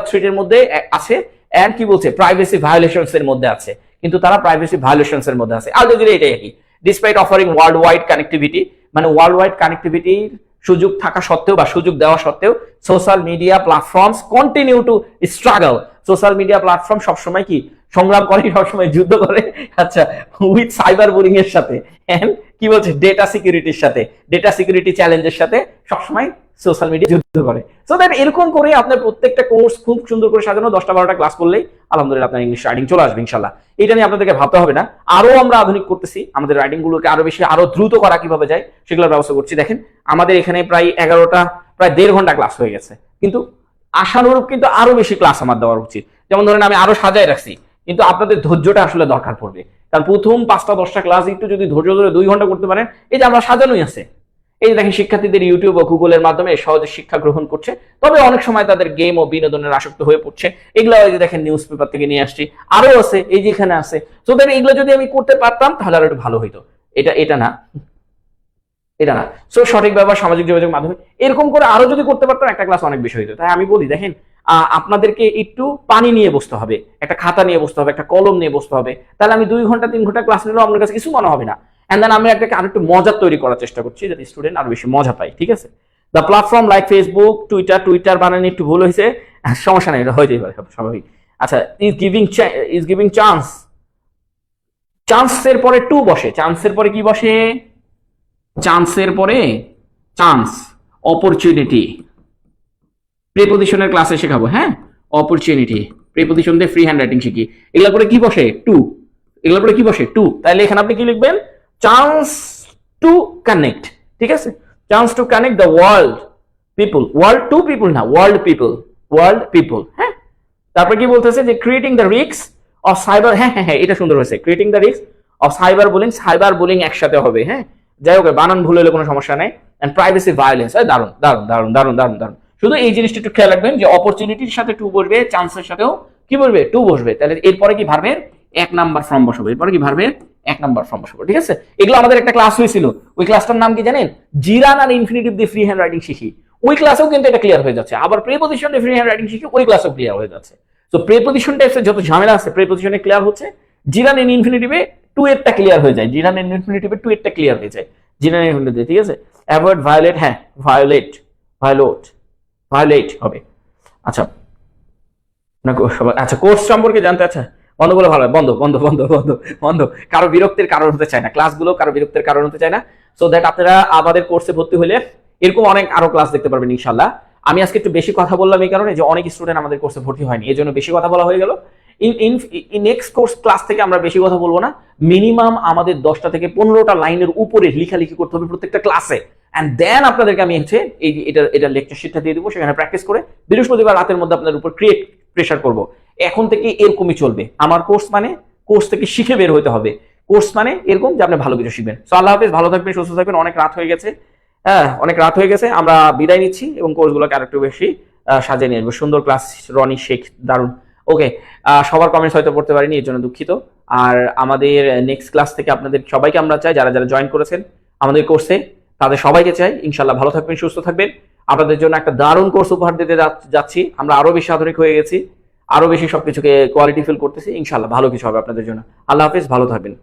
threat এর মধ্যে আছে, এন্ড কি বলছে প্রাইভেসি ভায়োলেশনস এর মধ্যে আছে, কিন্তু তারা প্রাইভেসি ভায়োলেশনস এর মধ্যে আছে। আলটিমেটলি এটাই কি, despite offering world wide connectivity, মানে ওয়ার্ল্ড ওয়াইড কানেক্টিভিটির সুযোগ থাকা সত্ত্বেও বা সুযোগ দেওয়া সত্ত্বেও social media platforms continue to struggle, social media platform সবসময় কি সংগ্রাম করে, সবসময় যুদ্ধ করে, আচ্ছা, উইথ সাইবার বুলিং এর সাথে, এন্ড কি বলছে ডেটা সিকিউরিটির সাথে, ডেটা সিকিউরিটি চ্যালেঞ্জের সাথে সবসময় সোশ্যাল মিডিয়া যুদ্ধ করে। সো দ্যাট এরকম করে আপনার প্রত্যেকটা কোর্স খুব সুন্দর করে সাজানো, 10টা-12টা ক্লাস করলেই আলহামদুলিল্লাহ আপনার ইংলিশ রাইটিং চলে আসবে ইনশাল্লাহ। এটা নিয়ে আপনাদেরকে ভাবতে হবে না, আরো আমরা আধুনিক করতেছি, আমাদের রাইটিং গুলোকে আরো বেশি আরো দ্রুত করা কিভাবে যায় সেগুলোর ব্যবস্থা করছি। দেখেন আমাদের এখানে প্রায় 11টা প্রায় 1.5 ঘন্টা ক্লাস হয়ে গেছে, কিন্তু আশানুরূপ কিন্তু আরো বেশি ক্লাস আমার দেওয়ার উচিত। যেমন ধরেন আমি আরো সাজায় রাখছি, কিন্তু আপনাদের ধৈর্যটা আসলে দরকার পড়বে, কারণ প্রথম 5টা-10টা ক্লাস একটু যদি ধৈর্য ধরে 2 ঘন্টা করতে পারেন, এই যে আমরা সাজানোই আছে, এই দেখেন শিক্ষার্থীদের ইউটিউব ও গুগলের মাধ্যমে সহজে শিক্ষা গ্রহণ করছে, তবে অনেক সময় তাদের গেম ও বিনোদনের আসক্ত হয়ে পড়ছে। এগুলো এই যে দেখেন নিউজ পেপার থেকে নিয়ে আসছি, আরো আছে এই যে এখানে আছে। তো দেখেন এগুলো যদি আমি করতে পারতাম তাহলে আরো একটু ভালো হইতো। এটা না সো সঠিক ব্যবহার সামাজিক যোগাযোগ মাধ্যমে এরকম করে আরো যদি করতে পারতাম একটা ক্লাস অনেক বেশি হইতো। তাই আমি বলি দেখেন আপনাদেরকে একটু পানি নিয়ে বসতে হবে, একটা খাতা নিয়ে বসতে হবে, একটা কলম নিয়ে বসতে হবে, তাহলে আমি 2 ঘন্টা 3 ঘন্টা ক্লাস নিলেও আপনার কাছে কিছু মনে হবে না। এন্ড দেন আমি একটা আরেকটু মজার তৈরি করার চেষ্টা করছি যাতে স্টুডেন্ট আরো বেশি মজা পায়, ঠিক আছে। The platform like Facebook, Twitter বানানো একটু ভুল হয়েছে, সমস্যা নেই, এটা হয়ে যাবে স্বাভাবিক। আচ্ছা, ইজ গিভিং চান্সের পরে টু বসে, চান্সের পরে কি বসে, চান্সের পরে চান্স, অপরচুনিটি, প্রিপজিশনের ক্লাসে শেখাবো, হ্যাঁ, অপরচুনিটি, প্রিপজিশন দিয়ে ফ্রি হ্যান্ড রাইটিং শিখি, এগুলা করে কি বসে টু, এগুলো পরে কি বসে টু, তাহলে এখানে আপনি কি লিখবেন, চান্স টু কানেক্ট, ঠিক আছে, chance to connect the world people, world to people না, ওয়ার্ল্ড পিপল, হ্যাঁ। তারপর কি বলতেছে যে creating the risk of cyber, হ্যাঁ, এটা সুন্দর হয়েছে, creating the risk of cyber bullying একসাথে হবে, হ্যাঁ, যাই হোক বানান ভুল হলে কোনো সমস্যা নেই, এন্ড প্রাইভেসি ভায়োলেন্স, দারুন। শুধু এই জিনিসটা একটু খেয়াল রাখবেন যে অপরচুনিটির সাথে টু বসবে, চান্সের সাথেও কি বলবে টু বসবে, তাহলে এরপরে কি ভার্বের 1 নাম্বার ফর্ম বসাবো, এরপরে কি ভার্বের 1 নাম্বার ফর্ম বসাবো, ঠিক আছে। এগুলো আমাদের একটা ক্লাস হয়েছিল, ওই ক্লাসটার নাম কি জানেন, জিরান আর ইনফিনিটিভ দিয়ে ফ্রি হ্যান্ড রাইটিং শিখি, ওই ক্লাসেও কিন্তু এটা ক্লিয়ার হয়ে যাচ্ছে। আবার প্রিপজিশন দিয়ে ফ্রি হ্যান্ড রাইটিং শিখি, ওই ক্লাসও ক্লিয়ার হয়ে যাচ্ছে। তো প্রিপজিশন টাইপসের যত ঝামেলা আছে প্রিপজিশনে ক্লিয়ার হচ্ছে, জিরান ইন ইনফিনিটিভে টু এরটা ক্লিয়ার হয়ে যায়, জিরান ইন ইনফিনিটিভে টু এরটা ক্লিয়ার হয়ে যায়, জিরান ইন ইনফিনিটিভে, ঠিক আছে। অ্যাভয়েড ভায়োলেট, হ্যাঁ, ভায়োলেট হবে। আচ্ছা না, আচ্ছা কোর্স সম্পর্কে জানতে, আচ্ছা বন্ধ বলে ভালো, বন্ধ, কারো বিরক্তির কারণ হতে চায় না, ক্লাসগুলো কারো বিরক্তির কারণ হতে চায় না। সো দ্যাট আপনারা আমাদের কোর্সে ভর্তি হলে এরকম অনেক আরো ক্লাস দেখতে পারবেন ইনশাল্লাহ। আমি আজকে একটু বেশি কথা বললাম এই কারণে যে অনেক স্টুডেন্ট আমাদের কোর্সে ভর্তি হয়নি, এই জন্য বেশি কথা বলা হয়ে গেল। নেক্সট কোর্স ক্লাস থেকে আমরা বেশি কথা বলবো না, মিনিমাম আমাদের 10টা থেকে 15টা লাইনের উপরে লেখালেখি করতে হবে প্রত্যেকটা ক্লাসে, এন্ড দেন আপনাদেরকে আমি হচ্ছে এটা লেকচার শিটটা দিয়ে দেবো, সেখানে প্র্যাকটিস করে বৃহস্পতিবার রাতের মধ্যে আপনাদের উপর প্রেশার করবো। এখন থেকে এরকমই চলবে আমার কোর্স, মানে কোর্স থেকে শিখে বের হতে হবে, কোর্স মানে এরকম যে আপনি ভালো কিছু শিখবেন। সো আল্লাহ হাফেজ, ভালো থাকবেন, সুস্থ থাকবেন। অনেক রাত হয়ে গেছে, হ্যাঁ অনেক রাত হয়ে গেছে, আমরা বিদায় নিচ্ছি এবং কোর্সগুলোকে আরেকটু বেশি সাজিয়ে নিয়ে আসবো। সুন্দর ক্লাস, রনি শেখ দারুন, ওকে, সবার কমেন্টস হয়তো পড়তে পারিনি, এর জন্য দুঃখিত। আর আমাদের নেক্সট ক্লাস থেকে আপনাদের সবাইকে আমরা চাই, যারা যারা জয়েন করেছেন আমাদের কোর্সে তাদের সবাইকে চাই ইনশাল্লাহ ভালো থাকবেন, সুস্থ থাকবেন। আপনাদের জন্য একটা দারুণ কোর্স উপহার দিতে যাচ্ছি। আমরা আরো বেশি আধুনিক হয়ে গেছি, আরো বেশি সবকিছুকে কোয়ালিটি ফিল করতেছি। ইনশাল্লাহ ভালো কিছু হবে আপনাদের জন্য। আল্লাহ হাফিজ, ভালো থাকবেন।